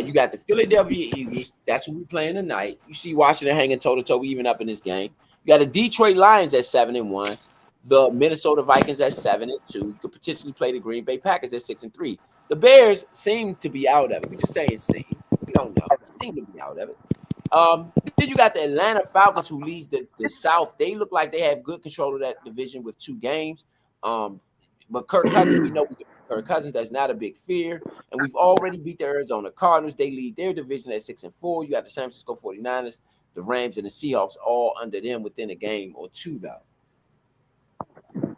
You got the Philadelphia Eagles. That's who we're playing tonight. You see Washington hanging toe-to-toe, even up in this game. You got the Detroit Lions at 7-1. The Minnesota Vikings at 7-2. You could potentially play the Green Bay Packers at 6-3. The Bears seem to be out of it. We're just saying seem. We don't know. Seem to be out of it. Then you got the Atlanta Falcons, who leads the South. They look like they have good control of that division with 2 games. But Kirk Cousins, we know Kirk Cousins, that's not a big fear. And we've already beat the Arizona Cardinals. They lead their division at 6-4. You got the San Francisco 49ers, the Rams, and the Seahawks all under them within a game or 2, though.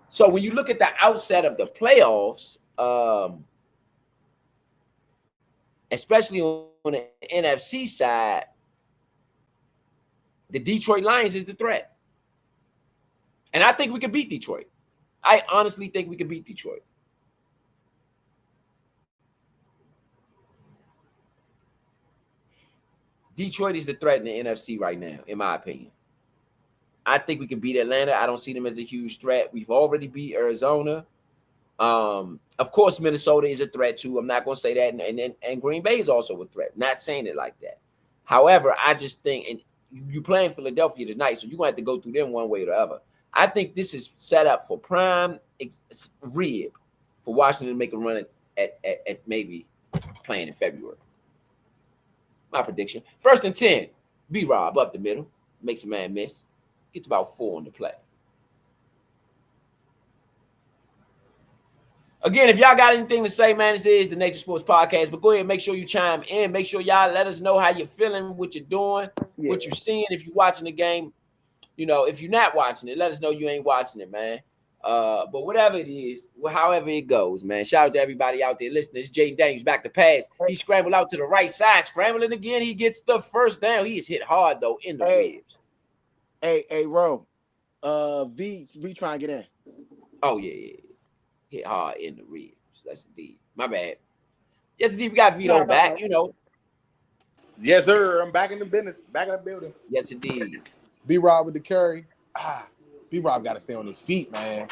So when you look at the outset of the playoffs, especially on the NFC side, the Detroit Lions is the threat. And I think we could beat Detroit. I honestly think we could beat Detroit. Detroit is the threat in the NFC right now, in my opinion. I think we can beat Atlanta. I don't see them as a huge threat. We've already beat Arizona. Of course, Minnesota is a threat too. I'm not going to say that, and Green Bay is also a threat. Not saying it like that. However, I just think, and you playing Philadelphia tonight, so you're going to have to go through them one way or the other. I think this is set up for prime rib for Washington to make a run at maybe playing in February. My prediction: 1st and 10, B-Rob up the middle, makes a man miss, gets about 4 on the play. Again, if y'all got anything to say, man, this is the Nature Sports Podcast. But go ahead and make sure you chime in. Make sure y'all let us know how you're feeling, what you're doing, what you're seeing. If you're watching the game, if you're not watching it, let us know you ain't watching it, man. But whatever it is, however it goes, man. Shout out to everybody out there listening. It's Jaden Daniels back to pass. He scrambled out to the right side, scrambling again. He gets the first down. He is hit hard though in the ribs. Hey, Ro. V trying to get in. Oh yeah. Hit hard in the ribs. That's indeed. My bad. Yes, indeed. We got Vito back, Yes, sir. I'm back in the business. Back in the building. Yes, indeed. B-Rob with the carry. B-Rob got to stay on his feet, man.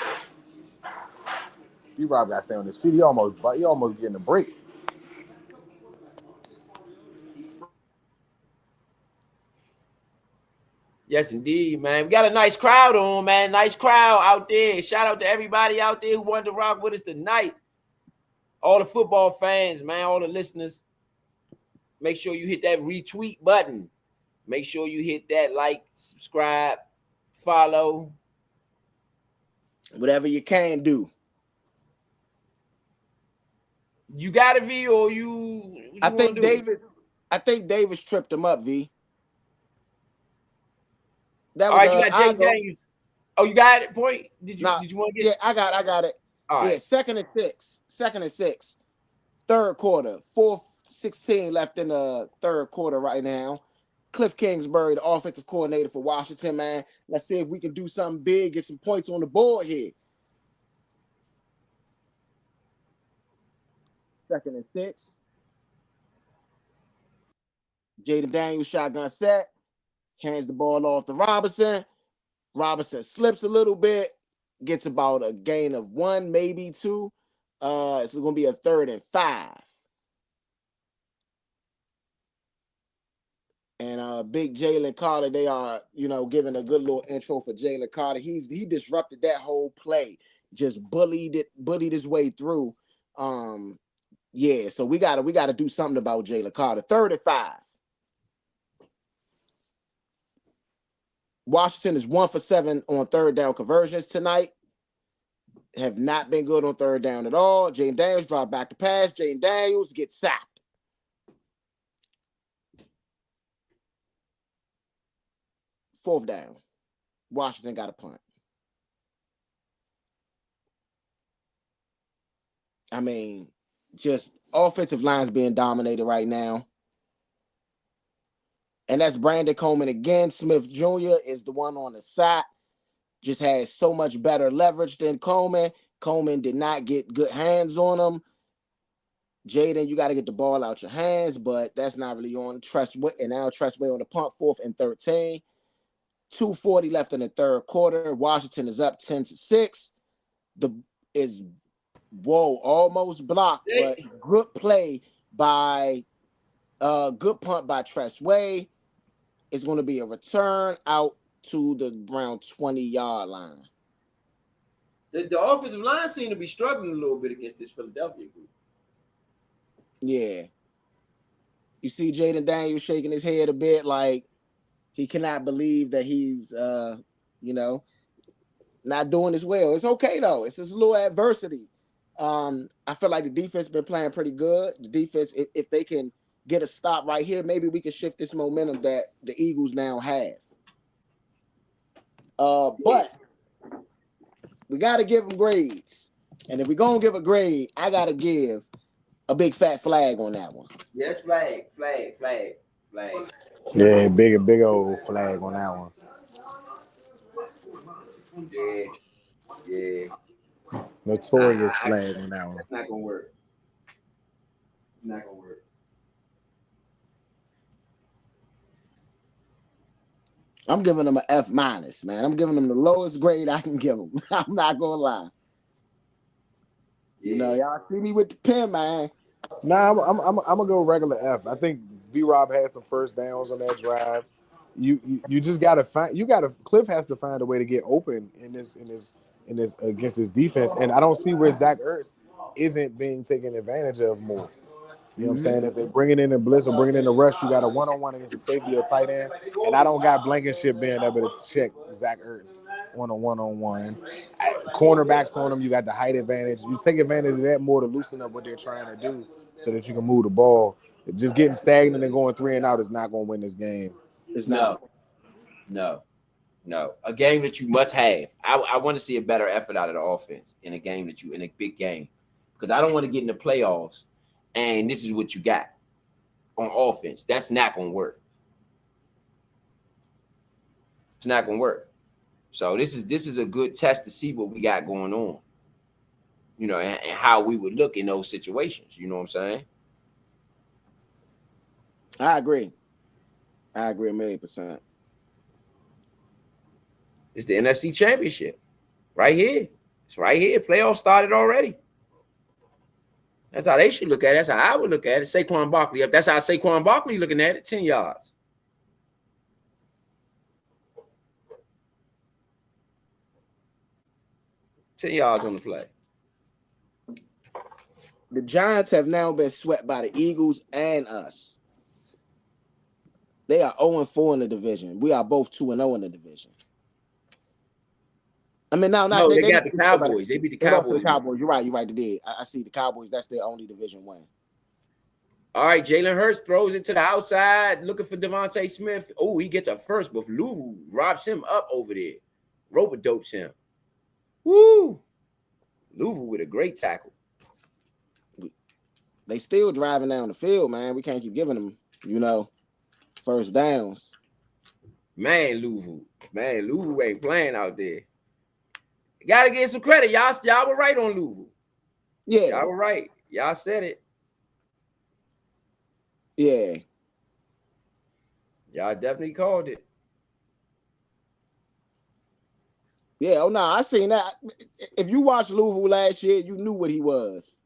B-Rob got to stay on his feet. He almost getting a break. Yes, indeed, man. We got a nice crowd on, man. Nice crowd out there. Shout out to everybody out there who wanted to rock with us tonight. All the football fans, man, all the listeners. Make sure you hit that retweet button. Make sure you hit that like, subscribe, follow. Whatever you can do. You got it, V, or you I think Davis tripped him up, V. That was, all right, you got Jaden Daniels. Oh, you got it, point? Did you want to get it? Yeah, I got it. All right. 2nd and 6. Third quarter. 4:16 left in the third quarter right now. Cliff Kingsbury, the offensive coordinator for Washington, man. Let's see if we can do something big, get some points on the board here. 2nd and 6. Jaden Daniels shotgun set. Hands the ball off to Robinson. Robinson slips a little bit. Gets about a gain of 1, maybe 2. It's going to be a 3rd and 5. And big Jalen Carter, they are, giving a good little intro for Jalen Carter. He disrupted that whole play. Just bullied his way through. So we gotta do something about Jalen Carter. 3rd and 5. Washington is 1 for 7 on 3rd down conversions tonight. Have not been good on 3rd down at all. Jaden Daniels dropped back to pass. Jaden Daniels gets sacked. Fourth down. Washington got a punt. I mean, just offensive lines being dominated right now. And that's Brandon Coleman again. Smith Jr. is the one on the side. Just has so much better leverage than Coleman. Coleman did not get good hands on him. Jaden, you got to get the ball out your hands, but that's not really on Tressway. And now Tressway on the punt, 4th and 13. 2:40 left in the third quarter. Washington is up 10-6. Almost blocked, but good play by good punt by Tressway. It's going to be a return out to the around 20-yard line. The offensive line seemed to be struggling a little bit against this Philadelphia group. Yeah. You see Jaden Daniels shaking his head a bit like he cannot believe that he's, not doing as well. It's okay, though. It's just a little adversity. I feel like the defense has been playing pretty good. The defense, if they can get a stop right here, maybe we can shift this momentum that the Eagles now have. But we got to give them grades. And if we're going to give a grade, I got to give a big fat flag on that one. Yes, flag. Yeah, big old flag on that one. Yeah. Notorious flag on that one. That's not gonna work. I'm giving them an F-, man. I'm giving them the lowest grade I can give them. I'm not gonna lie. You know, y'all see me with the pen, man. Nah, I'm gonna go regular F. I think B-Rob had some first downs on that drive. You just gotta Cliff has to find a way to get open in this against this defense, and I don't see where Zach Ertz isn't being taken advantage of more. You know what I'm saying? If they're bringing in a blitz or bringing in a rush, you got a one-on-one against a safety or tight end, and I don't got Blankenship being able to check Zach Ertz on a one-on-one. Cornerbacks on them, you got the height advantage. You take advantage of that more to loosen up what they're trying to do so that you can move the ball. Just getting stagnant and going 3 and out is not going to win this game. It's not. No. A game that you must have. I want to see a better effort out of the offense in a game in a big game, because I don't want to get in the playoffs and this is what you got on offense. That's not going to work. It's not going to work. So this is a good test to see what we got going on, you know, and how we would look in those situations. You know what I'm saying? I agree 1,000,000%. It's the NFC Championship right here. It's right here. Playoffs started already. That's how they should look at it. That's how I would look at it. Saquon Barkley. That's how Saquon Barkley looking at it. 10 yards. $10 yards on the play. The Giants have now been swept by the Eagles and us. They are 0-4 in the division. We are both 2-0 in the division. I mean, they got the Cowboys. They beat the Cowboys. You're right. They did. I see the Cowboys. That's their only division win. All right, Jalen Hurts throws it to the outside, looking for Devontae Smith. Oh, he gets a first, but Louvu robs him up over there. Rope-a-dopes him. Woo! Louvu with a great tackle. They still driving down the field, man. We can't keep giving them, first downs. Man, Louvu ain't playing out there. Gotta give some credit. Y'all were right on Louvu. Yeah. Y'all were right. Y'all said it. Yeah. Y'all definitely called it. Yeah, oh no, I seen that. If you watched Louisville last year, you knew what he was.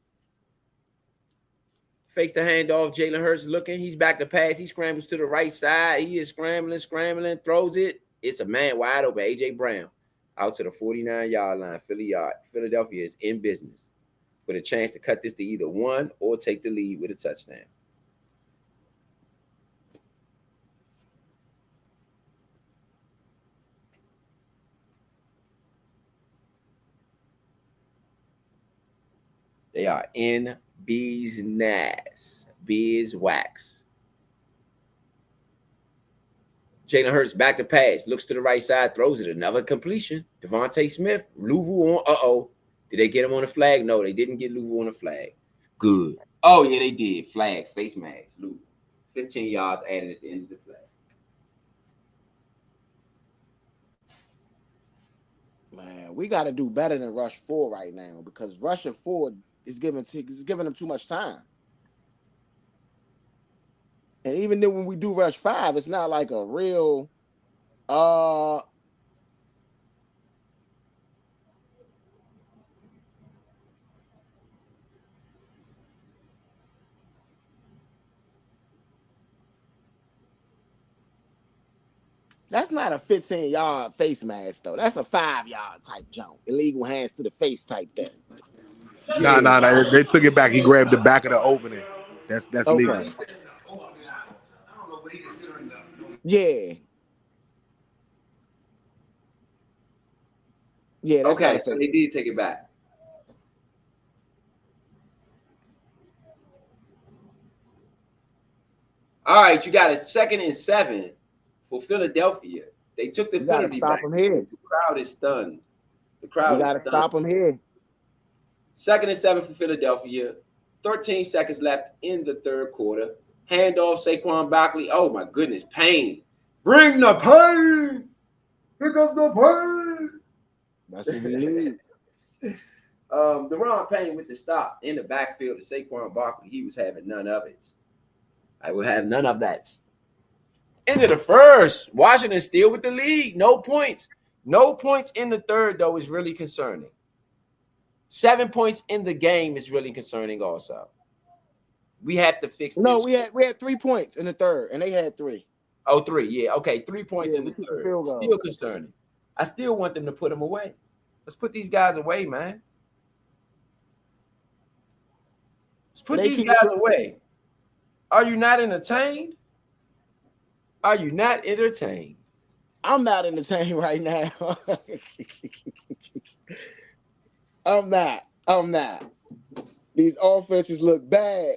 Fakes the handoff. Jalen Hurts looking. He's back to pass. He scrambles to the right side. He is scrambling, throws it. It's a man wide open. A.J. Brown out to the 49-yard line. Philadelphia is in business with a chance to cut this to either one or take the lead with a touchdown. They are in business. Beeswax. Jalen Hurts back to pass. Looks to the right side. Throws it. Another completion. Devontae Smith. Louvu on. Uh-oh. Did they get him on the flag? No, they didn't get Louvu on the flag. Good. Oh, yeah, they did. Flag. Face mask. Louvu. 15 yards added at the end of the play. Man, we got to do better than rush 4 right now, because rushing 4 is giving them too much time. And even then when we do rush 5, it's not like a real that's not a 15-yard face mask, though. That's a 5-yard type jump. Illegal hands to the face type thing. Nah. They took it back. He grabbed the back of the opening. That's okay. legal. Yeah. Yeah, that's okay, so they did take it back. All right, you got a 2nd and 7 for Philadelphia. They took the penalty back. The crowd is stunned. The crowd is stunned. We got to stop them here. 2nd and 7 for Philadelphia. 13 seconds left in the third quarter. Handoff, Saquon Barkley. Oh, my goodness. Pain. Bring the pain. Here comes the pain. That's what we need. Deron Payne with the stop in the backfield to Saquon Barkley. He was having none of it. I would have none of that. End of the first. Washington still with the lead. No points. No points in the third, though, is really concerning. 7 points in the game is really concerning also. We have to fix this. No, we had 3 points in the third, and they had 3. Oh, 3. Yeah, okay. 3 points in the we took third. field goal. Still concerning. I still want them to put them away. Let's put these guys away, man. Let's put these guys away. Are you not entertained? Are you not entertained? I'm not entertained right now. I'm not. These offenses look bad.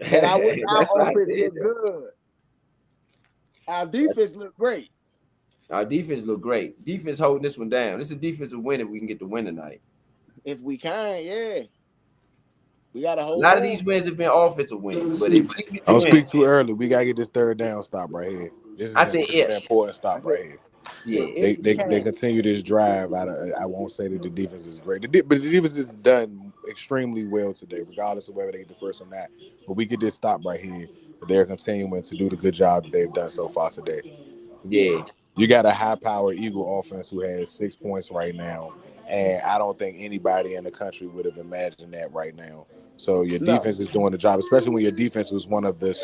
And I wish our offense looked good. Our defense looked great. Our defense look great. Defense holding this one down. This is a defensive win if we can get the win tonight. If we can, yeah. We got to hold A lot on. of these wins have been offensive wins. But if we can get the Don't win, speak too early. We gotta get this third down stop right here. This is an important stop right here. yeah. They continue this drive. I won't say that the defense is great, but the defense is done extremely well today, regardless of whether they get the first or not. But we get this stop right here. They're continuing to do the good job that they've done so far today. Yeah. You got a high-powered Eagle offense who has 6 points right now, and I don't think anybody in the country would have imagined that right now. So your defense is doing the job, especially when your defense was one of the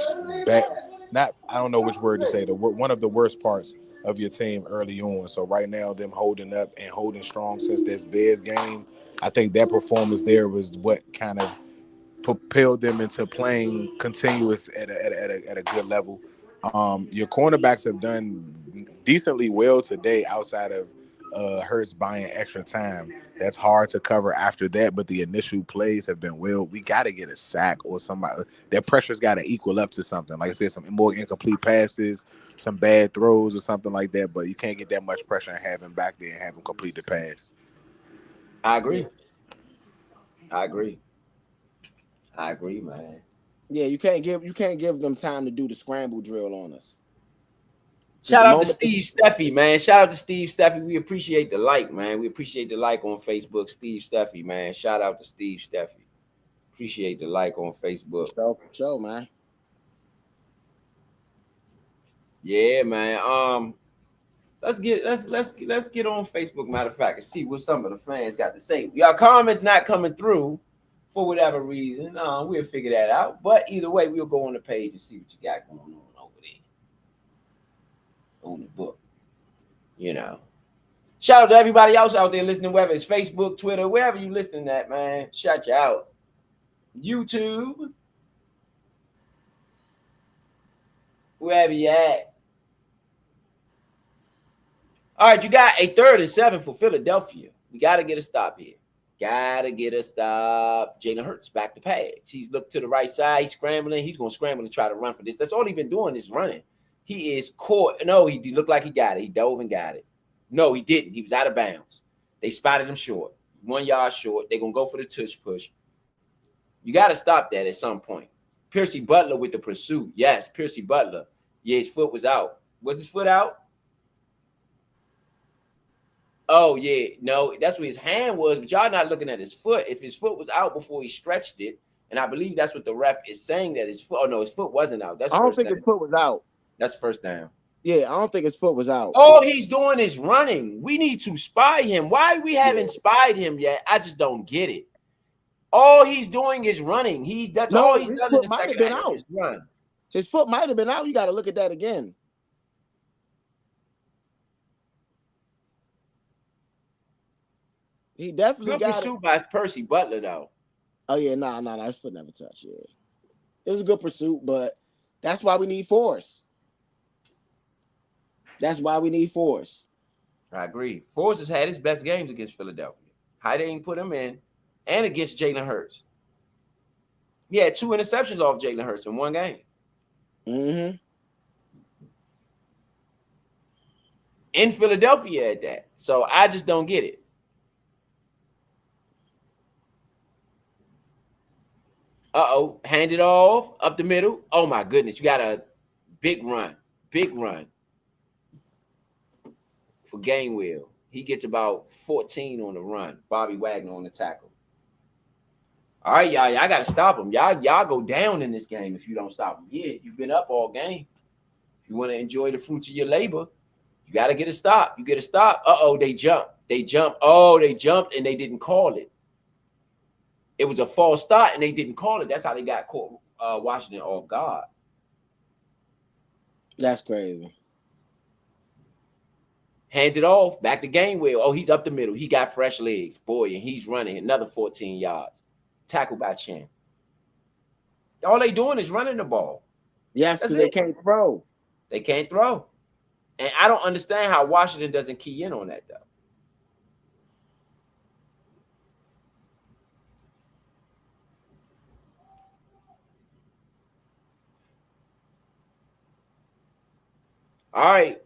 I don't know which word to say, one of the worst parts of your team early on. So right now, them holding up and holding strong since this Bears game, I think that performance there was what kind of propelled them into playing continuous at a good level. Your cornerbacks have done decently well today outside of Hurts buying extra time. That's hard to cover after that, but the initial plays have been well. We got to get a sack or somebody. That pressure's got to equal up to something. Like I said, some more incomplete passes, some bad throws or something like that, but you can't get that much pressure and have him back there and have him complete the pass. I agree, man. Yeah, you can't give them time to do the scramble drill on us. Shout out to Steve Steffi, man. Shout out to Steve Steffi. We appreciate the like, man. We appreciate the like on Facebook. Steve Steffi, man. Shout out to Steve Steffi. Appreciate the like on Facebook. Show, man. Yeah, man. Let's get on Facebook, matter of fact, and see what some of the fans got to say. Y'all comments not coming through for whatever reason. We'll figure that out. But either way, we'll go on the page and see what you got going on over there. On the book, shout out to everybody else out there listening, whether it's Facebook, Twitter, wherever you listening at, man. Shout you out. YouTube, wherever you at. All right, you got a 3rd and 7 for Philadelphia. We got to get a stop here. Jalen Hurts back to pads. He's looked to the right side. He's scrambling. He's going to scramble and try to run for this. That's all he's been doing is running. He is caught. No, he looked like he got it. He dove and got it. No, he didn't. He was out of bounds. They spotted him short. 1 yard short. They're going to go for the tush push. You got to stop that at some point. Percy Butler with the pursuit. Yes, Percy Butler. Yeah, his foot was out. Was his foot out? Oh, yeah. No, that's where his hand was, but y'all not looking at his foot. If his foot was out before he stretched it, and I believe that's what the ref is saying, that his foot, oh, no, his foot wasn't out. I don't think his foot was out. That's first down. Yeah, I don't think his foot was out. All he's doing is running. We need to spy him. Why we haven't spied him yet? I just don't get it. All he's doing is running. All he's done in the second half is run. His foot might have been out. You got to look at that again. He definitely good got pursuit by Percy Butler, though. Oh, yeah, no, his foot never touched. Yeah, it was a good pursuit, but that's why we need force. That's why we need force. I agree. Force has had his best games against Philadelphia. Hyde ain't put him in, and against Jalen Hurts. He had 2 interceptions off Jalen Hurts in one game. Mm-hmm. In Philadelphia at that. So I just don't get it. Uh-oh, hand it off, up the middle. Oh, my goodness, you got a big run for Gainwell. He gets about 14 on the run. Bobby Wagner on the tackle. All right, y'all got to stop him. Y'all go down in this game if you don't stop him. Yeah, you've been up all game. If you want to enjoy the fruits of your labor, you got to get a stop. You get a stop. Uh-oh, they jump. They jumped. Oh, they jumped and they didn't call it. It was a false start and they didn't call it. That's how they got caught Washington off guard. That's crazy. Hands it off. Back to Gainwell. Oh, he's up the middle. He got fresh legs. Boy, and he's running another 14 yards. Tackled by Chin. All they doing is running the ball. Yes, because they can't throw. They can't throw. And I don't understand how Washington doesn't key in on that, though. All right.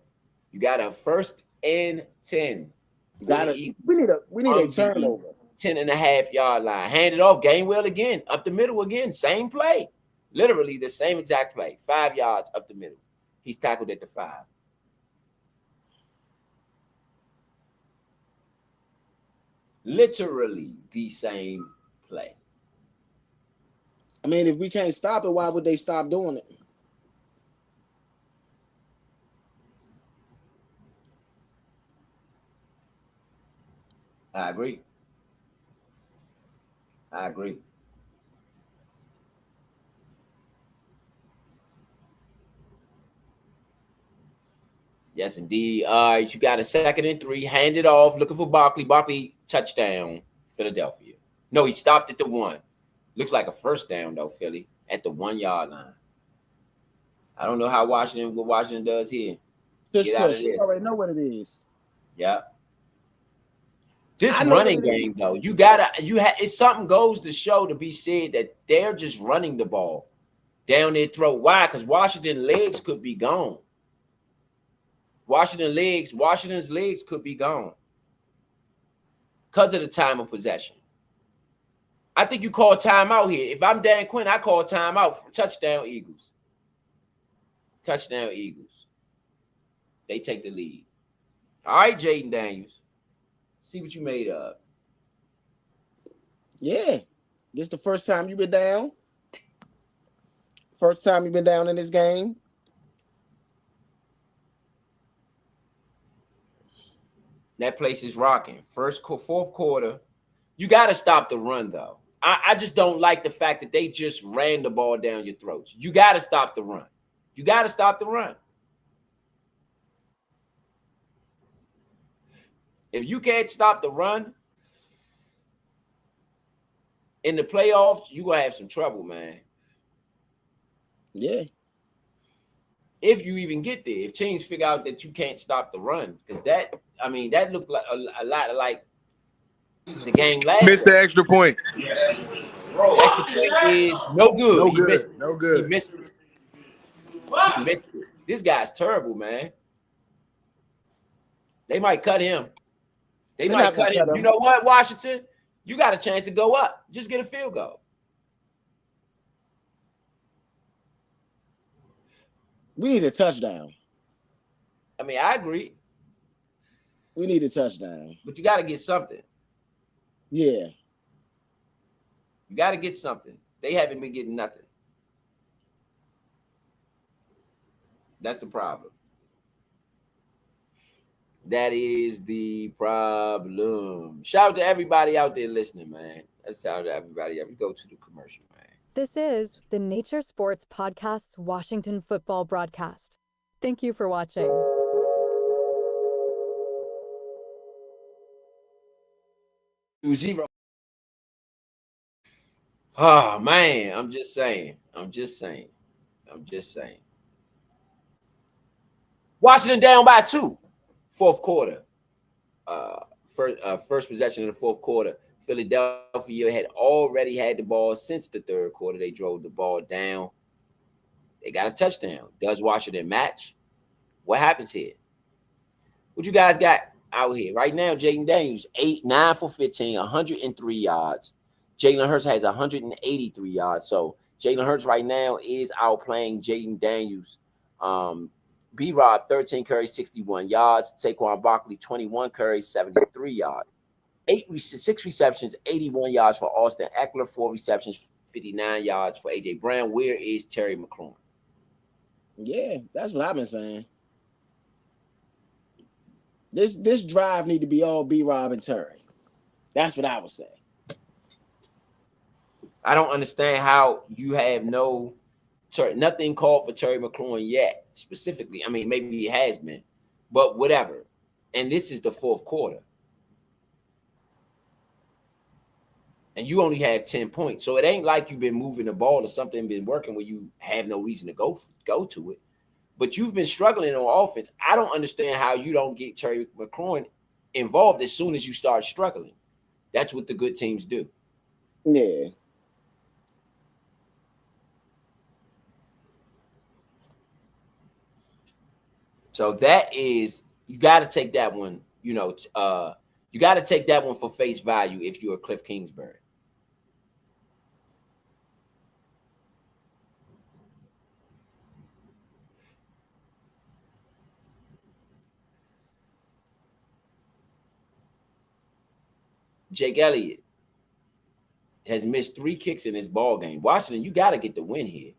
You got a 1st and 10. We need a turnover. 10.5-yard line. Hand it off. Gainwell again. Up the middle again. Same play. Literally the same exact play. 5 yards up the middle. He's tackled at the 5. Literally the same play. I mean, if we can't stop it, why would they stop doing it? I agree. Yes, indeed. All right, you got a 2nd and 3. Hand it off. Looking for Barkley. Barkley, touchdown, Philadelphia. No, he stopped at the 1. Looks like a 1st down, though, Philly, at the 1-yard line. I don't know how what Washington does here. Just push. You already know what it is. Yeah. This running game, though, if something goes to show to be said that they're just running the ball down their throat. Why? Because Washington's legs could be gone. Washington's legs could be gone because of the time of possession. I think you call timeout here. If I'm Dan Quinn, I call timeout for touchdown Eagles. Touchdown Eagles. They take the lead. All right, Jayden Daniels. See what you made of. Yeah. This is the first time you've been down. First time you've been down in this game. That place is rocking. Fourth quarter. You got to stop the run, though. I just don't like the fact that they just ran the ball down your throats. You got to stop the run. If you can't stop the run in the playoffs, you're going to have some trouble, man. Yeah. If you even get there, if teams figure out that you can't stop the run, because that looked like a lot like the game last. Missed the extra point. The extra point is no good. He missed it. He missed it. This guy's terrible, man. They might cut him. They might cut him. You know what, Washington? You got a chance to go up. Just get a field goal. We need a touchdown. I mean, I agree. We need a touchdown. But you got to get something. Yeah. You got to get something. They haven't been getting nothing. That's the problem. That is the problem. Shout out to everybody out there listening, man. Let's shout out to everybody. We go to the commercial, man. This is the Nature Sports Podcast's Washington football broadcast. Thank you for watching. 2-0. Oh, man. I'm just saying. Washington down by 2. Fourth quarter. First possession of the fourth quarter. Philadelphia had already had the ball since the third quarter. They drove the ball down. They got a touchdown. Does Washington match? What happens here? What you guys got out here? Right now, Jayden Daniels, 9 for 15, 103 yards. Jalen Hurts has 183 yards. So Jalen Hurts right now is outplaying Jayden Daniels. B-Rob, 13 carries, 61 yards. Saquon Barkley, 21 carries, 73 yards. 6 receptions, 81 yards for Austin Eckler, 4 receptions, 59 yards for A.J. Brown. Where is Terry McLaurin? Yeah, that's what I've been saying. This drive need to be all B-Rob and Terry. That's what I would say. I don't understand how you have nothing called for Terry McLaurin yet, specifically. I mean, maybe it has been, but whatever. And this is the fourth quarter. And you only have 10 points. So it ain't like you've been moving the ball or something been working where you have no reason to go to it. But you've been struggling on offense. I don't understand how you don't get Terry McLaurin involved as soon as you start struggling. That's what the good teams do. Yeah. So that is, you got to take that one, you got to take that one for face value if you're Cliff Kingsbury. Jake Elliott has missed 3 kicks in this ball game. Washington, you got to get the win here.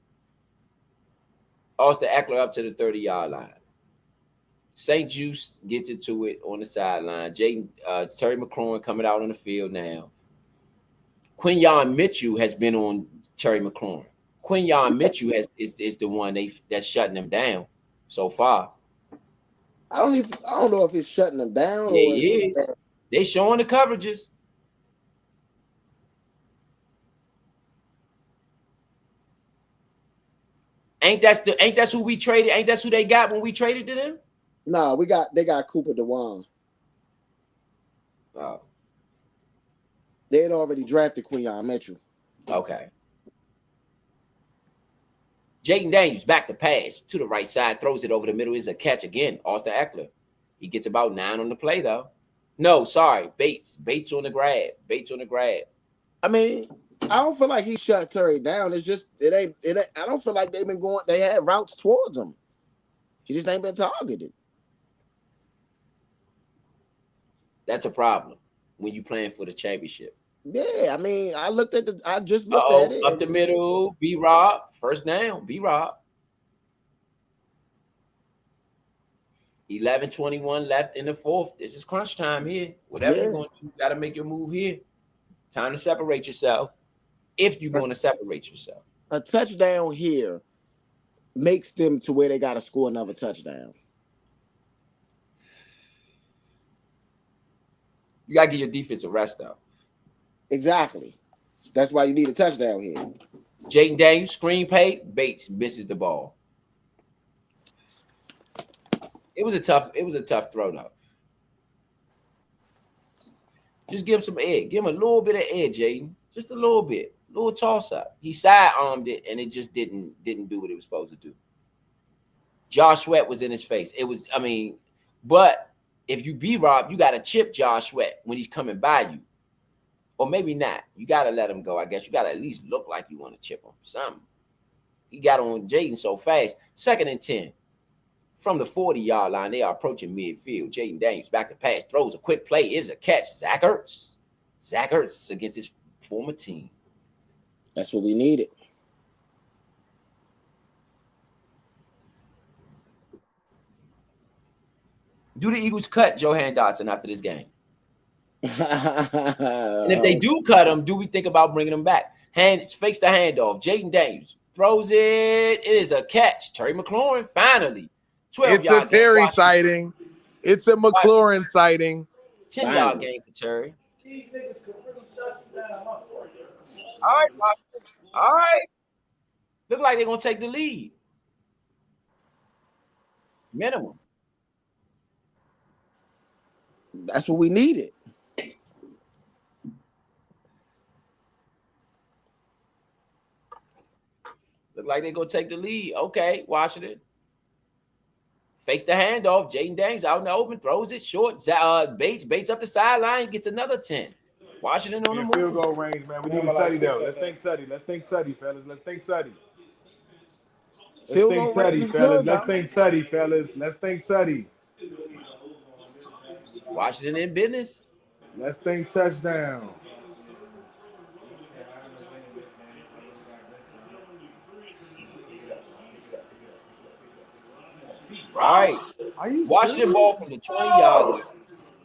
Austin Eckler up to the 30-yard line. St. Juice gets into it on the sideline. Terry McLaurin coming out on the field now. Quinyon Mitchell has been on Terry McLaurin. Quinyon Mitchell is the one that's shutting him down so far. I don't know if it's shutting them down. Yeah, he is. They showing the coverages. Ain't that's who we traded? Ain't that's who they got when we traded to them? No, they got Cooper DeWan. Oh. They had already drafted Quinyon Mitchell. Okay. Jaden Daniels back to pass to the right side, throws it over the middle. Is a catch again. Austin Eckler. He gets about 9 on the play though. No, sorry, Bates. Bates on the grab. I mean, I don't feel like he shut Terry down. It's just it ain't. I don't feel like they've been going. They had routes towards him. He just ain't been targeted. That's a problem when you playing for the championship. Yeah, I mean, I just looked at it. Up the middle, B-Rob, first down, B-Rob. 11:21 left in the fourth. This is crunch time here. Whatever you're going to do, you got to make your move here. Time to separate yourself if you're going to separate yourself. A touchdown here makes them to where they got to score another touchdown. You got to get your defense a rest, though. Exactly. That's why you need a touchdown here. Jaden Daniels, screen pay, Bates misses the ball. It was a tough throw, though. Just give him some edge. Give him a little bit of edge, Jaden. Just a little bit. A little toss-up. He side-armed it, and it just didn't do what it was supposed to do. Josh Sweat was in his face. But if you B-Rob, you got to chip Josh Sweat when he's coming by you. Or maybe not. You got to let him go, I guess. You got to at least look like you want to chip him. Something. He got on Jaden so fast. 2nd and 10. From the 40-yard line, they are approaching midfield. Jaden Daniels back to pass. Throws a quick play. Is a catch. Zach Ertz. Zach Ertz against his former team. That's what we needed. Do the Eagles cut Johan Dotson after this game? And if they do cut him, do we think about bringing him back? Fakes the handoff. Jaden Daniels throws it. It is a catch. Terry McLaurin finally. 12 It's a Terry sighting. It's a McLaurin sighting. 10-yard gain for Terry. These niggas could really shut you down. All right, Washington. All right. Look like they're going to take the lead. Minimum. That's what we needed. Look like they're going to take the lead. Okay, Washington. Fakes the handoff. Jaden Daniels out in the open. Throws it short. Bates up the sideline. Gets another 10. Washington on the move. Field goal range, man. We need a Tutty, though. Let's think Tutty, fellas. Let's think Tutty. Let's think Tutty. Washington in business. Let's think touchdown. right. Are you Washington ball from serious? the 20-yard line.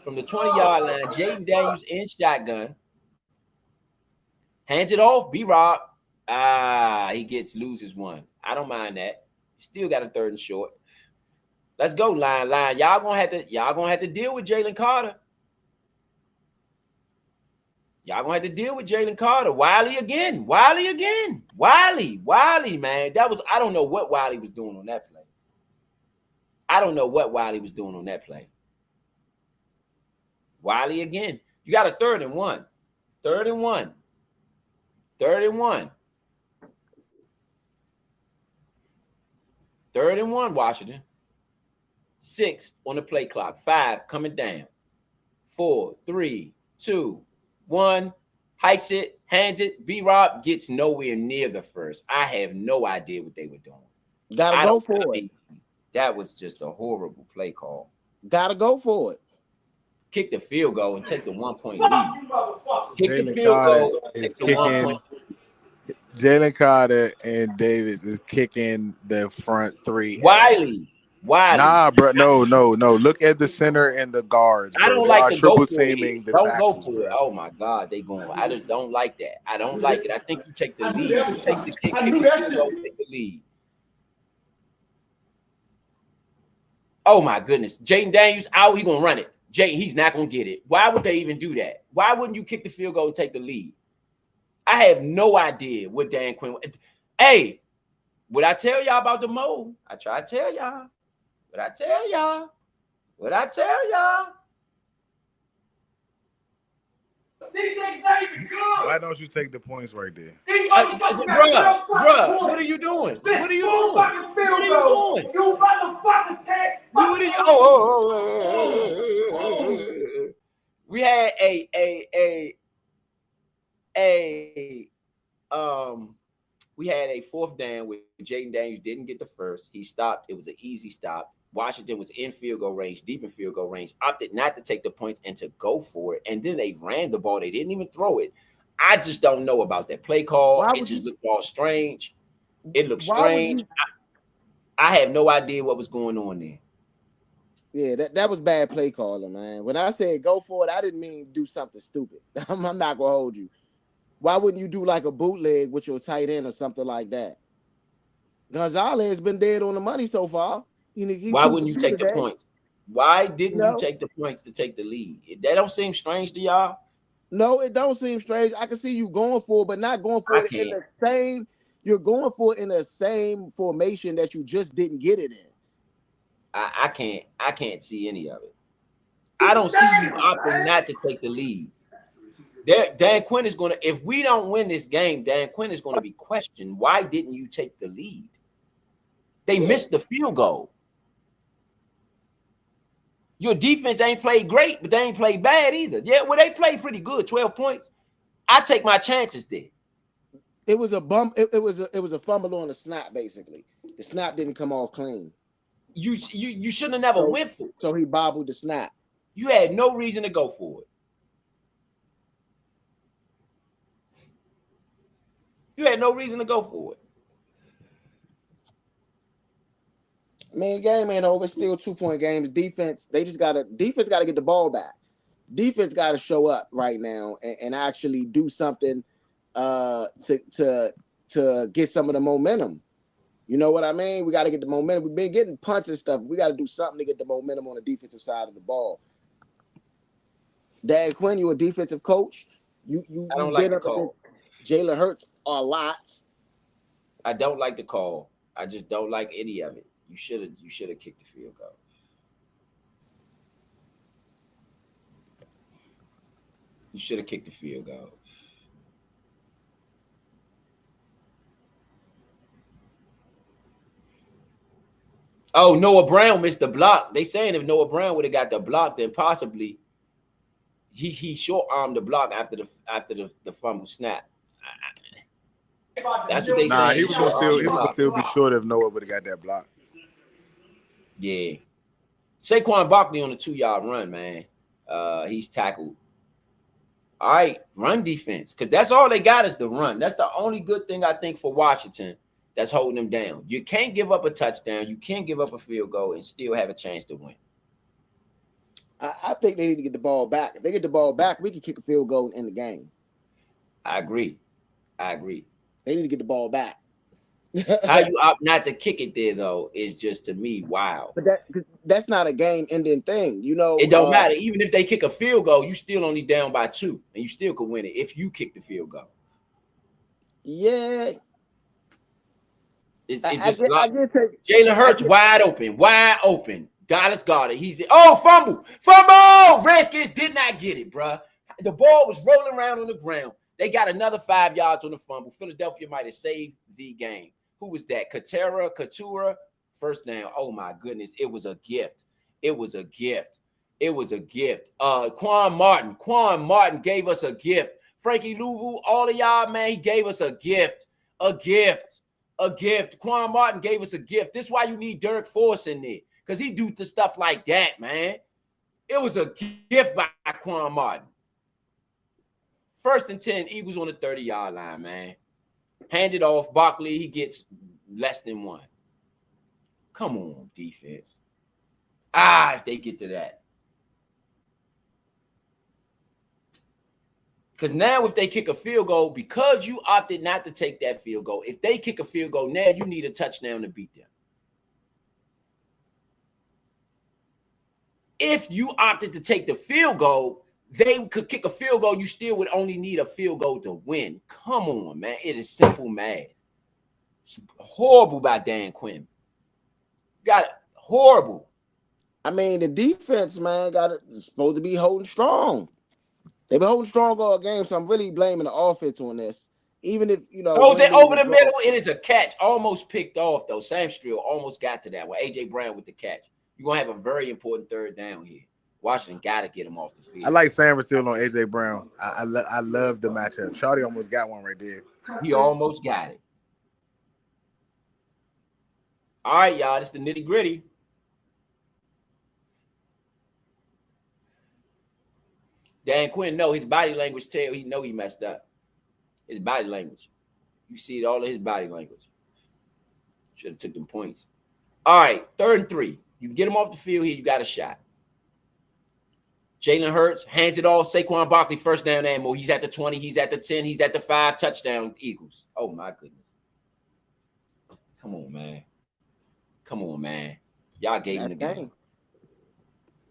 From the 20-yard line, Jaden Daniels in shotgun. Hands it off. B-Rob. He loses one. I don't mind that. Still got a 3rd and short. Let's go, line. Y'all gonna have to deal with Jalen Carter. Y'all gonna have to deal with Jalen Carter. Wiley again, man. I don't know what Wiley was doing on that play. Wiley again. You got a 3rd and 1. 3rd and 1. 3rd and 1. 3rd and 1, Washington. 6 on the play clock. 5 coming down. 4, 3, 2, 1. Hikes it, hands it. B-Rob gets nowhere near the first. I have no idea what they were doing. Gotta go for it. That was just a horrible play call. Gotta go for it. Kick the field goal and take the 1-point lead. Kick the Jalen field Carter goal. is Take the 1 kicking. point. Jalen Carter and Davis is kicking the front 3. Wiley. Nah, bro. No. Look at the center and the guards. Bro. I don't They like are to go triple for it. teaming the Don't tackles, go for bro. it. Oh my God, they going. I just don't like that. I don't like it. I think you take the lead. You take the kick the field goal, take the lead. Oh my goodness, Jaden Daniels out. He gonna run it. He's not gonna get it. Why would they even do that? Why wouldn't you kick the field goal and take the lead? I have no idea what Dan Quinn. Hey, would I tell y'all about the mole? I try to tell y'all. What I tell y'all? These niggas not even good. Why don't you take the points right there? These Bruh, what are you doing? What are you doing? What are you doing? You motherfuckers can't. What are you? We had we had a 4th down where Jaden Daniels didn't get the first. He stopped. It was an easy stop. Washington was in field goal range, deep in field goal range, opted not to take the points and to go for it. And then they ran the ball. They didn't even throw it. I just don't know about that play call. It just looked all strange. It looked strange. I have no idea what was going on there. Yeah, that was bad play calling, man. When I said go for it, I didn't mean do something stupid. I'm not gonna hold you. Why wouldn't you do like a bootleg with your tight end or something like that? Gonzalez has been dead on the money so far. Why wouldn't you take the points? Why didn't you take the points to take the lead? That don't seem strange to y'all? No, it don't seem strange. I can see you going for it, but not going for it in the same. You're going for it in the same formation that you just didn't get it in. I can't see any of it. I don't see you opting not to take the lead. Dan Quinn is gonna. If we don't win this game, Dan Quinn is gonna be questioned. Why didn't you take the lead? They missed the field goal. Your defense ain't played great, but they ain't played bad either. Yeah, well, they played pretty good, 12 points. I take my chances there. It was a bump. It was a fumble on the snap, basically. The snap didn't come off clean. You shouldn't have never went for it. So he bobbled the snap. You had no reason to go for it. You had no reason to go for it. I mean, game ain't over. It's still 2-point game. The defense gotta get the ball back. Defense gotta show up right now and actually do something to get some of the momentum. You know what I mean? We got to get the momentum. We've been getting punts and stuff. We got to do something to get the momentum on the defensive side of the ball. Dan Quinn, you a defensive coach. You don't like the call. Jalen Hurts a lot. I don't like the call. I just don't like any of it. You should have kicked the field goal. You should have kicked the field goal. Oh, Noah Brown missed the block. They saying if Noah Brown would have got the block, then possibly he short-armed the block after the fumble snap. That's what they say. Nah, he was gonna still be short if Noah would have got that block. Yeah. Saquon Barkley on the 2-yard run, man. He's tackled. All right, run defense, because that's all they got is the run. That's the only good thing I think for Washington that's holding them down. You can't give up a touchdown. You can't give up a field goal and still have a chance to win. I think they need to get the ball back. If they get the ball back, we can kick a field goal in the game. I agree. They need to get the ball back. How you opt not to kick it there, though, is just, to me, wow. But that's not a game-ending thing. You know, It don't matter. Even if they kick a field goal, you still only down by 2, and you still could win it if you kick the field goal. Yeah. It's I just get Jalen Hurts wide open. Dallas Goedert. Fumble! Redskins did not get it, bruh. The ball was rolling around on the ground. They got another 5 yards on the fumble. Philadelphia might have saved the game. Who was that? Couture, first down. Oh my goodness, it was a gift. Quan Martin gave us a gift. Frankie Louvu, all of y'all, man, he gave us a gift. Quan Martin gave us a gift. This is why you need Derek Force in there, because he do the stuff like that, man. It was a gift by Quan Martin. 1st and 10, Eagles on the 30-yard line, man. Hand it off. Barkley, he gets less than 1. Come on, defense. If they get to that. Because now if they kick a field goal, because you opted not to take that field goal, if they kick a field goal, now you need a touchdown to beat them. If you opted to take the field goal, they could kick a field goal. You still would only need a field goal to win. Come on, man. It is simple math. It's horrible by Dan Quinn. Got it. Horrible. I mean, the defense, man, supposed to be holding strong. They've been holding strong all game, so I'm really blaming the offense on this. Even if, you know. Throws it over the middle. It is a catch. Almost picked off, though. Sam Strill almost got to that one. A.J. Brown with the catch. You're going to have a very important 3rd down here. Washington got to get him off the field. I like Sam Strill on A.J. Brown. I love the matchup. Shawty almost got one right there. He almost got it. All right, y'all. This is the nitty-gritty. Dan Quinn, his body language tell he know he messed up. His body language. You see it all in his body language. Should have took them points. All right, 3rd and 3. You can get him off the field here. You got a shot. Jalen Hurts hands it off. Saquon Barkley, 1st down ammo. He's at the 20. He's at the 10. He's at the 5. Touchdown, Eagles. Oh, my goodness. Come on, man. Y'all gave him the game.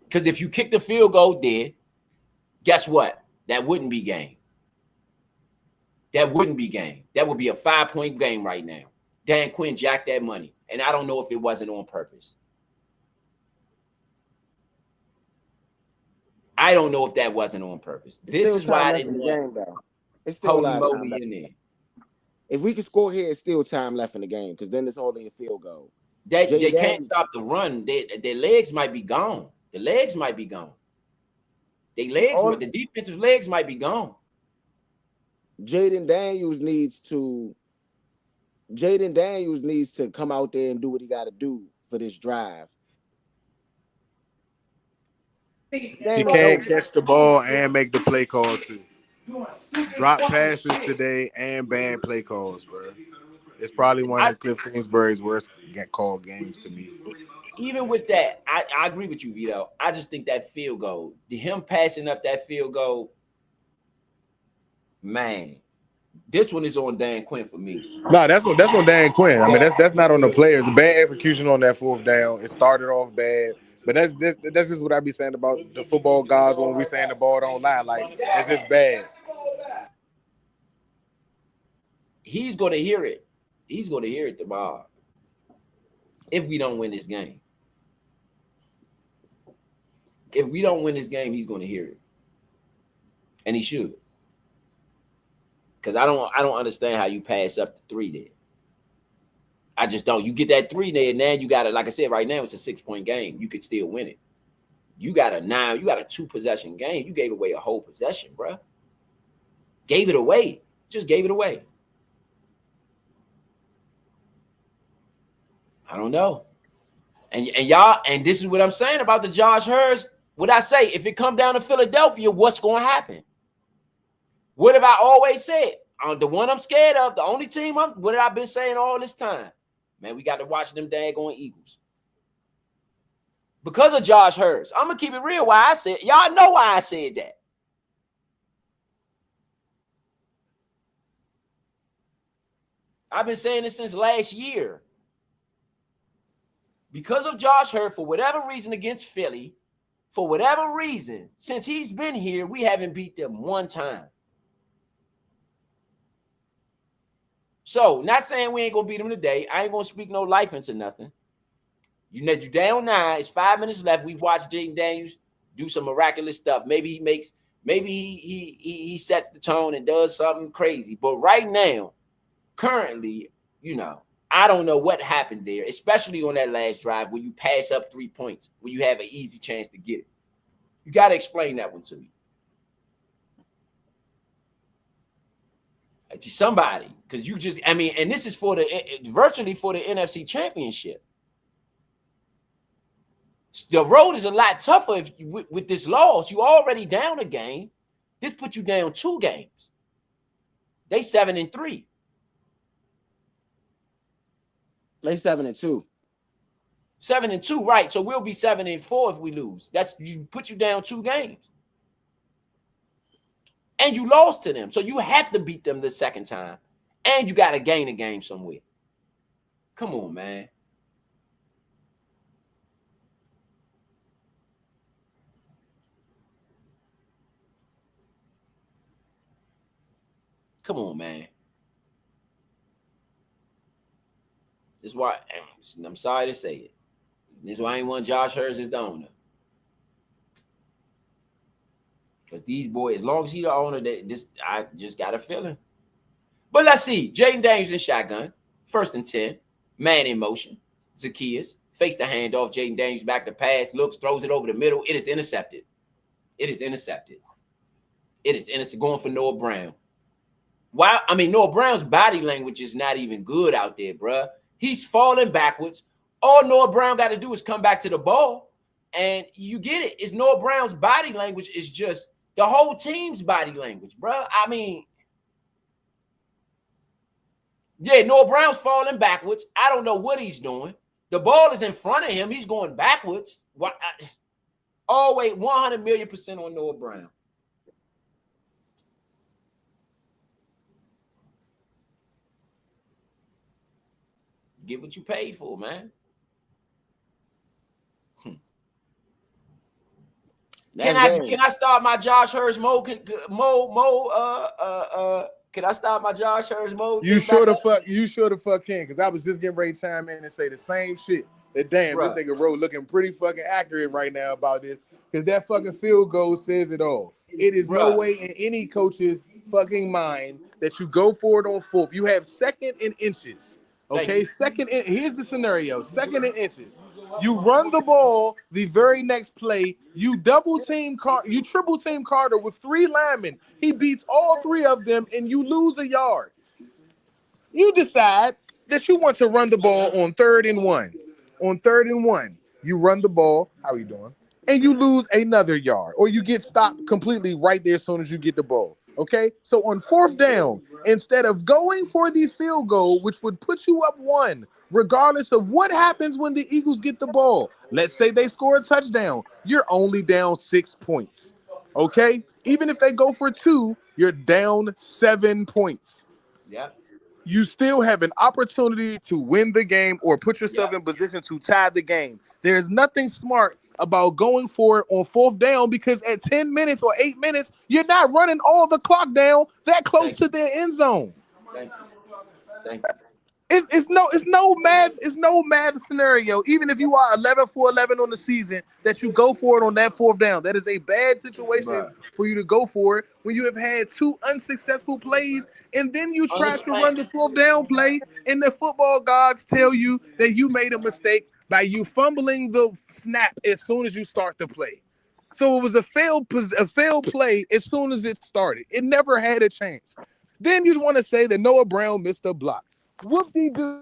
Because if you kick the field goal there, guess what? That wouldn't be game. That would be a 5-point game right now. Dan Quinn jacked that money. And I don't know if it wasn't on purpose. I don't know if that wasn't on purpose. This is why I didn't want it's still Holy Moly in there. If we can score here, it's still time left in the game because then it's holding a field goal. They can't stop the run. Their legs might be gone. The legs might be gone. The defensive legs might be gone. Jaden Daniels needs to come out there and do what he got to do for this drive. He can't catch the ball and make the play call too. Drop passes today and bad play calls, bro. It's probably one of Cliff Kingsbury's worst called games to me. Even with that, I agree with you, Vito. I just think that field goal, him passing up that field goal, man, this one is on Dan Quinn for me. No, that's on Dan Quinn. I mean, that's not on the players. Bad execution on that 4th down. It started off bad. But that's just what I be saying about the football guys when we saying the ball don't lie. Like, it's just bad. He's going to hear it. He's going to hear it tomorrow if we don't win this game. If we don't win this game, he's going to hear it. And he should. Because I don't understand how you pass up the 3 there. I just don't. You get that 3 there, now you got it. Like I said, right now it's a 6-point game. You could still win it. You got a 2-possession game. You gave away a whole possession, bro. Gave it away. Just gave it away. I don't know. And y'all, and this is what I'm saying about the Josh Hurts. What I say, if it come down to Philadelphia, what's going to happen? What have I always said? The one I'm scared of, the only team what I've been saying all this time, man, we got to watch them daggone Eagles. Because of Josh Hurts. I'm going to keep it real why I said, y'all know why I said that. I've been saying this since last year. Because of Josh Hurts, for whatever reason against Philly, for whatever reason, since he's been here, we haven't beat them one time. So, not saying we ain't going to beat them today. I ain't going to speak no life into nothing. You know, you're down 9. It's 5 minutes left. We've watched Jaden Daniels do some miraculous stuff. Maybe he sets the tone and does something crazy. But right now, currently, you know, I don't know what happened there, especially on that last drive where you pass up 3 points, where you have an easy chance to get it. You got to explain that one to me. To somebody, because you just, I mean, and this is for virtually for the NFC Championship. The road is a lot tougher if with this loss. You already down a game. This puts you down 2 games. They 7-3. They 7-2. 7-2, right? So we'll be 7-4 if we lose. That's you put you down 2 games. And you lost to them. So you have to beat them the second time. And you got to gain a game somewhere. Come on, man. Come on, man. This is why I'm sorry to say it. This is why I ain't want Josh Hurts as the owner. Because these boys, as long as he's the owner, I just got a feeling. But let's see. Jaden Daniels in shotgun. 1st and 10. Man in motion. Zacchaeus fakes the handoff. Jaden Daniels back to pass. Looks, throws it over the middle. It is intercepted. It is intercepted. It is intercepted. Going for Noah Brown. Wow. I mean, Noah Brown's body language is not even good out there, bruh. He's falling backwards. All Noah Brown got to do is come back to the ball. And you get it. It's Noah Brown's body language is just the whole team's body language, bruh. I mean, yeah, Noah Brown's falling backwards. I don't know what he's doing. The ball is in front of him. He's going backwards. Oh, wait, 100 million% on Noah Brown. Get what you paid for, man. Can I start my Josh Hurts mode? Can I start my Josh Hurts mode? You sure the fuck can, because I was just getting ready to chime in and say the same shit. That damn, Bruh. This nigga Rowe looking pretty fucking accurate right now about this, because that fucking field goal says it all. It is no way in any coach's fucking mind that you go for it on 4th. You have 2nd and inches. Okay, here's the scenario. 2nd and inches. You run the ball the very next play. You triple team Carter with 3 linemen. He beats all 3 of them, and you lose a yard. You decide that you want to run the ball on 3rd and 1. On 3rd and 1, you run the ball. How are you doing? And you lose another yard, or you get stopped completely right there as soon as you get the ball. Okay, so on 4th down, instead of going for the field goal, which would put you up 1, regardless of what happens when the Eagles get the ball, let's say they score a touchdown, you're only down 6 points. Okay, even if they go for 2, you're down 7 points. Yeah. You still have an opportunity to win the game or put yourself in position to tie the game. There's nothing smart about going for it on 4th down, because at 10 minutes or 8 minutes, you're not running all the clock down that close to their end zone. Thank you. It's no math scenario. Even if you are 11 for 11 on the season, that you go for it on that 4th down. That is a bad situation for you to go for it when you have had 2 unsuccessful plays, and then you try to run the 4th down play, and the football gods tell you that you made a mistake by you fumbling the snap as soon as you start the play. So it was a failed play as soon as it started. It never had a chance. Then you'd want to say that Noah Brown missed a block. Whoop-de-doo.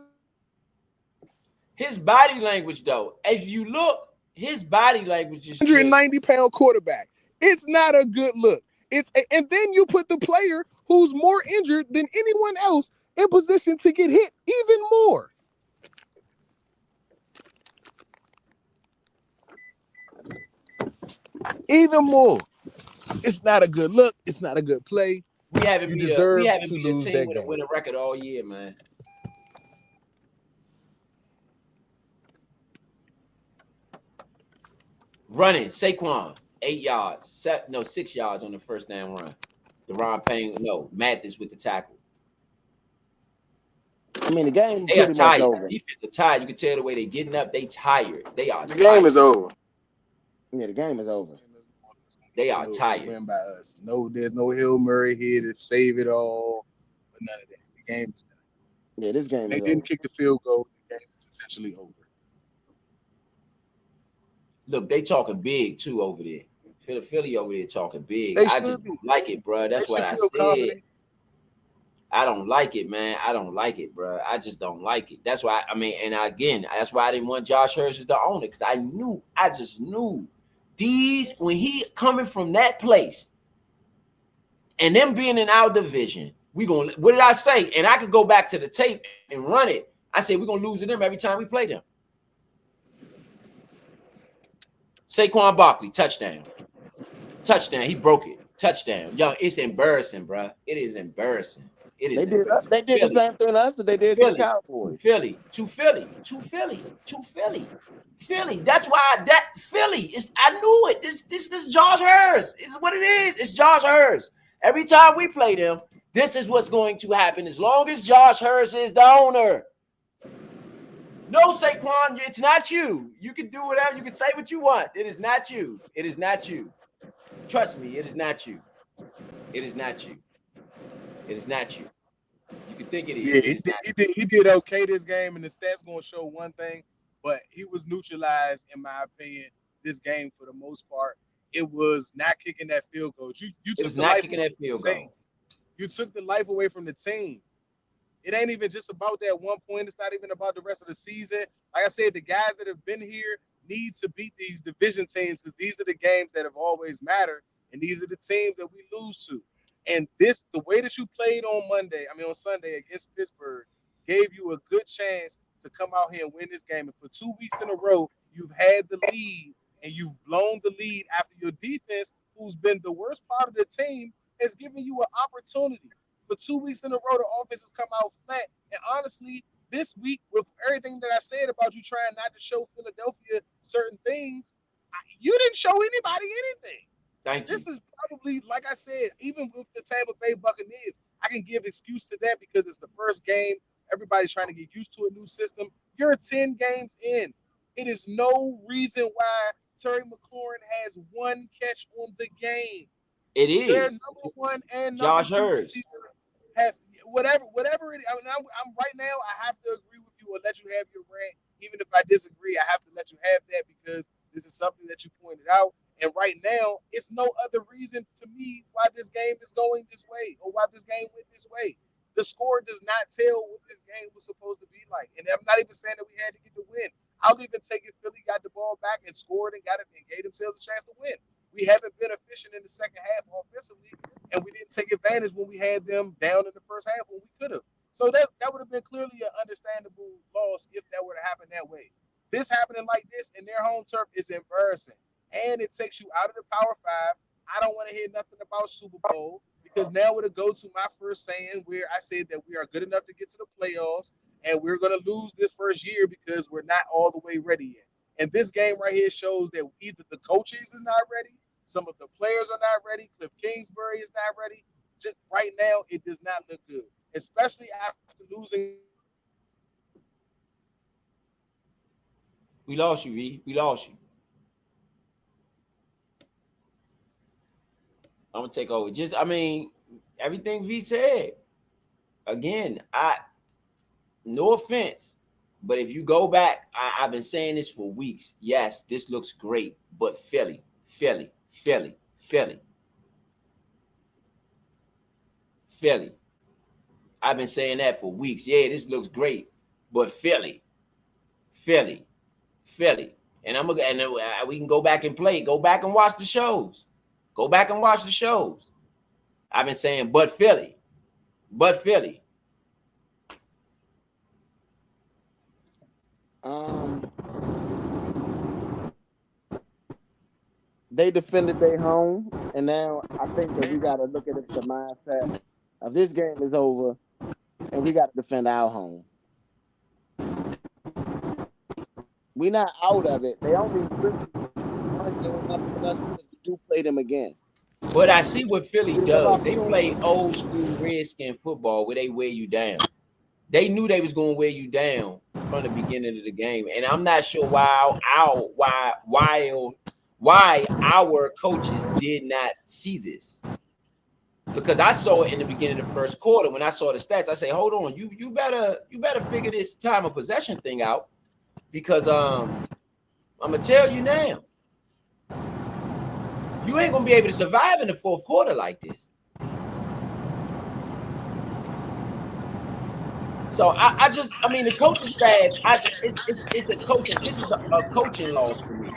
His body language, though, as you look, his body language is 190-pound quarterback. It's not a good look. And then you put the player who's more injured than anyone else in position to get hit even more. Even more. It's not a good look. It's not a good play. We haven't You beat deserve a to lose team that with a game. winning record all year, man. Running, Saquon, 8 yards. 6 yards on the first down run. Deron Payne, Mathis with the tackle. I mean, the game They are pretty much tired. over. Defense are tired. You can tell the way they're getting up. They tired. They are The tired. game is over. Yeah, the game is over. They are tired. Win by us. No, there's no Hail Murray here to save it all. But none of that. The game is done. Yeah, this game They is didn't over. kick the field goal. The game is essentially over. Look, they talking big too over there. Philly over there talking big. They I should just be. don't like it, bro. That's They what should I feel said. confident. I don't like it, man. I don't like it, bro. I just don't like it. That's why, that's why I didn't want Josh Hurst as the owner, because I just knew when he coming from that place and them being in our division, what did I say? And I could go back to the tape and run it. I said, we're going to lose to them every time we play them. Saquon Barkley, touchdown. Touchdown. He broke it. Touchdown. Young, it's embarrassing, bro. It is embarrassing. It is. They did Philly. the same thing to us that they did to the Cowboys. Philly. That's why Philly is. I knew it. This Josh Hurst. It's what it is. It's Josh Hurst. Every time we play them, this is what's going to happen. As long as Josh Hurst is the owner. No, Saquon, it's not you. You can do whatever. You can say what you want. It is not you. It is not you. Trust me, it is not you. It is not you. It is not you. You can think it is. Yeah, he did okay this game, and the stats going to show one thing, but he was neutralized, in my opinion, this game for the most part. It was not kicking that field goal. You took the life away from the team. You took the life away from the team. It ain't even just about that 1 point. It's not even about the rest of the season. Like I said, the guys that have been here need to beat these division teams because these are the games that have always mattered, and these are the teams that we lose to. And the way that you played on Sunday against Pittsburgh gave you a good chance to come out here and win this game. And for 2 weeks in a row, you've had the lead, and you've blown the lead after your defense, who's been the worst part of the team, has given you an opportunity. For 2 weeks in a row, the offense has come out flat. And honestly, this week, with everything that I said about you trying not to show Philadelphia certain things, you didn't show anybody anything. Thank you. This is probably, like I said, even with the Tampa Bay Buccaneers, I can give excuse to that because it's the first game. Everybody's trying to get used to a new system. You're 10 games in. It is no reason why Terry McLaurin has one catch on the game. It is. Their number one and number Josh two Hurst. receiver have whatever it is. I'm right now. I have to agree with you or let you have your rant. Even if I disagree, I have to let you have that because this is something that you pointed out. And right now, it's no other reason to me why this game is going this way or why this game went this way. The score does not tell what this game was supposed to be like. And I'm not even saying that we had to get the win. I'll even take it Philly got the ball back and scored and got it and gave themselves a chance to win. We haven't been efficient in the second half offensively, and we didn't take advantage when we had them down in the first half when we could have. So that would have been clearly an understandable loss if that were to happen that way. This happening like this in their home turf is embarrassing, and it takes you out of the Power 5. I don't want to hear nothing about Super Bowl because now it'll go to my first saying where I said that we are good enough to get to the playoffs, and we're going to lose this first year because we're not all the way ready yet. And this game right here shows that either the coaches is not ready, some of the players are not ready, Cliff Kingsbury is not ready. Just right now, it does not look good, especially after losing. We lost you, V. We lost you. I'm gonna take over. Everything V said. Again, no offense, but if you go back, I've been saying this for weeks. Yes, this looks great, but Philly. I've been saying that for weeks. Yeah, this looks great, but Philly. And we can go back and play. Go back and watch the shows. I've been saying, but Philly. but Philly. They defended their home, and now I think that we got to look at it the mindset of this game is over, and we got to defend our home. We're not out of it. They only really one game up with us because we do play them again. But I see what Philly does. They play old school Redskin football where they wear you down. They knew they was going to wear you down from the beginning of the game, and I'm not sure why our coaches did not see this. Because I saw it in the beginning of the first quarter when I saw the stats. I say, hold on, you better figure this time of possession thing out, because I'm gonna tell you now, you ain't gonna be able to survive in the fourth quarter like this. So I mean, the coaching staff, it's a coaching. This is a coaching loss for me.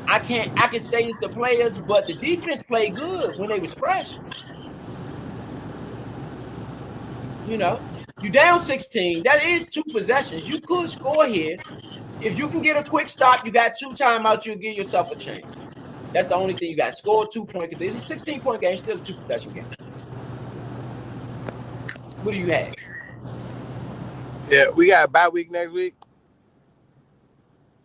I can say it's the players, but the defense played good when they was fresh. You know, you down 16. That is 2 possessions. You could score here. If you can get a quick stop, you got 2 timeouts, you'll give yourself a chance. That's the only thing you got. Score 2 points. It's a 16-point game, still a 2-possession game. What do you have? Yeah, we got a bye week next week.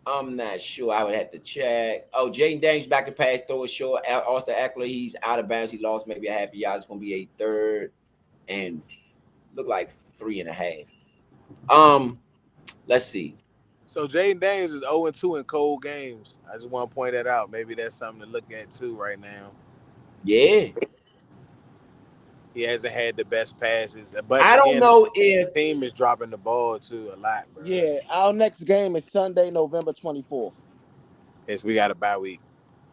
I'm not sure. I would have to check. Oh, Jaden Daniels back to pass, throw it short. Austin Eckler, he's out of bounds. He lost maybe a half a yard. It's going to be a third and look like 3.5. Let's see. So Jaden Daniels is 0-2 in cold games. I just want to point that out. Maybe that's something to look at too right now. Yeah. He hasn't had the best passes. But I don't know if the team is dropping the ball too a lot, bro. Yeah, our next game is Sunday, November 24th. Yes, we got a bye week.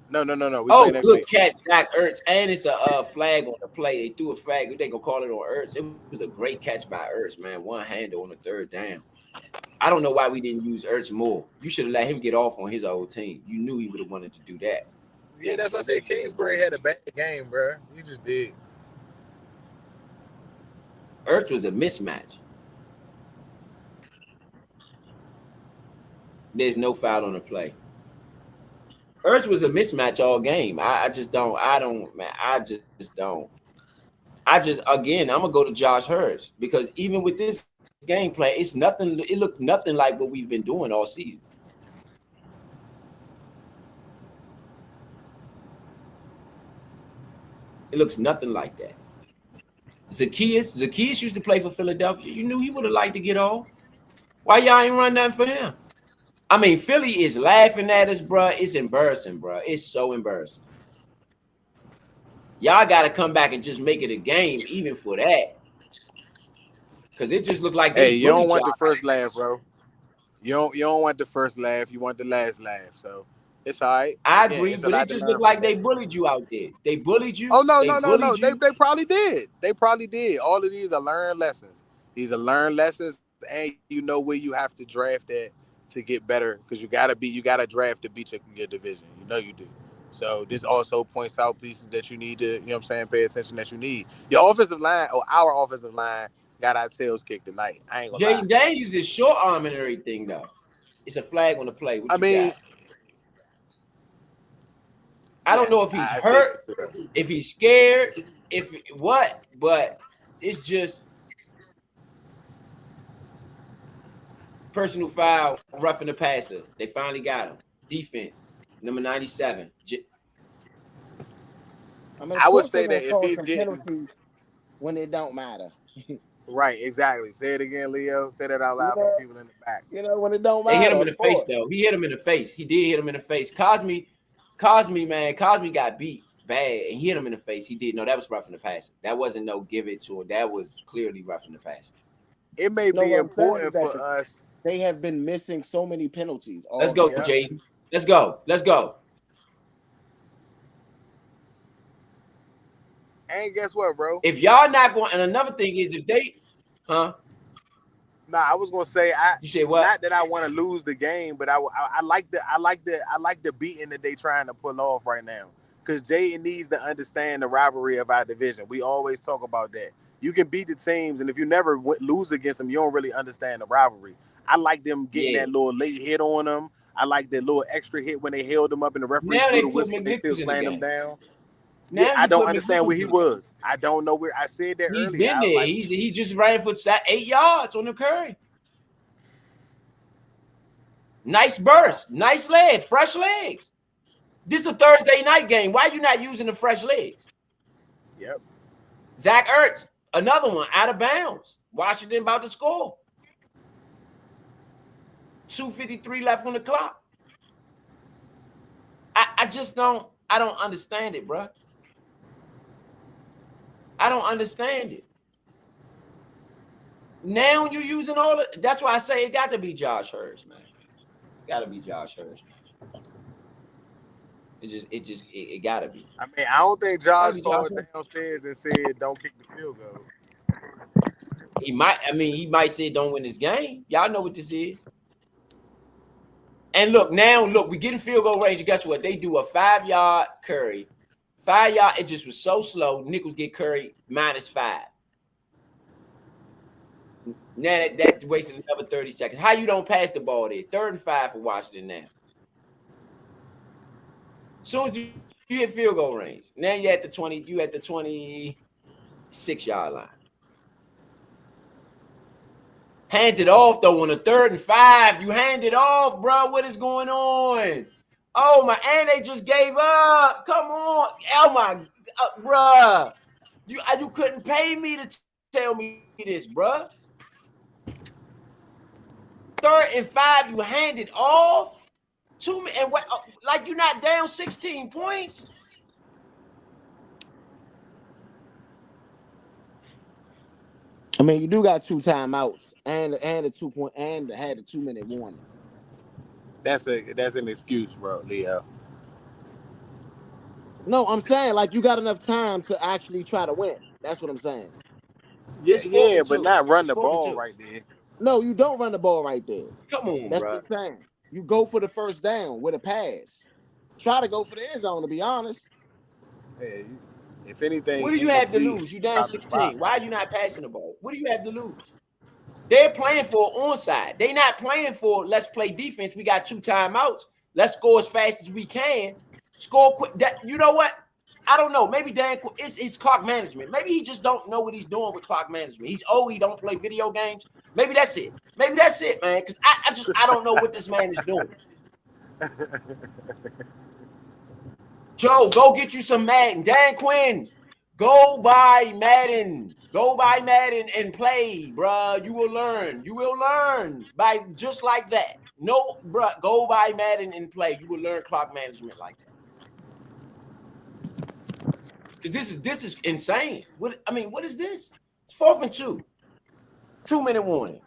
No. We oh, play next good week. catch, Zach Ertz. And it's a flag on the play. They threw a flag. They going to call it on Ertz. It was a great catch by Ertz, man. One-hander on the third down. I don't know why we didn't use Ertz more. You should have let him get off on his old team. You knew he would have wanted to do that. Yeah, that's what I said. Kingsbury had a bad game, bro. He just did. Ertz was a mismatch. There's no foul on the play. Ertz was a mismatch all game. I just don't. Again, I'm gonna go to Josh Hurts because even with this game plan, it's nothing. It looked nothing like what we've been doing all season. It looks nothing like that. Zacchaeus used to play for Philadelphia. You knew he would have liked to get off. Why y'all ain't run nothing for him? I mean, Philly is laughing at us, bro. It's embarrassing, bro. It's so embarrassing. Y'all got to come back and just make it a game, even for that. Because it just looked like you don't want the first laugh, bro. You don't want the first laugh. You want the last laugh. So it's all right. I agree, but it just looked like they bullied you out there. They bullied you. Oh, no. They probably did. They probably did. All of these are learned lessons. These are learned lessons, and you know where you have to draft at to get better because you gotta draft to beat your division. You know you do. So this also points out pieces that you need to, you know what I'm saying, pay attention that you need. Your offensive line or our offensive line got our tails kicked tonight. I ain't gonna lie. Jaden Daniels is short arm and everything though. It's a flag on the play. I don't know if he's hurt, if he's scared, but it's just personal foul, roughing the passer. They finally got him. Defense, number 97. I would say that if he's getting when it don't matter. Right, exactly. Say it again, Leo. Say that out loud for people in the back. You know, when it don't matter. They hit him in the face, though. He hit him in the face. He did hit him in the face. Cosme, man, Cosme got beat bad and he hit him in the face. He did. No, that was roughing the passer. That wasn't no give it to him. That was clearly roughing the passer. It may be important for us. They have been missing so many penalties. Let's go, Jay. Let's go. And guess what, bro? If y'all not going, and another thing is if they, Nah, I was gonna say you say what? Not that I want to lose the game, but I like the beating that they trying to pull off right now. Because Jayden needs to understand the rivalry of our division. We always talk about that. You can beat the teams, and if you never lose against them, you don't really understand the rivalry. I like them getting that little late hit on them. I like that little extra hit when they held them up and the referee Now blew they the put whistle. They still McNichols in the slammed them game. down. Now Yeah, I you don't put understand where McNichols he in. was. I don't know where. I said that He's earlier. been there. He just ran for 8 yards on the curry. Nice burst, nice leg, fresh legs. This is a Thursday night game. Why are you not using the fresh legs? Yep. Zach Ertz, another one out of bounds. Washington about to score. 2:53 left on the clock. I don't understand it, bro. I don't understand it. Now you're using all of that's why I say it got to be Josh Hurst, man. Got to be Josh Hurst. It got to be. I mean, I don't think Josh called Hurst. downstairs and said, "Don't kick the field goal." He might say don't win this game. Y'all know what this is. And look, we get in field goal range. And guess what? They do a 5-yard curry. 5 yard, it just was so slow. Nichols get Curry -5. Now that wasted another 30 seconds. How you don't pass the ball there? 3rd and 5 for Washington now. As soon as you hit field goal range, now you at the 26-yard line. Hands it off though on the 3rd and 5. You hand it off, bro. What is going on? Oh my! And they just gave up. Come on, oh my, bruh. You couldn't pay me to tell me this, bruh. 3rd and 5. You hand it off to me, and what? Like you're not down 16 points. I mean, you do got 2 timeouts and a 2-point and had a 2-minute warning. That's an excuse, bro, Leo. No, I'm saying like you got enough time to actually try to win. That's what I'm saying. Yeah, but not run the ball right there. No, you don't run the ball right there. Come on, that's bro. what I'm saying. You go for the first down with a pass. Try to go for the end zone, to be honest. Hey, if anything, what do you have to lose? You down 16. Why are you not passing the ball? What do you have to lose? They're playing for onside. They're not playing for let's play defense. We got 2 timeouts. Let's score as fast as we can. Score quick. You know what? I don't know. Maybe Dan, it's clock management. Maybe he just don't know what he's doing with clock management. He's old. He don't play video games. Maybe that's it. Maybe that's it, man. Because I don't know what this man is doing. Joe, go get you some Madden. Dan Quinn, go buy Madden. Go buy Madden and play, bruh. You will learn. You will learn by just like that. No, bruh, go buy Madden and play. You will learn clock management like that. Because this is insane. What is this? It's 4th and 2. 2-minute warning.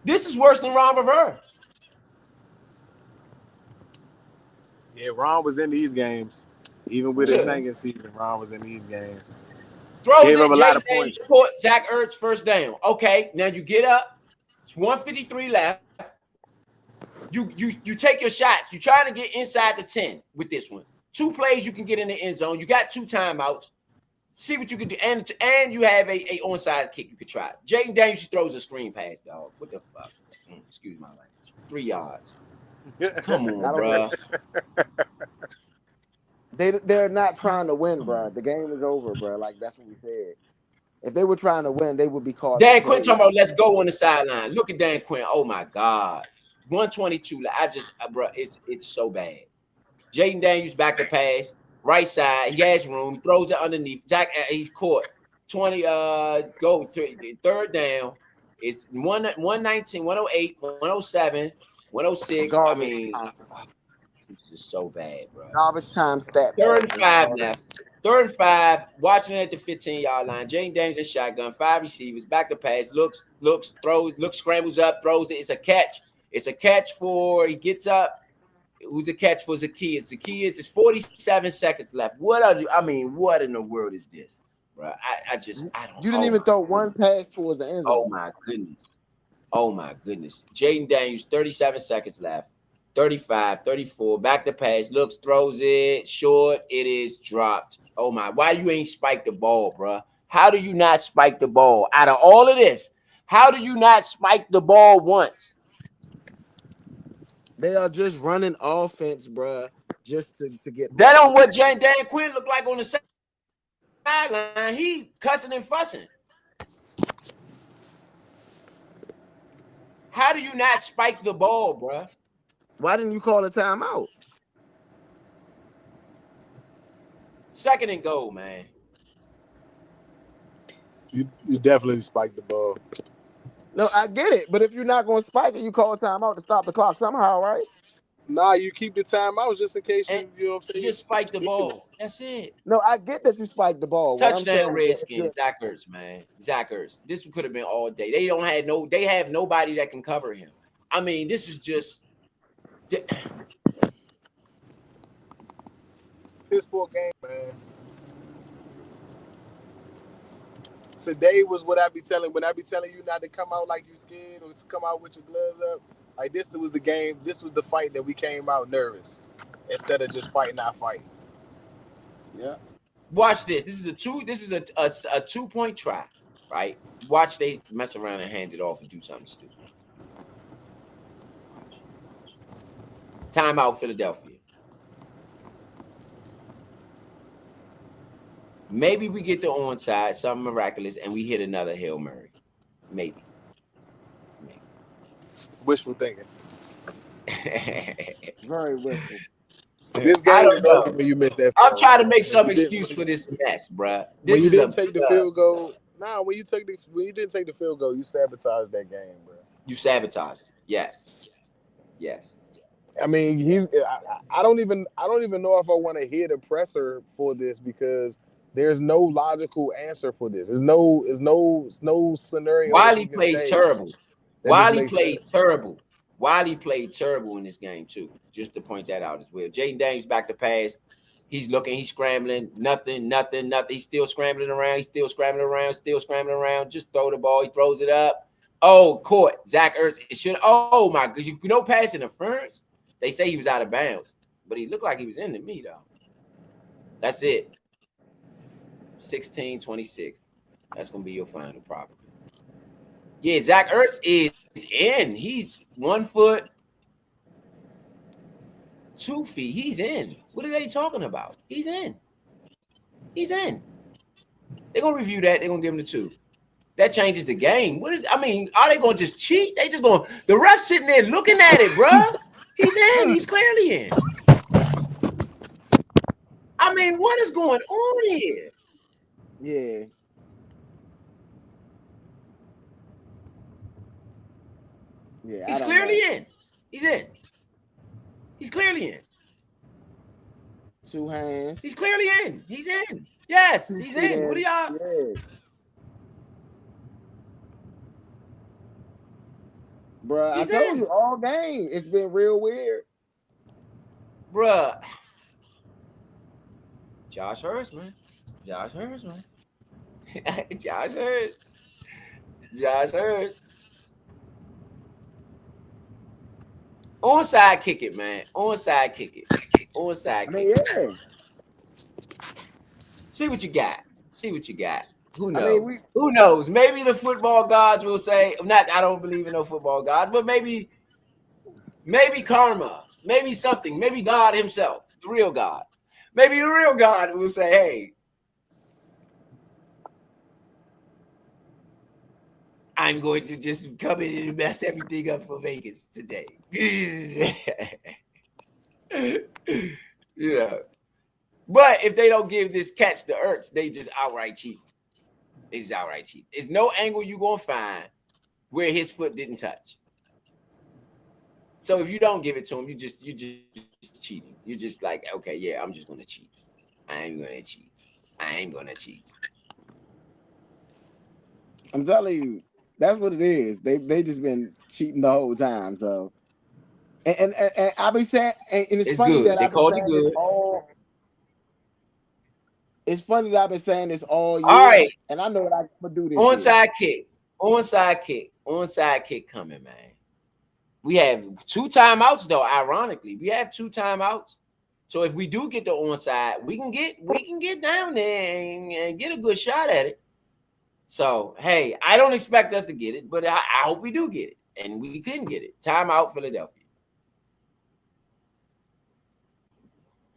This is worse than Ron Rivera. Yeah, Ron was in these games. Even with the tanking season, Ron was in these games. Gave him a lot of points. Zach Ertz first down. Okay, now you get up. It's 1:53 left. You take your shots. You're trying to get inside the 10 with this one. 2 plays you can get in the end zone. You got 2 timeouts. See what you can do. And you have a onside kick you could try. Jaden Daniels throws a screen pass, dog. What the fuck? Excuse my language. 3 yards. Come on, bro. They're not trying to win, bro. The game is over, bro. Like that's what we said. If they were trying to win, they would be called. Dan Quinn talking about let's go on the sideline. Look at Dan Quinn. Oh my God. 122. Bro, it's so bad. Jaden Daniels back to pass. Right side. He has room. He throws it underneath. Zach, he's caught. 20, go to 3rd down. It's 119, 108, 107, 106. I mean, it's just so bad, bro. Garbage time stat. 3rd and 5 now. 3rd and 5. Watching at the 15-yard line. Jaden Daniels in shotgun. 5 receivers. Back to pass. Looks, throws, scrambles up, throws it. It's a catch. It's a catch for, he gets up. Who's a catch for Zacchaeus? Zacchaeus is 47 seconds left. What in the world is this, bro? I don't. You didn't even throw one pass towards the end zone. Oh my goodness. Jaden Daniels, 37 seconds left. 35, 34, back to pass, looks, throws it, short, it is dropped. Oh my, why you ain't spiked the ball, bro? How do you not spike the ball? Out of all of this, how do you not spike the ball once? They are just running offense, bro, just to get That on what Dan Quinn looked like on the sideline. He cussing and fussing. How do you not spike the ball, bro? Why didn't you call a timeout? Second and goal, man. You definitely spiked the ball. No, I get it, but if you're not going to spike it, you call a timeout to stop the clock somehow, right? Nah, you keep the timeout just in case And you know what I'm saying. just spike the ball. That's it. No, I get that you spiked the ball. What I'm Touchdown saying is that if Redskins, you're- Zach Ertz, man. Zach Ertz. This could have been all day. They have nobody that can cover him. I mean, this is just Piss poor game, man. Today was what I be telling when I be telling you not to come out like you scared or to come out with your gloves up. Like this was the game. This was the fight that we came out nervous instead of just fighting our fight. Yeah. watch this. This is a 2-point try, right? Watch they mess around and hand it off and do something stupid. Timeout, Philadelphia. Maybe we get the onside, something miraculous, and we hit another Hail Mary. Maybe. Wishful thinking. Very wishful. This game is over when you missed that. I'm trying to make some excuse for this mess, bruh. When you didn't take the field goal, when you didn't take the field goal, you sabotaged that game, bro. You sabotaged. Yes. I mean, I don't even know if I want to hear the presser for this because there's no logical answer for this. There's no scenario. Wiley played terrible. Wiley played sense. terrible. Wiley played terrible in this game too. Just to point that out as well. Jaden Daniels back to pass. He's looking. He's scrambling. Nothing. He's still scrambling around. Just throw the ball. He throws it up. Oh, caught. Zach Ertz. It should. Oh my goodness. You know, pass interference. They say he was out of bounds, but he looked like he was in to me though. That's it. 16-26. That's gonna be your final probably. Yeah, Zach Ertz is in. He's 1 foot, 2 feet. He's in. What are they talking about? He's in. They're gonna review that. They're gonna give him the 2. That changes the game. Are they gonna just cheat? They just gonna the ref sitting there looking at it, bro. He's in. He's clearly in. I mean, what is going on here? Yeah. Yeah. He's clearly in. He's in. He's clearly in. 2 hands. He's clearly in. He's in. Yes, he's in. What are y'all? Yeah. Bruh, I told you all game. It's been real weird. Bruh. Josh Hurst, man. Josh Hurst. Onside kick it, man. Onside kick it. Yeah. See what you got. Who knows? Who knows? Maybe the football gods will say, I don't believe in no football gods, but maybe karma, maybe something, maybe God himself, the real God. Maybe the real God will say, hey, I'm going to just come in and mess everything up for Vegas today. But if they don't give this catch to Ertz, they just outright cheat. There's no angle you're going to find where his foot didn't touch. So if you don't give it to him, you just cheating. You're just like, okay, yeah, I'm just going to cheat. I ain't going to cheat. I'm telling you, that's what it is. They just been cheating the whole time. So, and I be saying, and it's funny good. that They I've called been it saying good. it's funny that I've been saying this all year. All right. And I know what I'm gonna do this. Onside kick coming, man. We have 2 timeouts, though. Ironically, we have 2 timeouts. So if we do get the onside, we can get down there and get a good shot at it. So hey, I don't expect us to get it, but I hope we do get it, and we couldn't get it. Timeout, Philadelphia.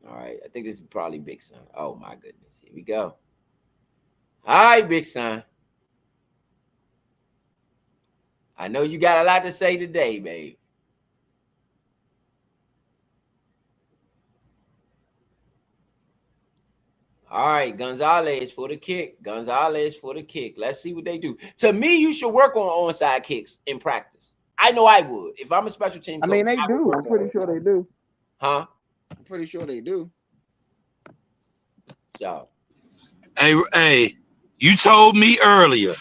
All right, I think this is probably Big Son. Oh my goodness, here we go. All right, Big Son. I know you got a lot to say today, babe. All right, Gonzalez for the kick. Gonzalez for the kick. Let's see what they do. To me, you should work on onside kicks in practice. I know I would. If I'm a special team coach, I mean, they do. I'm pretty sure they do. Huh? I'm pretty sure they do. So. Hey, you told me earlier,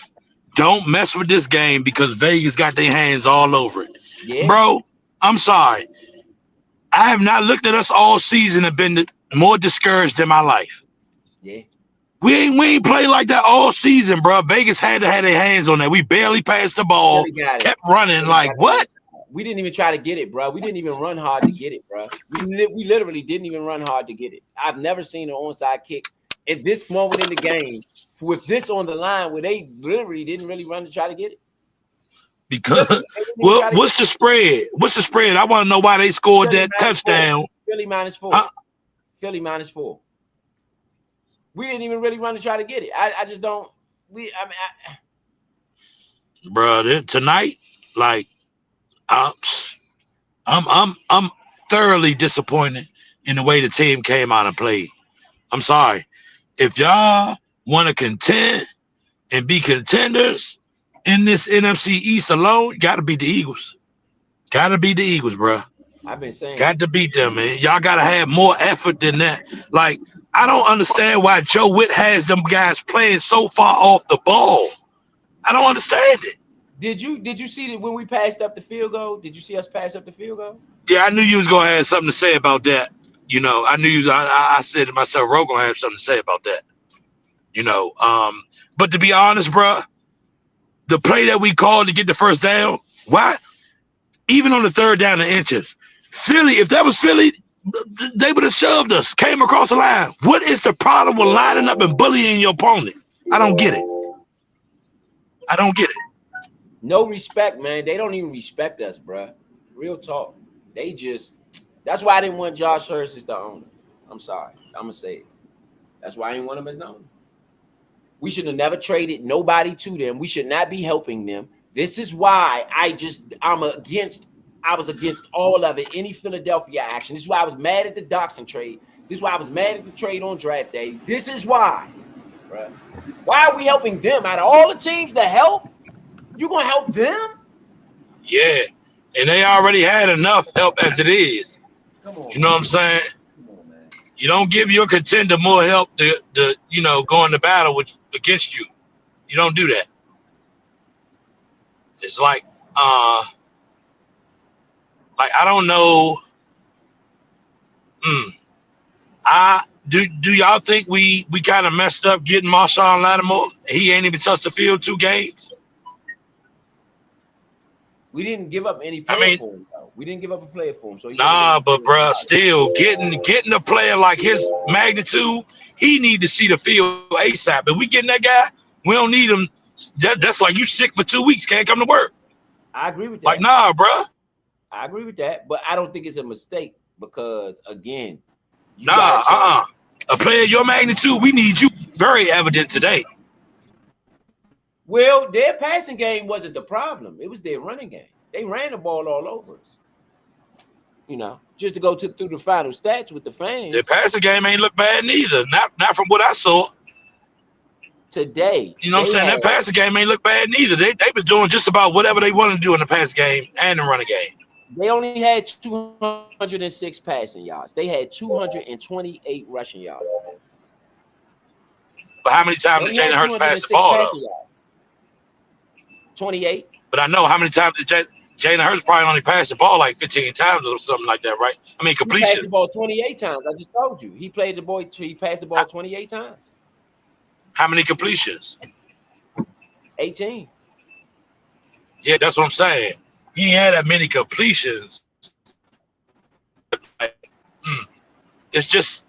don't mess with this game because Vegas got their hands all over it. Yeah. Bro, I'm sorry. I have not looked at us all season and been more discouraged in my life. Yeah. We ain't played like that all season, bro. Vegas had to have their hands on that. We barely passed the ball, kept running like what? We didn't even try to get it, bro. We didn't even run hard to get it, bro. We literally didn't even run hard to get it. I've never seen an onside kick at this moment in the game with this on the line where they literally didn't really run to try to get it. Because what's the spread? What's the spread? I want to know why they scored that touchdown. Philly -4. Philly -4. We didn't even really run to try to get it. I just don't. Bro, tonight, like, I'm thoroughly disappointed in the way the team came out and played. I'm sorry. If y'all want to contend and be contenders in this NFC East alone, got to beat the Eagles. Got to beat the Eagles, bro. I've been saying. Got to beat them, man. Y'all got to have more effort than that. Like, I don't understand why Joe Witt has them guys playing so far off the ball. I don't understand it. Did you see that when we passed up the field goal? Did you see us pass up the field goal? Yeah, I knew you was gonna have something to say about that. You know, I knew you. I said to myself, Ro gonna have something to say about that. You know, but to be honest, bro, the play that we called to get the first down, why? Even on the 3rd down and inches, Philly. If that was Philly, they would have shoved us, came across the line. What is the problem with lining up and bullying your opponent? I don't get it. I don't get it. No respect, man. They don't even respect us, bro. Real talk. They just. That's why I didn't want Josh Hurst as the owner. I'm sorry. I'm gonna say it. That's why I didn't want him as the owner. We should have never traded nobody to them. We should not be helping them. This is why I was against all of it, any Philadelphia action. This is why I was mad at the Doxson trade. This is why I was mad at the trade on draft day. This is why, bro. Why are we helping them? Out of all the teams to help, you gonna help them? Yeah, and they already had enough help as it is. Come on, you know what I'm saying? Come on, man. You don't give your contender more help to go into battle against you. You don't do that. It's like I don't know. Do y'all think we kind of messed up getting Marshawn Lattimore? He ain't even touched the field 2 games. We didn't give up any player for him, though. We didn't give up a player for him. So but bruh, still getting a player like his magnitude, he need to see the field ASAP. But we getting that guy, we don't need him. That's like you sick for 2 weeks, can't come to work. I agree with that. Like, nah, bruh. I agree with that, but I don't think it's a mistake because, again, a player your magnitude, we need you very evident today. Well, their passing game wasn't the problem. It was their running game. They ran the ball all over us. You know, just to go through the final stats with the fans. Their passing game ain't look bad neither. Not from what I saw. Today. You know what I'm saying? That passing game ain't look bad neither. They was doing just about whatever they wanted to do in the pass game and the running game. They only had 206 passing yards. They had 228 rushing yards. But how many times did Jalen Hurts pass the ball, though? 28. But I know how many times did Jalen Hurts probably only passed the ball like 15 times or something like that, right? I mean, completion. He passed the ball 28 times. I just told you. He passed the ball 28 times. How many completions? 18. Yeah, that's what I'm saying. he ain't had that many completions. It's just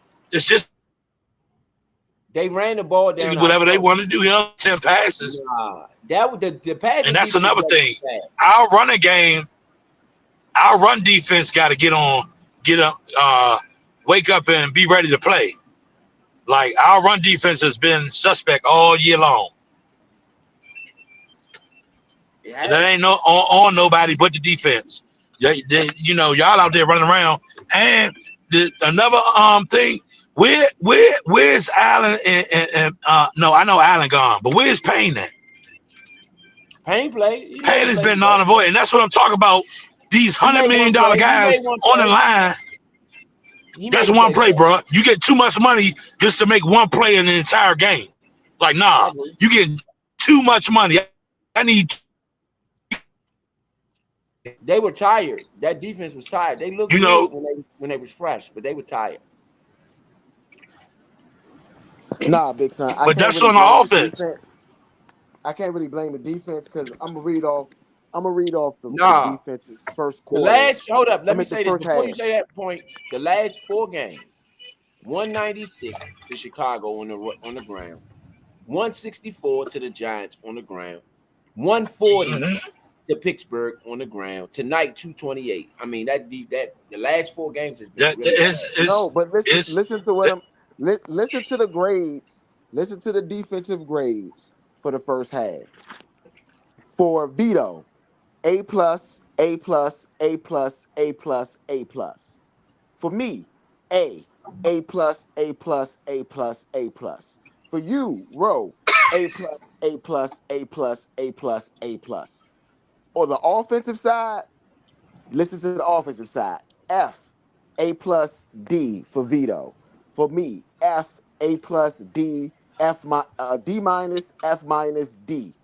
They ran the ball down. whatever they want to do. 10 passes. Nah, that was the pass. And that's another thing. Our running game, our run defense got to get up, wake up and be ready to play. Like, our run defense has been suspect all year long. Yeah. That ain't on nobody but the defense. Y'all out there running around. And another thing, where's Allen and no, I know Allen gone, but where's Payne at? Payne play. Payne has been non-avoidant, and that's what I'm talking about. These $100 million guys on the line. That's one play, bro. You get too much money just to make one play in the entire game. Like, nah, you get too much money. I need. They were tired. That defense was tired. They looked good when they was fresh, but they were tired. Nah, big son. But that's on the offense. I can't really blame the defense because I'm gonna read off the defense's first quarter. Hold up. Let me say this before you say that point. The last 4 games, 196 to Chicago on the ground, 164 to the Giants on the ground, 140 to Pittsburgh on the ground. Tonight, 228. I mean, that the last 4 games has been but listen to what listen to the grades. Listen to the defensive grades for the first half. For Vito, A+, A+, A+, A+, A+. For me, A+, A+, A+, A+, A+. For you, Ro, A+, A+, A+, A+, A+. On the offensive side, listen to the offensive side. F, A+, D for Vito. For me, F, A+, D, D minus, F minus, D.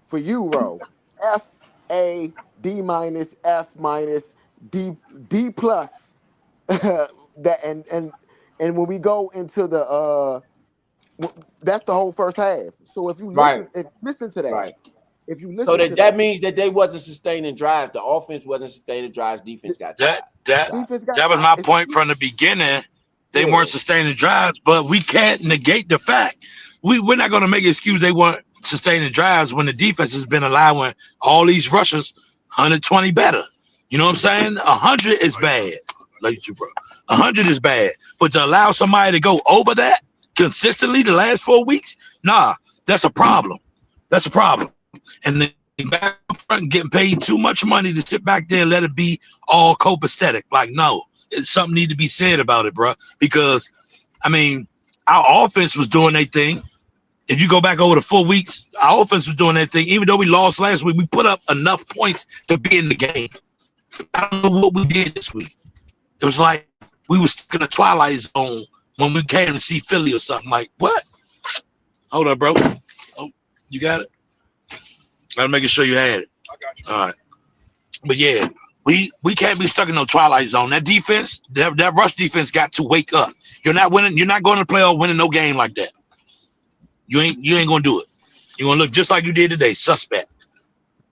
For you, Ro, F, A, D minus, F minus, D plus. That and when we go into the that's the whole first half. So if you listen to that, if you listen to that means that they wasn't sustaining drives. The offense wasn't sustaining drives. Defense got tired. That was my point from the beginning. They weren't sustaining drives, but we can't negate the fact. We're not going to make an excuse they weren't sustaining drives when the defense has been allowing all these rushers 120 better. You know what I'm saying? 100 is bad. Like you, bro. 100 is bad. But to allow somebody to go over that consistently the last 4 weeks, nah, that's a problem. That's a problem. And then back up front getting paid too much money to sit back there and let it be all copacetic. Like, no, something need to be said about it, bro. Because, I mean, our offense was doing their thing. If you go back over the 4 weeks, our offense was doing their thing. Even though we lost last week, we put up enough points to be in the game. I don't know what we did this week. It was like we were stuck in a twilight zone when we came to see Philly or something. Like, what? Hold up, bro. Oh, you got it? I'm making sure you had it. I got you. All right. But yeah, we can't be stuck in no twilight zone. That defense, that rush defense got to wake up. You're not winning. You're not going to the playoff winning no game like that. You ain't gonna do it. You're gonna look just like you did today, suspect.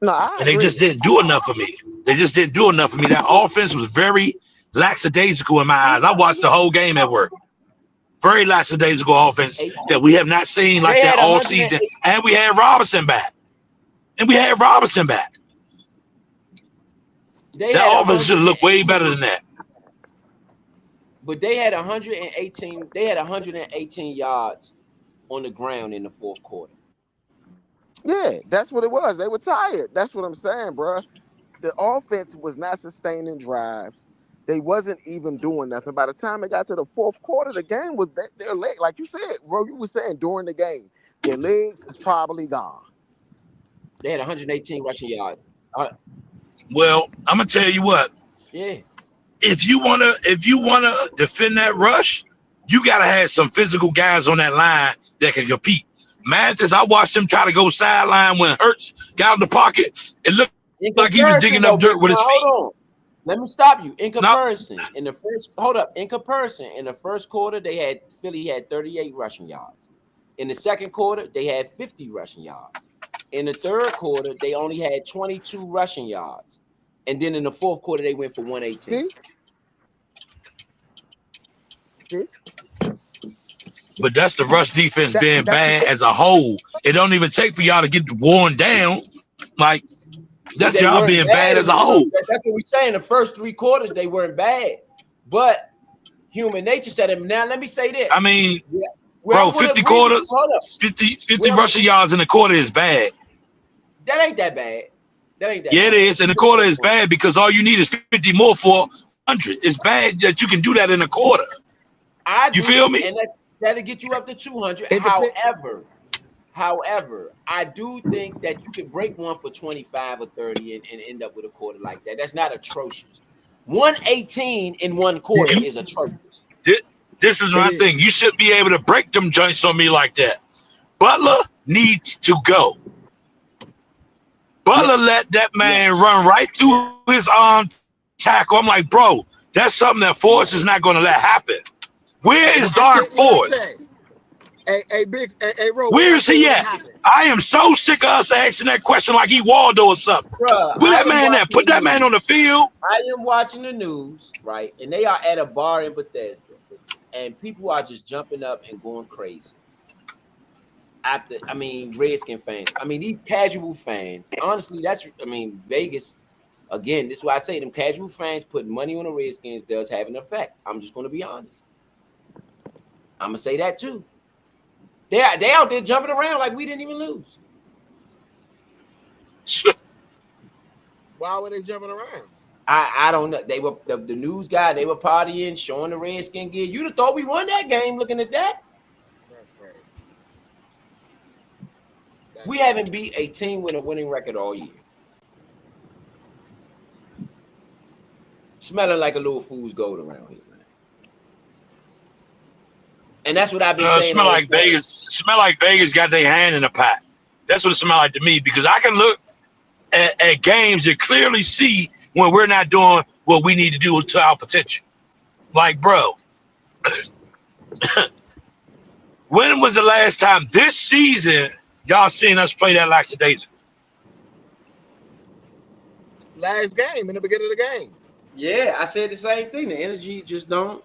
And they just didn't do enough for me. They just didn't do enough for me. That offense was very lackadaisical in my eyes. I watched the whole game at work. Very lackadaisical offense that we have not seen like that all season. And we had Robinson back. That offense should look way better than that. But they had 118. They had 118 yards on the ground in the fourth quarter. Yeah, that's what it was. They were tired. That's what I'm saying, bro. The offense was not sustaining drives. They wasn't even doing nothing. By the time it got to the fourth quarter, the game was their leg. Like you said, bro, you were saying during the game, their legs is probably gone. They had 118 rushing yards. Well, I'm gonna tell you what. Yeah. If you wanna defend that rush, you gotta have some physical guys on that line that can compete. Mathis, I watched him try to go sideline when Hurts got in the pocket. It looked like he was digging up dirt with his feet. Hold on. Let me stop you. In comparison, in the first quarter, Philly had 38 rushing yards. In the second quarter, they had 50 rushing yards. In the third quarter, they only had 22 rushing yards. And then in the fourth quarter, they went for 118. See? But that's the rush defense That- being that- bad as a whole. It don't even take for y'all to get worn down. Like, that's They y'all weren't being bad as a in the whole. That's what we say. In the first 3 quarters, they weren't bad. But human nature said it. Now, let me say this. I mean, Where bro, I'm gonna 50 agree with you- quarters, hold up. 50 rushing yards in a quarter is bad. That ain't that bad. That ain't that Yeah, it bad. is. And the quarter is bad because all you need is 50 more for 100. It's bad that you can do that in a quarter. I You agree, feel me? And that'll get you up to 200. It depends- However, I do think that you could break one for 25 or 30 and end up with a quarter like that. That's not atrocious. 118 in one quarter is atrocious. This is my thing. You should be able to break them joints on me like that. Butler needs to go. Butler let that man run right through his arm tackle. I'm like, bro, that's something that Forrest is not going to let happen. Where is Dark Forrest? Hey, Big, hey, Ro. Where is he at? I am so sick of us asking that question like he Waldo or something. Bruh, Where I that am man at? watching Put the that man news. on the field. I am watching the news, right? And they are at a bar in Bethesda. And people are just jumping up and going crazy. Redskin fans. These casual fans. Honestly, Vegas. Again, this is why I say them casual fans putting money on the Redskins does have an effect. I'm just going to be honest. I'm going to say that too. They out there jumping around like we didn't even lose. Why were they jumping around? I don't know. They were the news guy. They were partying, showing the Redskin gear. You'd have thought we won that game looking at that. We haven't beat a team with a winning record all year. Smelling like a little fool's gold around here, man. And that's what I've been saying. Smell like Vegas got their hand in the pot. That's what it smells like to me because I can look at games and clearly see when we're not doing what we need to do to our potential. Like, bro, when was the last time this season y'all seen us play that lackadaisical? Last game, in the beginning of the game. Yeah, I said the same thing. The energy just don't.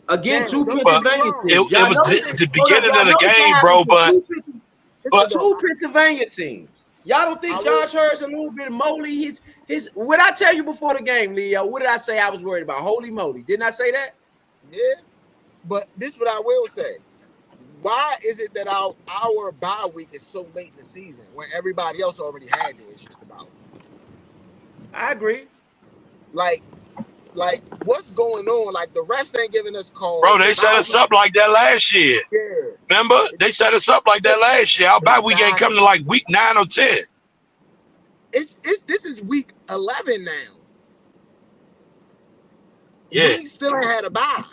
Again, Damn, two don't Pennsylvania get me wrong. teams. It was the beginning of the game, bro, but two Pennsylvania teams. Y'all don't think Josh Hurts a little bit of moly? His what I tell you before the game, Leo? What did I say I was worried about? Holy moly. Didn't I say that? Yeah. But this is what I will say. Why is it that our bye week is so late in the season when everybody else already had theirs just about? I agree. Like what's going on? Like the refs ain't giving us calls. Bro, they set us up like that last year. Yeah. Remember? They set us up like that last year. Our bye week ain't coming to like week 9 or 10. This is week 11 now. Yeah. We still ain't had a bye.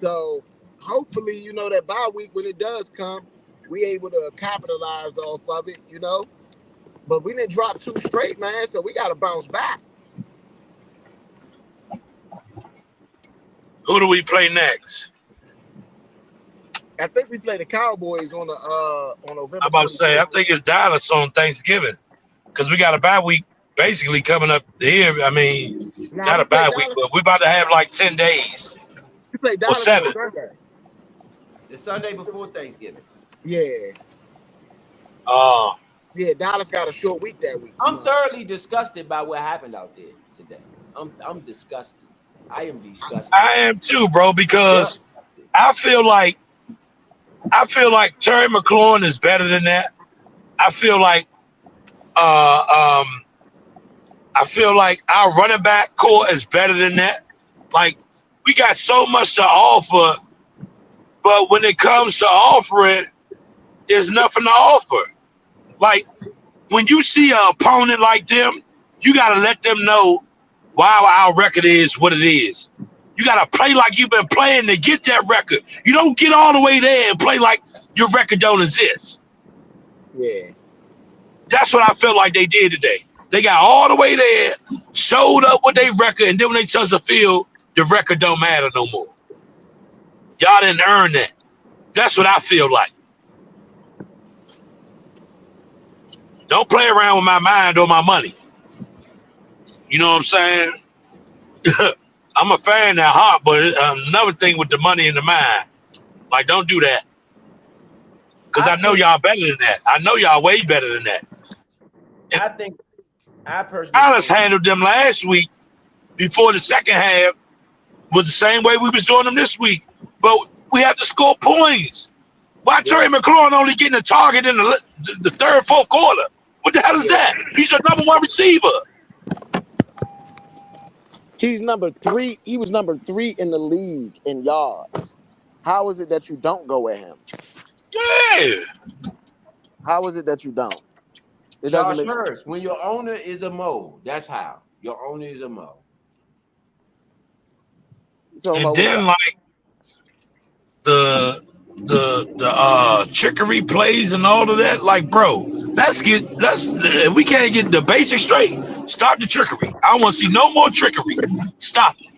So hopefully, that bye week when it does come, we able to capitalize off of it, But we didn't drop 2 straight, man. So we got to bounce back. Who do we play next? I think we play the Cowboys on November. I'm about to say, I think it's Dallas on Thanksgiving because we got a bye week basically coming up here. Not a bye week, but we're about to have like 10 days. We play Dallas or 7. The Sunday before Thanksgiving. Yeah. Yeah, Dallas got a short week that week. I'm thoroughly disgusted by what happened out there today. I'm disgusted. I am disgusted. I am too, bro, because I feel like Terry McLaurin is better than that. I feel like our running back core is better than that. Like, we got so much to offer, but when it comes to offering, there's nothing to offer. Like, when you see an opponent like them, you got to let them know why our record is what it is. You got to play like you've been playing to get that record. You don't get all the way there and play like your record don't exist. Yeah. That's what I felt like they did today. They got all the way there, showed up with their record, and then when they touch the field, the record don't matter no more. Y'all didn't earn that. That's what I feel like. Don't play around with my mind or my money. You know what I'm saying? I'm a fan at heart, but another thing with the money and the mind. Like, don't do that. Because I know y'all better than that. I know y'all way better than that. I personally Dallas think handled them last week before the second half was the same way we was doing them this week. But we have to score points. Why Terry McLaurin only getting a target in the third, fourth quarter? What the hell is that? He's your number one receiver. He's number 3. He was number 3 in the league in yards. How is it that you don't go at him? Yeah. How is it that you don't? It Josh doesn't make Hurst, when your owner is a mole, that's how. Your owner is a mole. so And then like the trickery plays and all of that, like, bro, if we can't get the basics straight, stop the trickery. I don't want to see no more trickery. Stop it.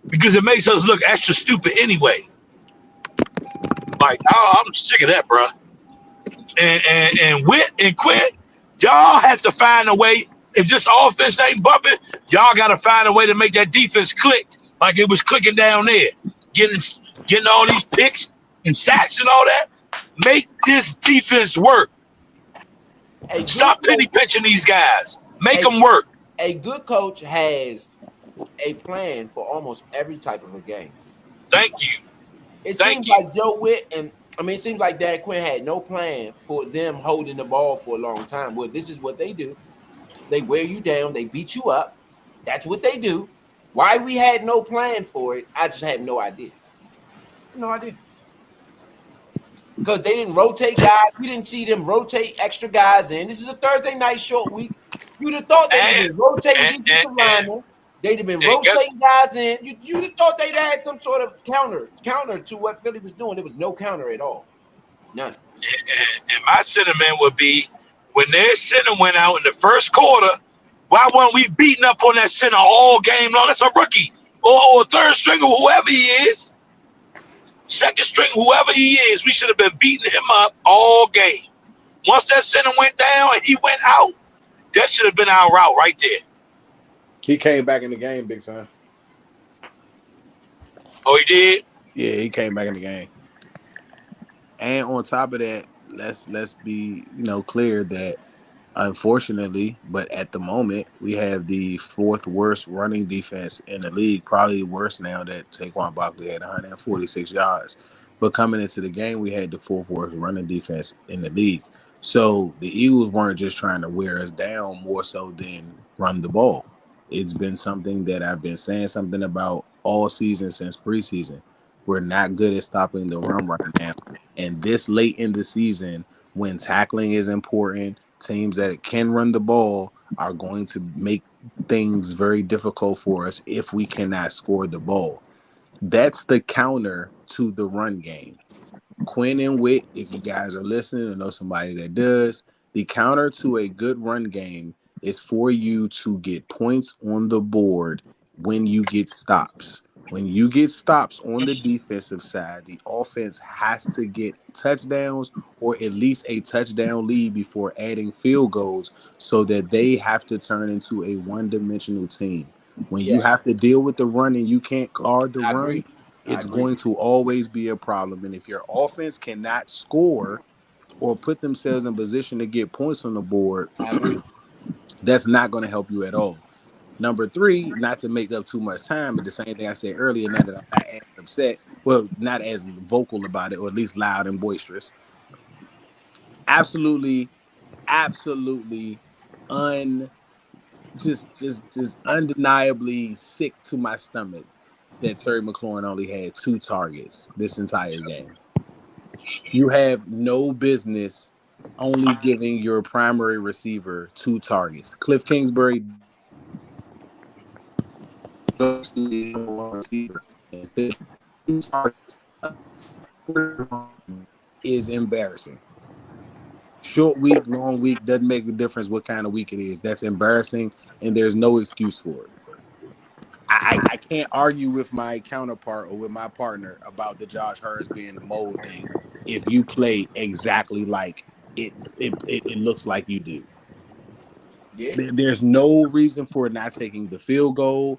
Because it makes us look extra stupid anyway. Like, I'm sick of that, bro. And Witt and Quint, y'all have to find a way. If this offense ain't bumping, y'all got to find a way to make that defense click like it was clicking down there. Getting all these picks and sacks and all that. Make this defense work. Stop penny pinching these guys. Make them work. A good coach has a plan for almost every type of a game. Thank you. It seems like Joe Witt it seems like Dan Quinn had no plan for them holding the ball for a long time. Well, this is what they do. They wear you down. They beat you up. That's what they do. Why we had no plan for it, I just have no idea. No idea. Because they didn't rotate guys. We didn't see them rotate extra guys in. This is a Thursday night short week. You'd have thought they'd have been rotating defensive linemen. They'd have been rotating guys in. You'd have thought they'd had some sort of counter to what Philly was doing. There was no counter at all. None. And my sentiment would be, when their center went out in the first quarter, why weren't we beating up on that center all game long? That's a rookie or third string or whoever he is. Second string, whoever he is, we should have been beating him up all game. Once that center went down and he went out, that should have been our route right there. He came back in the game, big son. Oh, he did? Yeah, he came back in the game. And on top of that, let's be clear that unfortunately, but at the moment, we have the 4th worst running defense in the league, probably worse now that Saquon Barkley had 146 yards. But coming into the game, we had the 4th worst running defense in the league. So the Eagles weren't just trying to wear us down more so than run the ball. It's been something that I've been saying something about all season since preseason. We're not good at stopping the run right now. And this late in the season, when tackling is important, teams that can run the ball are going to make things very difficult for us if we cannot score the ball. That's the counter to the run game. Quinn and Witt, if you guys are listening or know somebody that does, the counter to a good run game is for you to get points on the board when you get stops. When you get stops on the defensive side, the offense has to get touchdowns or at least a touchdown lead before adding field goals so that they have to turn into a one-dimensional team. When you have to deal with the run and you can't guard the run, it's going to always be a problem. And if your offense cannot score or put themselves in position to get points on the board, that's not going to help you at all. Number 3, not to make up too much time, but the same thing I said earlier, now that I'm not as upset, well, not as vocal about it, or at least loud and boisterous. Absolutely just undeniably sick to my stomach that Terry McLaurin only had 2 targets this entire game. You have no business only giving your primary receiver 2 targets. Cliff Kingsbury is embarrassing. Short week, long week, doesn't make a difference what kind of week it is. That's embarrassing, and there's no excuse for it. I can't argue with my counterpart or with my partner about the Josh Hurts being the mold thing if you play exactly like it looks like you do. Yeah. There's no reason for not taking the field goal,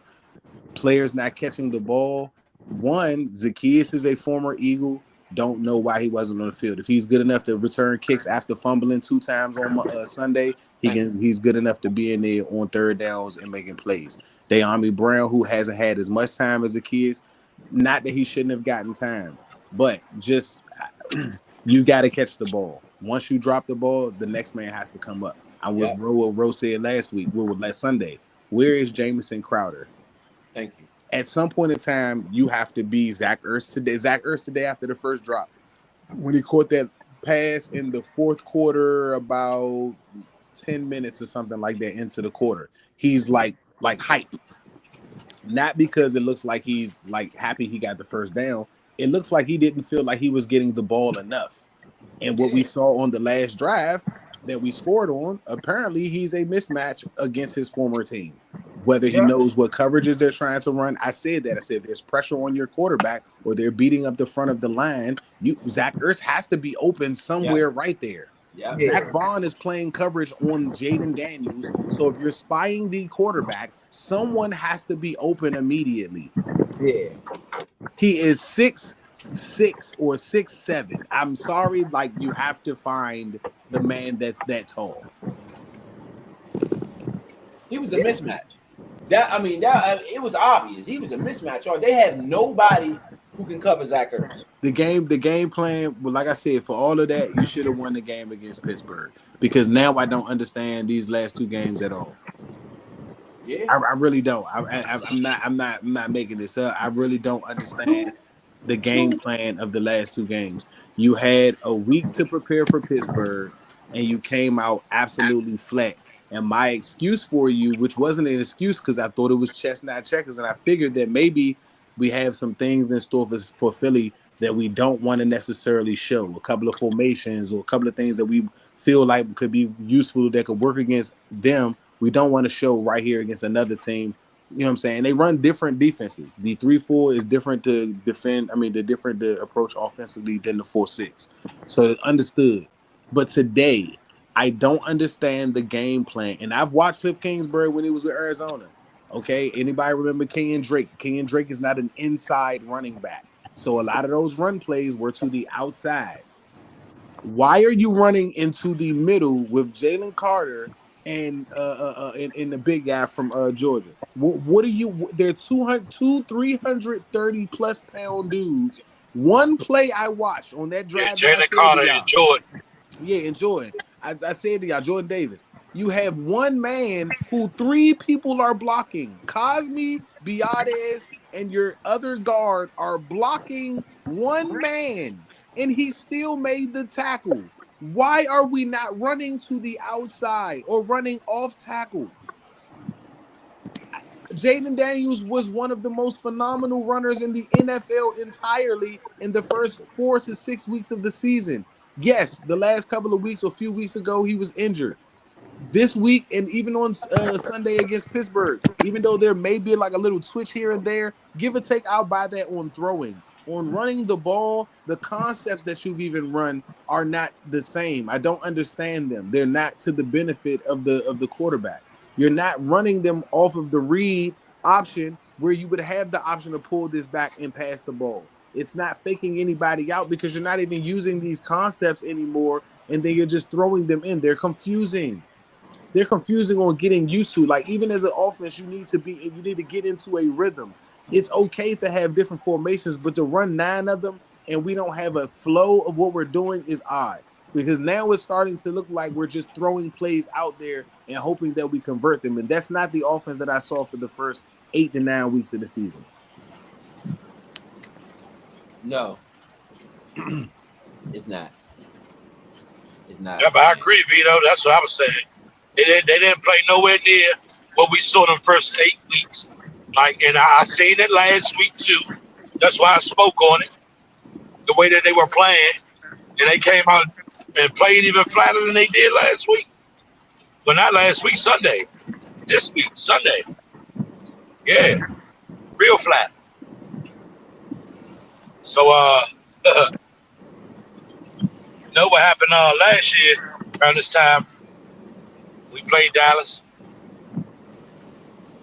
players not catching the ball. One, Zacchaeus is a former Eagle. Don't know why he wasn't on the field. If he's good enough to return kicks after fumbling 2 times on Sunday, he's good enough to be in there on third downs and making plays. De'Ami Brown, who hasn't had as much time as Zacchaeus, not that he shouldn't have gotten time, but just you got to catch the ball. Once you drop the ball, the next man has to come up. I'm with what Rose said last Sunday. Where is Jamison Crowder? Thank you. At some point in time, you have to be Zach Ertz today. Zach Ertz today after the first drop, when he caught that pass in the fourth quarter, about 10 minutes or something like that into the quarter, he's like hype. Not because it looks like he's like happy he got the first down. It looks like he didn't feel like he was getting the ball enough. And what we saw on the last drive that we scored on, apparently he's a mismatch against his former team. Whether he knows what coverages they're trying to run. I said there's pressure on your quarterback or they're beating up the front of the line. Zach Ertz has to be open somewhere right there. Yeah. Zach Bond is playing coverage on Jaden Daniels. So if you're spying the quarterback, someone has to be open immediately. Yeah. He is 6'6" or 6'7". I'm sorry, like you have to find the man that's that tall. He was a mismatch. It was obvious. He was a mismatch. Or they have nobody who can cover Zach Ertz. The game plan, well, like I said, for all of that, you should have won the game against Pittsburgh. Because now I don't understand these last 2 games at all. Yeah, I really don't. I'm not making this up. I really don't understand the game plan of the last 2 games. You had a week to prepare for Pittsburgh, and you came out absolutely flat. And my excuse for you, which wasn't an excuse because I thought it was chestnut checkers, and I figured that maybe we have some things in store for Philly that we don't want to necessarily show. A couple of formations or a couple of things that we feel like could be useful that could work against them. We don't want to show right here against another team. You know what I'm saying? They run different defenses. The 3-4 is different to defend. Different to approach offensively than the 4-6. So understood. But today, I don't understand the game plan. And I've watched Cliff Kingsbury when he was with Arizona. Okay, anybody remember Kenyon Drake? Kenyon Drake is not an inside running back. So a lot of those run plays were to the outside. Why are you running into the middle with Jalen Carter and the big guy from Georgia? What are you? They're 330 plus pound dudes. One play I watched on that drive. Yeah, Jalen Carter and Jordan. Yeah, and Jordan. I said to y'all, Jordan Davis. You have one man who 3 people are blocking. Cosme, Biades, and your other guard are blocking one man, and he still made the tackle. Why are we not running to the outside or running off tackle? Jaden Daniels was one of the most phenomenal runners in the NFL entirely in the first 4 to 6 weeks of the season. Yes, the last couple of weeks or a few weeks ago, he was injured. This week and even on Sunday against Pittsburgh, even though there may be like a little twitch here and there, give or take, I'll buy that on throwing. On running the ball, the concepts that you've even run are not the same. I don't understand them. They're not to the benefit of the quarterback. You're not running them off of the read option where you would have the option to pull this back and pass the ball. It's not faking anybody out because you're not even using these concepts anymore, and then you're just throwing them in. They're confusing. They're confusing on getting used to. Like, even as an offense, you need to get into a rhythm. It's okay to have different formations, but to run 9 of them and we don't have a flow of what we're doing is odd. Because now it's starting to look like we're just throwing plays out there and hoping that we convert them. And that's not the offense that I saw for the first 8 to 9 weeks of the season. No. It's not. It's not. Yeah, but I agree, Vito. That's what I was saying. They didn't play nowhere near what we saw them first 8 weeks. Like, and I seen it last week too. That's why I spoke on it. The way that they were playing, and they came out and played even flatter than they did last week. Well, not last week, Sunday. This week, Sunday. Yeah. real flat. So, you know what happened last year around this time? We played Dallas.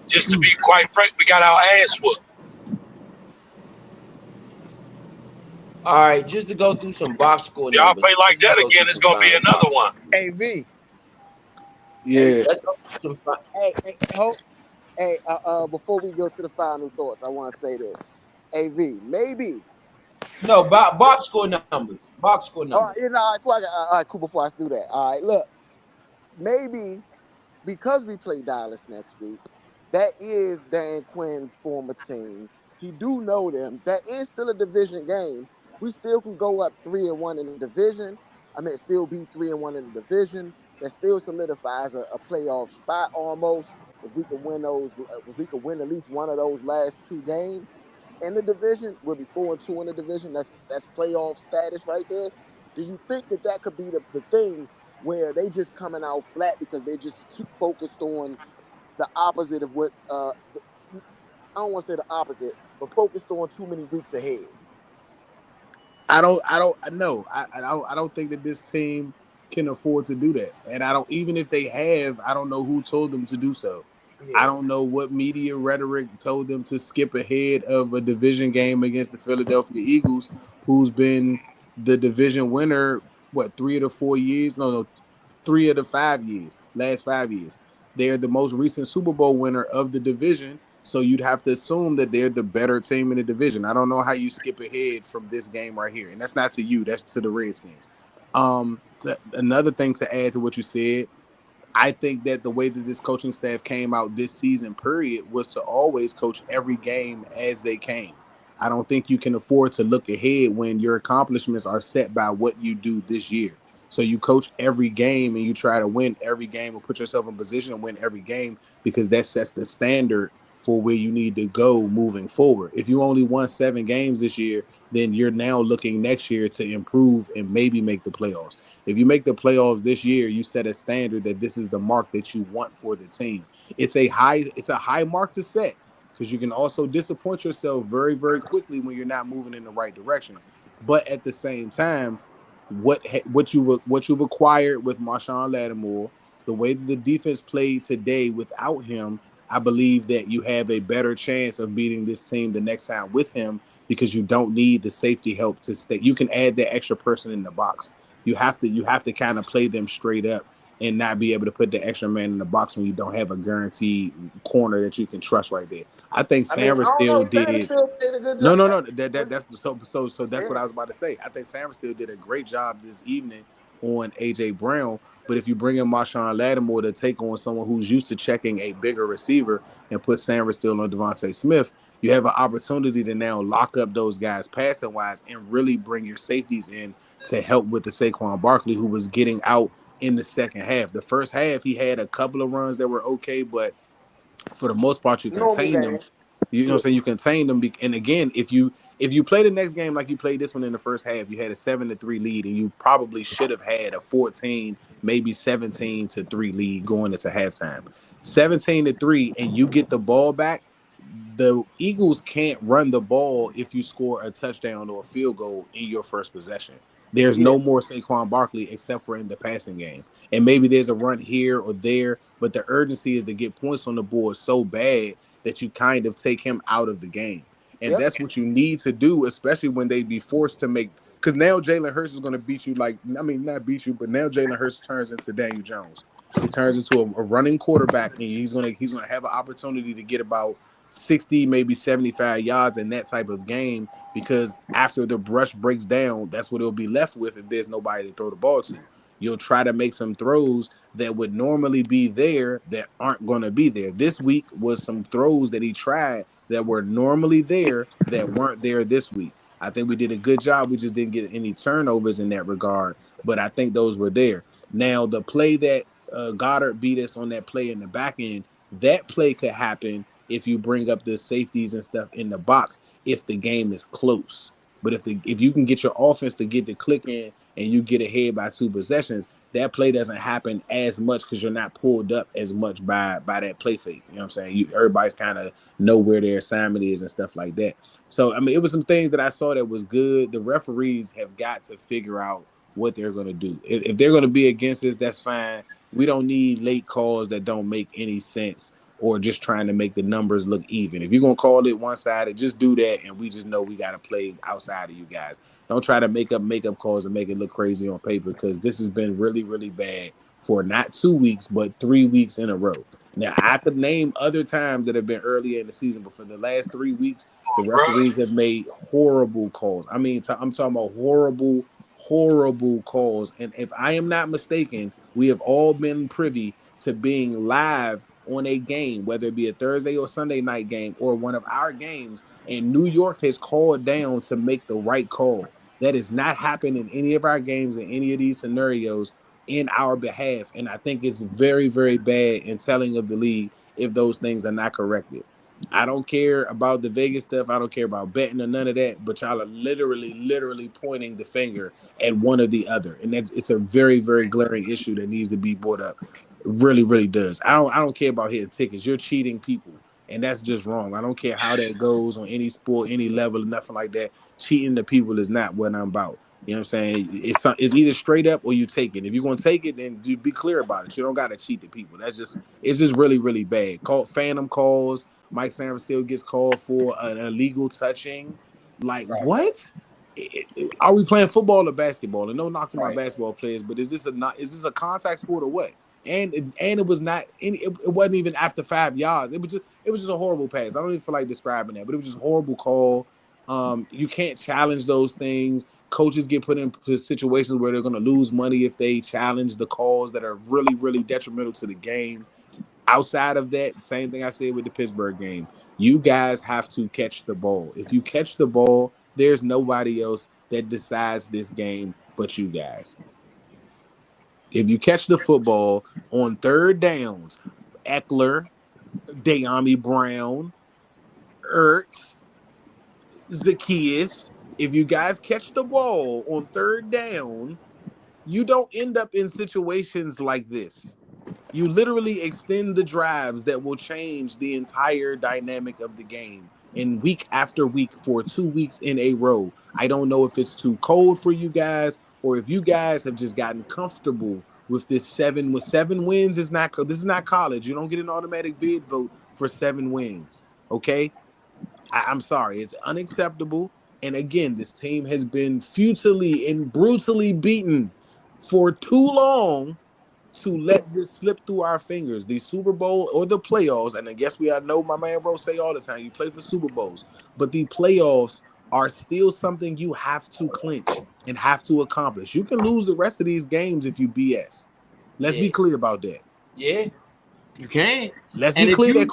Just to be quite frank, we got our ass whooped. All right, just to go through some box score Y'all numbers. play like Let's that go again, through it's some gonna be final another box one. Hey V, Yeah. Let's go through some before we go to the final thoughts, I want to say this. Hey V, maybe. no box score numbers. Box score All numbers. right, all right, cool. Before I do that, all right, look, maybe because we play Dallas next week, that is Dan Quinn's former team. He do know them. That is still a division game. We still can go up 3-1 in the division. I mean, still be 3-1 in the division. That still solidifies a playoff spot almost. If we can win if we can win at least one of those last two games in the division, we'll be 4-2 in the division. That's playoff status right there. Do you think that could be the thing where they just coming out flat because they just too focused on the opposite of what I don't want to say the opposite, but focused on too many weeks ahead. I don't think that this team can afford to do that. And I don't, even if they have, I don't know who told them to do so. Yeah. I don't know what media rhetoric told them to skip ahead of a division game against the Philadelphia Eagles, who's been the division winner, 3 of the 4 years? No, 3 of the 5 years, last 5 years. They're the most recent Super Bowl winner of the division. So you'd have to assume that they're the better team in the division. I don't know how you skip ahead from this game right here. And that's not to you, that's to the Redskins. Another thing to add to what you said, I think that the way that this coaching staff came out this season, period, was to always coach every game as they came. I don't think you can afford to look ahead when your accomplishments are set by what you do this year. So you coach every game and you try to win every game and put yourself in position to win every game because that sets the standard for where you need to go moving forward. If you only won 7 games this year, then you're now looking next year to improve and maybe make the playoffs. If you make the playoffs this year, you set a standard that this is the mark that you want for the team. It's a high mark to set because you can also disappoint yourself very, very quickly when you're not moving in the right direction. But at the same time, what you've acquired with Marshawn Lattimore, the way that the defense played today without him, I believe that you have a better chance of beating this team the next time with him because you don't need the safety help to stay. You can add that extra person in the box. You have to kind of play them straight up and not be able to put the extra man in the box when you don't have a guaranteed corner that you can trust right there. I think Sanders still did. Still did a good No. job. That's that's what I was about to say. I think Sanders still did a great job this evening on AJ Brown. But if you bring in Marshawn Lattimore to take on someone who's used to checking a bigger receiver and put Sanders still on Devontae Smith, you have an opportunity to now lock up those guys passing wise and really bring your safeties in to help with the Saquon Barkley, who was getting out in the second half. The first half, he had a couple of runs that were okay, but for the most part, you contain them. You know what I'm saying? You contain them. And again, if you play the next game like you played this one in the first half, you had a 7-3 lead, and you probably should have had a 14, maybe 17-3 lead going into halftime. 17-3, and you get the ball back. The Eagles can't run the ball if you score a touchdown or a field goal in your first possession. There's no more Saquon Barkley except for in the passing game. And maybe there's a run here or there, but the urgency is to get points on the board so bad that you kind of take him out of the game. And that's what you need to do, especially when they be forced to make, because now Jalen Hurts is going to beat you not beat you, but now Jalen Hurts turns into Daniel Jones. He turns into a running quarterback, and he's gonna have an opportunity to get about 60, maybe 75 yards in that type of game, because after the brush breaks down, that's what it'll be left with if there's nobody to throw the ball to. You'll try to make some throws that would normally be there that aren't going to be there. This week was some throws that he tried that were normally there that weren't there this week. I think we did a good job. We just didn't get any turnovers in that regard, but I think those were there. Now, the play that Goddard beat us on, that play in the back end, that play could happen if you bring up the safeties and stuff in the box if the game is close. But if you can get your offense to get the click in and you get ahead by 2 possessions, that play doesn't happen as much because you're not pulled up as much by that play fake. You know what I'm saying? Everybody's kind of know where their assignment is and stuff like that. So, I mean, it was some things that I saw that was good. The referees have got to figure out what they're going to do. If they're going to be against us, that's fine. We don't need late calls that don't make any sense or just trying to make the numbers look even. If you're going to call it one-sided, just do that, and we just know we got to play outside of you guys. Don't try to make up calls and make it look crazy on paper because this has been really, really bad for not 2 weeks, but 3 weeks in a row. Now, I could name other times that have been earlier in the season, but for the last 3 weeks, the referees have made horrible calls. I mean, I'm talking about horrible calls. And if I am not mistaken, we have all been privy to being live on a game, whether it be a Thursday or Sunday night game or one of our games, and New York has called down to make the right call. That has not happened in any of our games in any of these scenarios in our behalf. And I think it's very, very bad and telling of the league if those things are not corrected. I don't care about the Vegas stuff. I don't care about betting or none of that, but y'all are literally pointing the finger at one or the other. And it's a very, very glaring issue that needs to be brought up. Really does. I don't care about hitting tickets. You're cheating people, and that's just wrong. I don't care how that goes on any sport, any level, nothing like that. Cheating the people is not what I'm about. You know what I'm saying? It's either straight up or you take it. If you're gonna take it, then be clear about it. You don't gotta cheat the people. It's just really bad. Called phantom calls. Mike Sanford still gets called for an illegal touching. Like what? Are we playing football or basketball? And no knock to my basketball players, but is this a contact sport or what? And it was not. It wasn't even after 5 yards. It was just a horrible pass. I don't even feel like describing that, but it was just a horrible call. You can't challenge those things. Coaches get put into situations where they're going to lose money if they challenge the calls that are really detrimental to the game. Outside of that, same thing I said with the Pittsburgh game. You guys have to catch the ball. If you catch the ball, there's nobody else that decides this game but you guys. If you catch the football on third downs, Eckler, De'Ami Brown, Ertz, Zacchaeus, if you guys catch the ball on third down, you don't end up in situations like this. You literally extend the drives that will change the entire dynamic of the game in week after week for 2 weeks in a row. I don't know if it's too cold for you guys or if you guys have just gotten comfortable with this 7 wins. This is not college. You don't get an automatic bid vote for 7 wins. Okay. I'm sorry. It's unacceptable. And again, this team has been futilely and brutally beaten for too long to let this slip through our fingers. The Super Bowl or the playoffs, and I guess I know my man Rose say all the time, you play for Super Bowls, but the playoffs are still something you have to clinch and have to accomplish. You can lose the rest of these games if you BS. Let's be clear about that. Yeah, you can. Let's be clear that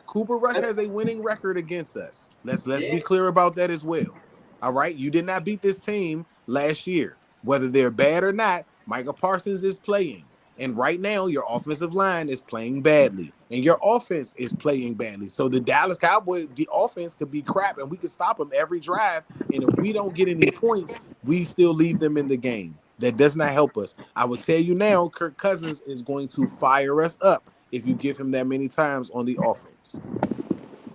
Cooper Rush has a winning record against us. Let's be clear about that as well. All right, you did not beat this team last year. Whether they're bad or not, Micah Parsons is playing. And right now, your offensive line is playing badly. And your offense is playing badly. So the Dallas Cowboys, the offense could be crap, and we could stop them every drive. And if we don't get any points, we still leave them in the game. That does not help us. I will tell you now, Kirk Cousins is going to fire us up if you give him that many times on the offense.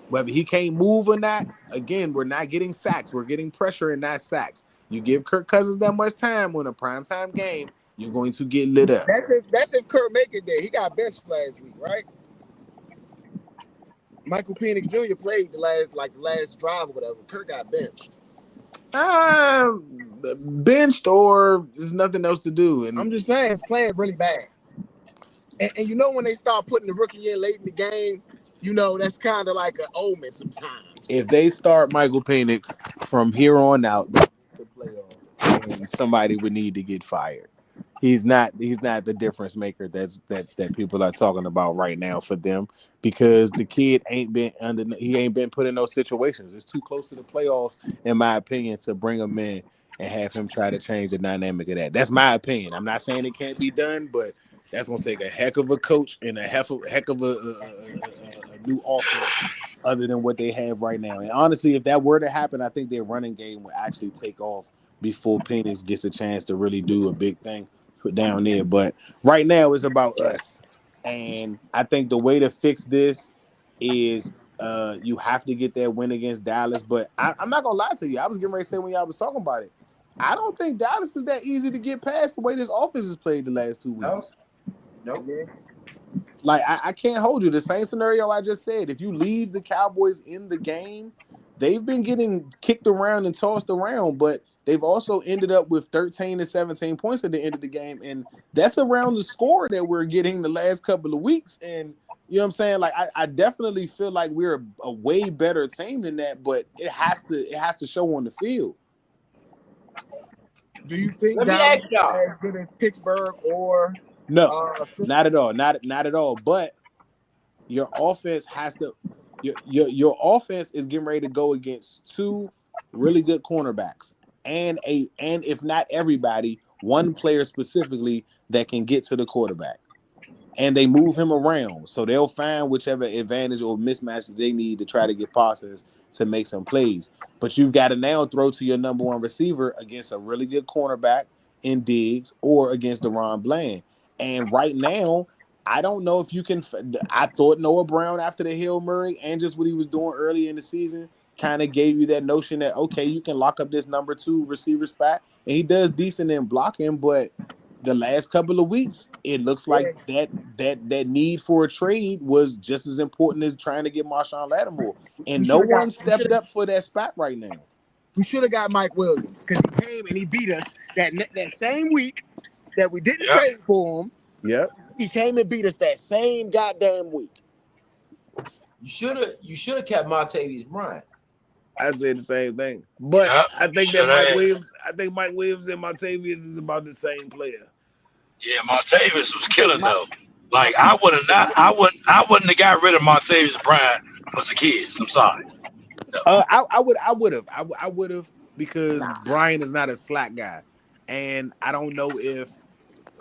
Whether he can't move or not, again, we're not getting sacks. We're getting pressure and not sacks. You give Kirk Cousins that much time on a primetime game, you're going to get lit up. That's if Kirk make it there. He got benched last week, right? Michael Penix Jr. played the last drive or whatever. Kirk got benched. Benched or there's nothing else to do. And I'm just saying, it's playing really bad. And you know when they start putting the rookie in late in the game, you know that's kind of like an omen sometimes. If they start Michael Penix from here on out, the playoffs, and somebody would need to get fired. He's not the difference maker that people are talking about right now for them because the kid ain't been put in those situations. It's too close to the playoffs, in my opinion, to bring him in and have him try to change the dynamic of that. That's my opinion. I'm not saying it can't be done, but that's going to take a heck of a coach and a heck of a new offense other than what they have right now. And honestly, if that were to happen, I think their running game would actually take off before Penix gets a chance to really do a big thing. down there. But right now it's about us. And I think the way to fix this is you have to get that win against Dallas. But I'm not gonna lie to you. I was getting ready to say when y'all was talking about it. I don't think Dallas is that easy to get past the way this offense has played the last 2 weeks. Nope. Like I can't hold you. The same scenario I just said. If you leave the Cowboys in the game, they've been getting kicked around and tossed around, but they've also ended up with 13 to 17 points at the end of the game. And that's around the score that we're getting the last couple of weeks. And you know what I'm saying? Like I definitely feel like we're a way better team than that, but it has to show on the field. Do you think Let me Dallas ask y'all. is as good as Pittsburgh or No, not at all. Not at all. But your offense has to your offense is getting ready to go against 2 really good cornerbacks and if not everybody, one player specifically that can get to the quarterback. And they move him around. So they'll find whichever advantage or mismatch that they need to try to get passes to make some plays. But you've got to now throw to your number one receiver against a really good cornerback in Diggs or against Deron Bland. And right now, I don't know if you can. I thought Noah Brown after the Hail Murray and just what he was doing early in the season kind of gave you that notion that, okay, you can lock up this number 2 receiver spot. And he does decent in blocking, but the last couple of weeks, it looks like that need for a trade was just as important as trying to get Marshawn Lattimore. And no one stepped up for that spot right now. we should have got Mike Williams because he came and he beat us that same week that we didn't trade for him. Yep. He came and beat us that same goddamn week. You should have kept Martavis Bryant. I said the same thing. But Yep, I think shoulda that had. Mike Williams and Martavius is about the same player. Yeah, Martavis was killing though. Like I wouldn't have got rid of Martavis Bryant for the kids. I'm sorry. No. I would have because Brian is not a slack guy, and I don't know if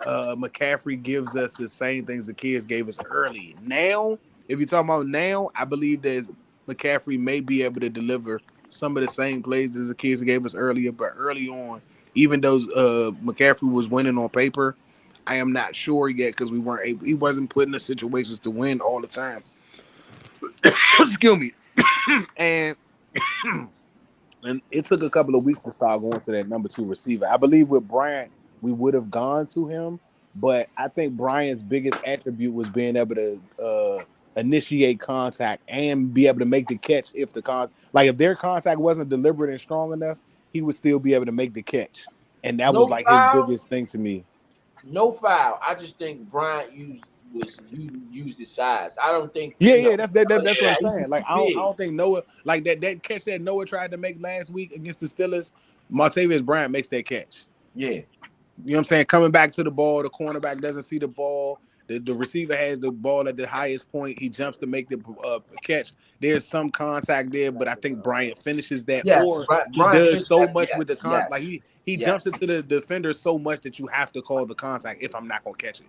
McCaffrey gives us the same things the kids gave us early. Now, if you're talking about now, I believe that McCaffrey may be able to deliver some of the same plays as the kids gave us earlier, but early on, even though McCaffrey was winning on paper, I am not sure yet because he wasn't put in the situations to win all the time. Excuse me. And it took a couple of weeks to start going to that number 2 receiver. I believe with Bryant, we would have gone to him, but I think Bryant's biggest attribute was being able to initiate contact and be able to make the catch if their contact wasn't deliberate and strong enough, he would still be able to make the catch. And that was like his biggest thing to me. No foul. I just think Bryant used his size. I don't think. That's what I'm saying. Like I don't think Noah like that catch that Noah tried to make last week against the Steelers. Martavis Bryant makes that catch. Yeah, you know what I'm saying. Coming back to the ball, the cornerback doesn't see the ball. The receiver has the ball at the highest point. He jumps to make the catch. There's some contact there, but I think Bryant finishes that. Yes, or he Bryant does so that, much yes, with the contact. yes. Like he jumps into the defender so much that you have to call the contact if I'm not gonna catch it.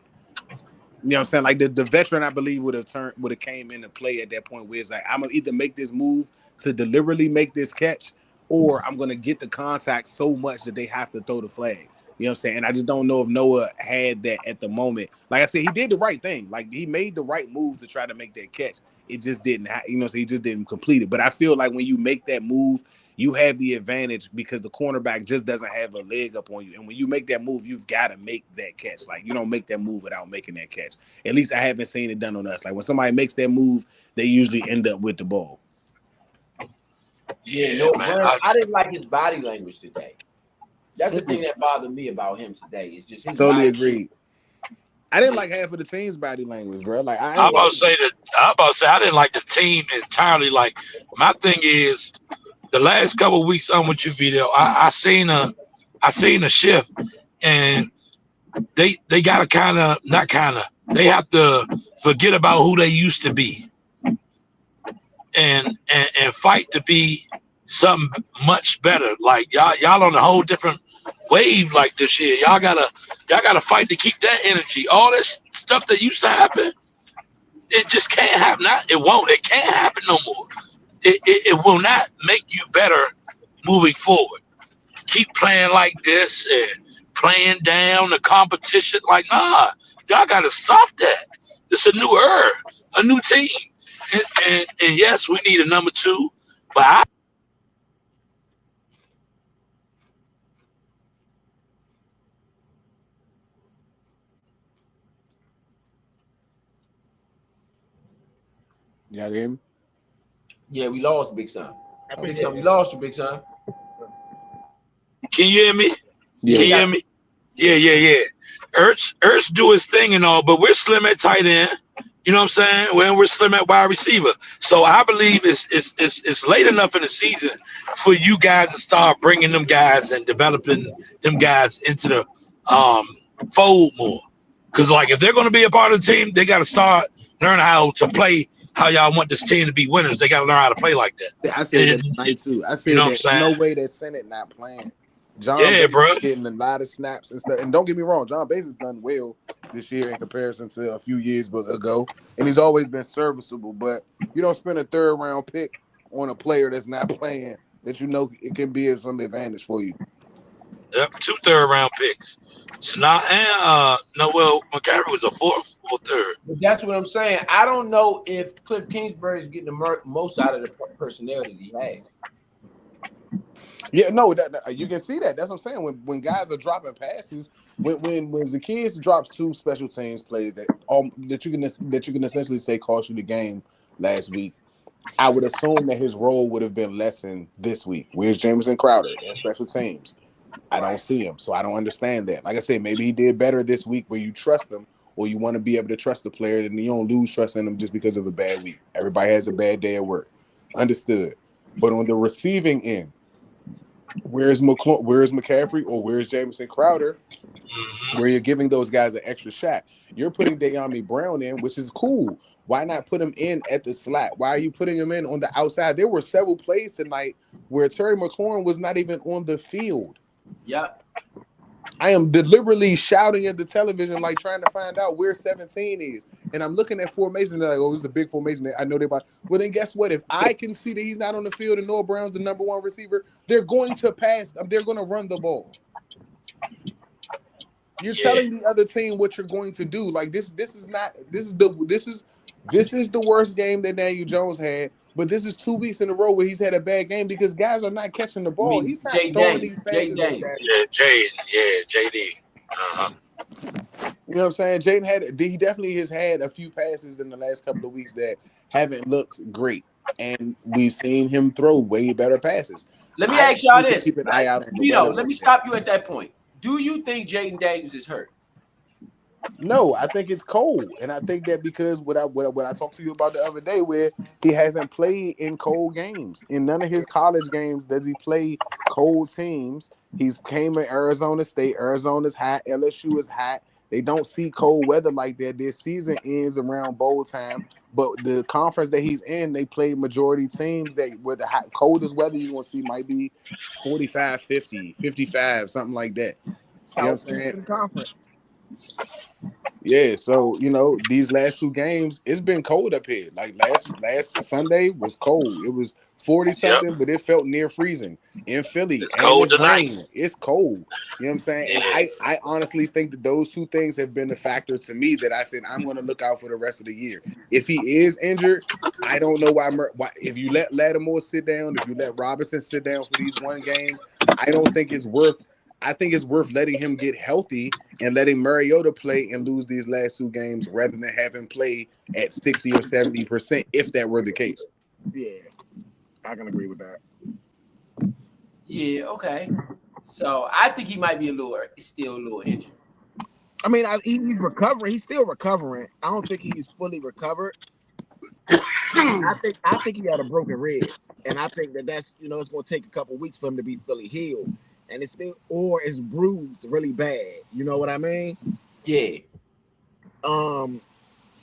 You know what I'm saying? Like the veteran, I believe, would have came into play at that point where it's like, I'm gonna either make this move to deliberately make this catch, or I'm gonna get the contact so much that they have to throw the flag. You know what I'm saying? And I just don't know if Noah had that at the moment. Like I said, he did the right thing. Like he made the right move to try to make that catch. It just didn't so he just didn't complete it. But I feel like when you make that move, you have the advantage because the cornerback just doesn't have a leg up on you. And when you make that move, you've got to make that catch. Like you don't make that move without making that catch. At least I haven't seen it done on us. Like when somebody makes that move, they usually end up with the ball. Yeah, man. I didn't like his body language today. That's the thing that bothered me about him today. It's just his totally body agreed. I didn't like half of the team's body language, bro. Like I'm about to say I didn't like the team entirely. Like my thing is the last couple of weeks I'm with you, Vito. I seen a shift, and they gotta they have to forget about who they used to be, and fight to be something much better. Like y'all on a whole different wave like this year. Y'all gotta fight to keep that energy. All this stuff that used to happen, it just can't happen. It can't happen no more. It will not make you better moving forward. Keep playing like this and playing down the competition. Like, nah, y'all got to stop that. It's a new era, a new team. And yes, we need a number 2, but Y'all hear me? Yeah, we lost Big Son. I Big think Son, we lost you, Big Son. can you hear me? Yeah. Can you hear me? Yeah. Ertz do his thing and all, but we're slim at tight end. You know what I'm saying? When we're slim at wide receiver. So I believe it's late enough in the season for you guys to start bringing them guys and developing them guys into the fold more. Because, like, if they're going to be a part of the team, they got to start learning how to play how y'all want this team to be winners. They got to learn how to play like that. I said And, that tonight too. I said you know what I'm that saying? no way that Senate not playing. John Yeah, Bates bro. getting a lot of snaps and stuff. And don't get me wrong, John Bates has done well this year in comparison to a few years ago. And he's always been serviceable. But you don't spend a 3rd round pick on a player that's not playing that you know it can be at some advantage for you. Yep, 2 third-round picks. So now, and Noel McCaffrey was a 4th or 3rd. But that's what I'm saying. I don't know if Cliff Kingsbury is getting the most out of the personnel that he has. Yeah, no, that you can see that. That's what I'm saying. When guys are dropping passes, when Zacchaeus drops 2 special teams plays that you can essentially say cost you the game last week, I would assume that his role would have been lessened this week. Where's Jamison Crowder in special teams? I don't see him, so I don't understand that. Like I said, maybe he did better this week where you trust him or you want to be able to trust the player and you don't lose trust in him just because of a bad week. Everybody has a bad day at work. Understood. But on the receiving end, where's McCaffrey or where's Jamison Crowder, where you're giving those guys an extra shot? You're putting De'Ami Brown in, which is cool. Why not put him in at the slot? Why are you putting him in on the outside? There were several plays tonight where Terry McLaurin was not even on the field. Yep. I am deliberately shouting at the television, like trying to find out where 17 is. And I'm looking at formation. They're like, oh, it's a big formation. I know they're about. Well, then guess what? If I can see that he's not on the field and Noah Brown's the number 1 receiver, they're going to pass. They're going to run the ball. You're telling the other team what you're going to do. Like this is the worst game that Daniel Jones had. But this is 2 weeks in a row where he's had a bad game because guys are not catching the ball. He's not throwing these passes. JD. You know what I'm saying? He definitely has had a few passes in the last couple of weeks that haven't looked great. And we've seen him throw way better passes. Let me ask y'all this. Keep an eye out on the Vito, weather. let me stop you at that point. Do you think Jaden Daniels is hurt? No, I think it's cold, and I think that because what I talked to you about the other day, where he hasn't played in cold games. In none of his college games does he play cold teams. He's came in Arizona State. Arizona's hot. LSU is hot. They don't see cold weather like that. Their season ends around bowl time, but the conference that he's in, they play majority teams that where the coldest weather you're going to see might be 45, 50, 55, something like that. You know what I'm saying? Conference. Yeah, so these last 2 games, it's been cold up here. Like last Sunday was cold. It was 40 something, but it felt near freezing in Philly. It's cold tonight. Raining. It's cold. You know what I'm saying? And I honestly think that those 2 things have been the factor to me that I said I'm going to look out for the rest of the year. If he is injured, I don't know why if you let Lattimore sit down, if you let Robinson sit down for these 1 games, I don't think it's worth. I think it's worth letting him get healthy and letting Mariota play and lose these last 2 games rather than have him play at 60 or 70% if that were the case. Yeah, I can agree with that. Yeah, okay. So I think he might be still a little injured. I mean, he's recovering. He's still recovering. I don't think he's fully recovered. I think he had a broken rib, and I think that's it's going to take a couple weeks for him to be fully healed. And it's bruised really bad. You know what I mean? Yeah. To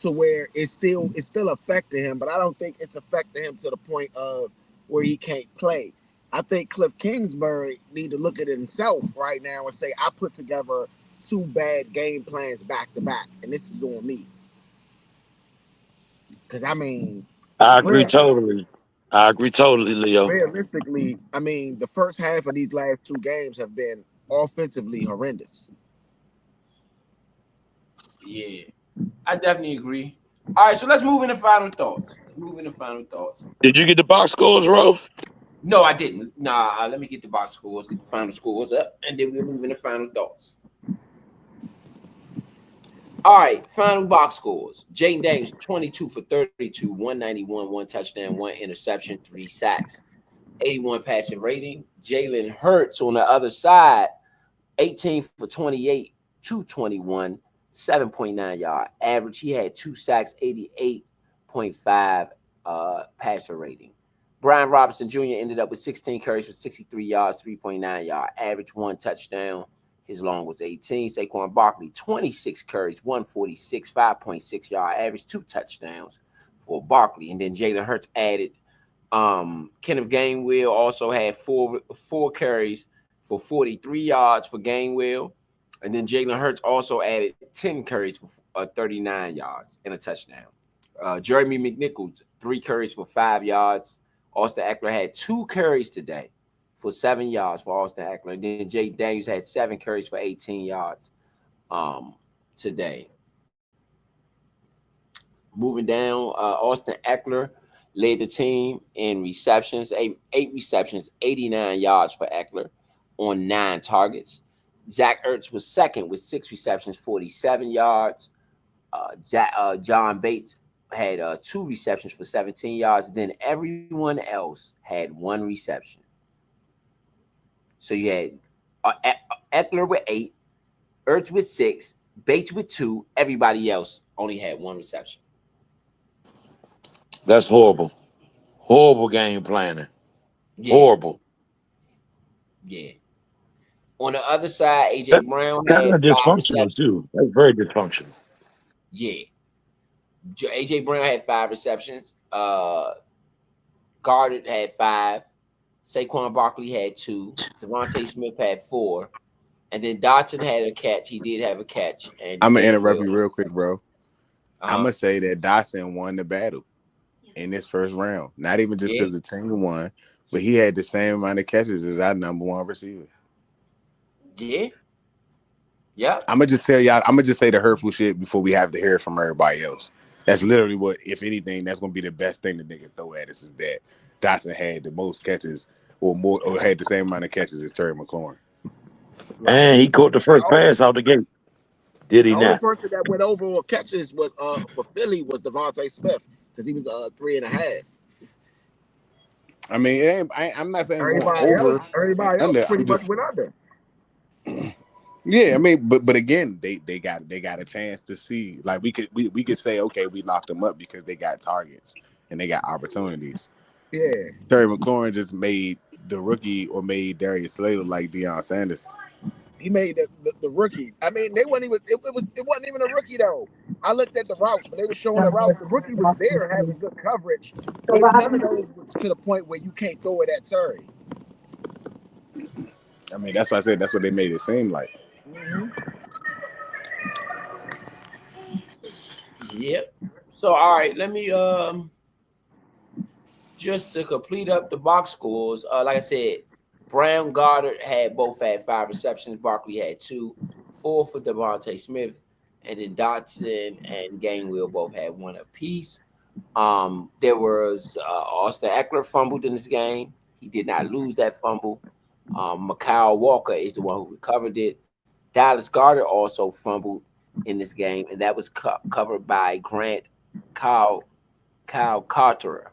where it's still affecting him, but I don't think it's affecting him to the point of where he can't play. I think Cliff Kingsbury need to look at it himself right now and say, I put together 2 bad game plans back to back, and this is on me. Because I agree totally. Leo. Realistically, I mean, the first half of these last 2 games have been offensively horrendous. Yeah, I definitely agree. All right, so let's move into final thoughts. Did you get the box scores, Ro? No, I didn't. Nah, let me get the box scores, get the final scores up, and then we'll move into final thoughts. All right, final box scores. Jaden Daniels, 22 for 32, 191, 1 touchdown, 1 interception, 3 sacks, 81 passing rating. Jalen Hurts on the other side, 18 for 28, 221, 7.9 yard average. He had 2 sacks, 88.5 passer rating. Brian Robinson Jr. ended up with 16 carries for 63 yards, 3.9 yard average, 1 touchdown. His long was 18. Saquon Barkley, 26 carries, 146, 5.6 yard average, 2 touchdowns for Barkley. And then Jalen Hurts added. Kenneth Gainwell also had four carries for 43 yards for Gainwell. And then Jalen Hurts also added 10 carries for 39 yards and a touchdown. Jeremy McNichols, 3 carries for 5 yards. Austin Eckler had 2 carries today for 7 yards for Austin Eckler. And then Jay Daniels had 7 carries for 18 yards today. Moving down, Austin Eckler led the team in receptions, 8 receptions, 89 yards for Eckler on 9 targets. Zach Ertz was second with 6 receptions, 47 yards. John Bates had 2 receptions for 17 yards. Then everyone else had 1 reception. So you had Eckler with 8, Ertz with 6, Bates with 2. Everybody else only had 1 reception. That's horrible. Horrible game planning. Yeah. Horrible. Yeah. On the other side, AJ That's Brown kind had of 5 dysfunctional receptions. too. That's very dysfunctional. Yeah. AJ Brown had 5 receptions. Goddard had 5. Saquon Barkley had 2. Devontae Smith had 4. And then Dotson had a catch. He did have a catch. And I'm gonna interrupt you real quick, bro. Uh-huh. I'm gonna say that Dotson won the battle in this first round. Not even just because the team won, but he had the same amount of catches as our number 1 receiver. Yeah. Yeah. I'm gonna just tell y'all. I'm gonna just say the hurtful shit before we have to hear it from everybody else. That's literally what, if anything, that's gonna be the best thing that they can throw at us is that Dotson had the most catches or had the same amount of catches as Terry McLaurin. Right. And he caught the first pass out the gate. Did he not? The only not? person that went over with catches was for Philly was Devontae Smith because he was 3.5. I mean, I'm not saying everybody else under, pretty much went under. Yeah, I mean, but again, they got a chance to see. Like we could say, okay, we locked them up because they got targets and they got opportunities. Yeah, Terry McLaurin just made the rookie or made Darius Slay look like Deion Sanders. He made the rookie. I mean, they weren't even. It wasn't even a rookie though. I looked at the routes when they were showing the routes. The rookie was there having good coverage, but none of those was to the point where you can't throw it at Terry. I mean, that's why I said that's what they made it seem like. Mm-hmm. Yep. So all right, let me just to complete up the box scores. Like I said, Brown, Goddard both had 5 receptions. Barkley had 2, 4 for Devontae Smith, and then Dotson and Gainwell both had 1 apiece. There was Austin Eckler fumbled in this game. He did not lose that fumble. Mikal Walker is the one who recovered it. Dallas Goedert also fumbled in this game, and that was covered by Grant Kyle Carter.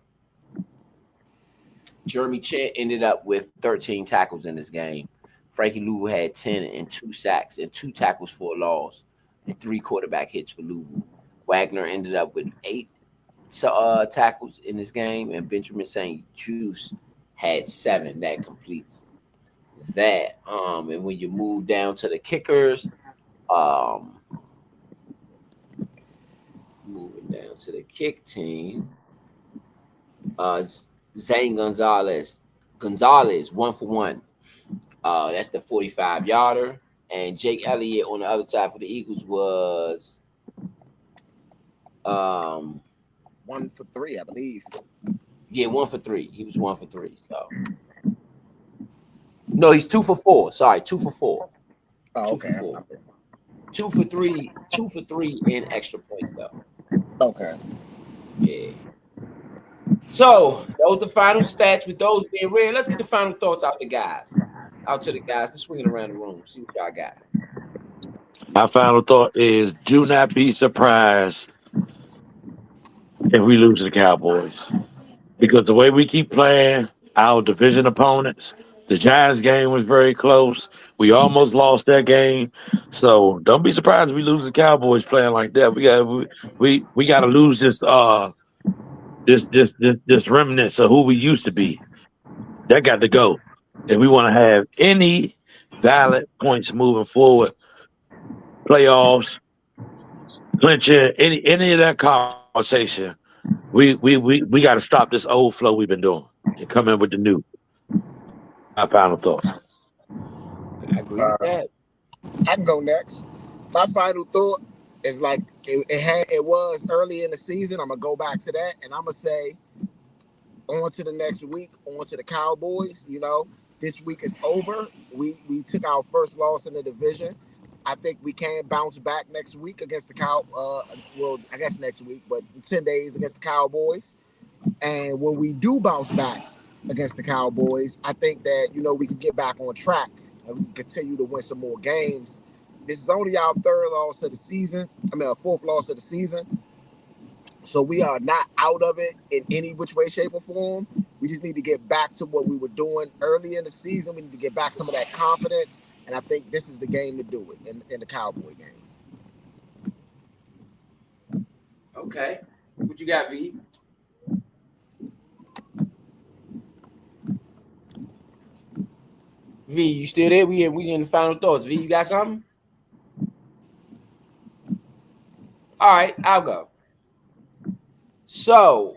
Jeremy Chant ended up with 13 tackles in this game. Frankie Louisville had 10 and 2 sacks and 2 tackles for a loss and 3 quarterback hits for Louisville. Wagner ended up with 8 tackles in this game, and Benjamin St. Juste had 7. That completes that. And when you move down to the kickers, moving down to the kick team, Zane Gonzalez, 1 for 1. That's the 45-yarder. And Jake Elliott on the other side for the Eagles was 1 for 3, I believe. Yeah, 1 for 3. He was 1 for 3. So No, he's 2 for 4. Sorry, 2 for 4. Oh, 2 okay. for 4. 2 for 3. 2 for 3 in extra points though. Okay. Yeah. So those are the final stats. With those being read, let's get the final thoughts out to the guys. Let's swing it around the room. See what y'all got. My final thought is: do not be surprised if we lose to the Cowboys, because the way we keep playing our division opponents, the Giants game was very close. We almost lost that game, so don't be surprised if we lose the Cowboys playing like that. We got to lose this this remnants of who we used to be. That got to go if we want to have any valid points moving forward. Playoffs, clinching, any of that conversation. We got to stop this old flow we've been doing and come in with the new. My final thoughts. I agree with that. I can go next. My final thought is like it was early in the season. I'm gonna go back to that, and I'm gonna say, on to the next week, on to the Cowboys. You know, this week is over. We took our first loss in the division. I think we can bounce back next week against the well, I guess next week, but in 10 days against the Cowboys. And when we do bounce back against the Cowboys, I think that, you know, we can get back on track and we can continue to win some more games. This is only our third loss of the season. Our fourth loss of the season. So we are not out of it in any which way, shape, or form. We just need to get back to what we were doing early in the season. We need to get back some of that confidence. And I think this is the game to do it in the Cowboy game. Okay. What you got, V? V, you still there? We in the final thoughts. V, you got something? All right, I'll go. So,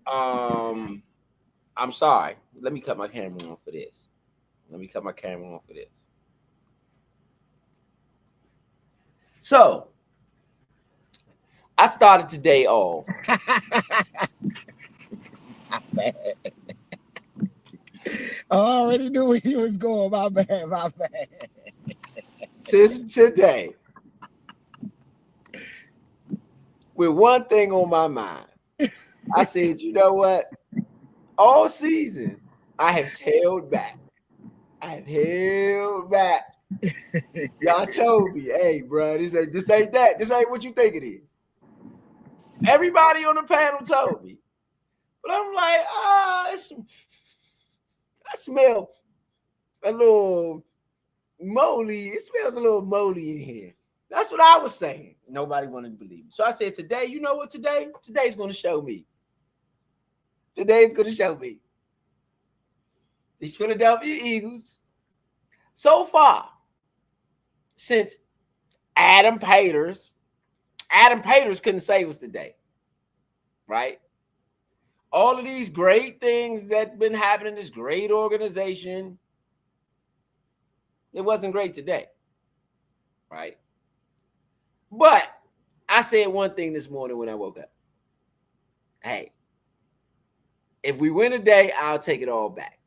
I'm sorry. Let me cut my camera on for this. So, I started today off. I already knew where he was going. My bad. Today, with one thing on my mind, I said, you know what? All season, I have held back. Y'all told me, hey, bro, this ain't that. This ain't what you think it is. Everybody on the panel told me. But I'm like, I smell a little moldy. It smells a little moldy in here. That's what I was saying. Nobody wanted to believe me. So I said, today, you know what today? Today's going to show me. These Philadelphia Eagles, so far, since Adam Peters couldn't save us today, right? All of these great things that been happening, this great organization, it wasn't great today, right? But I said one thing this morning when I woke up. Hey, if we win today, I'll take it all back.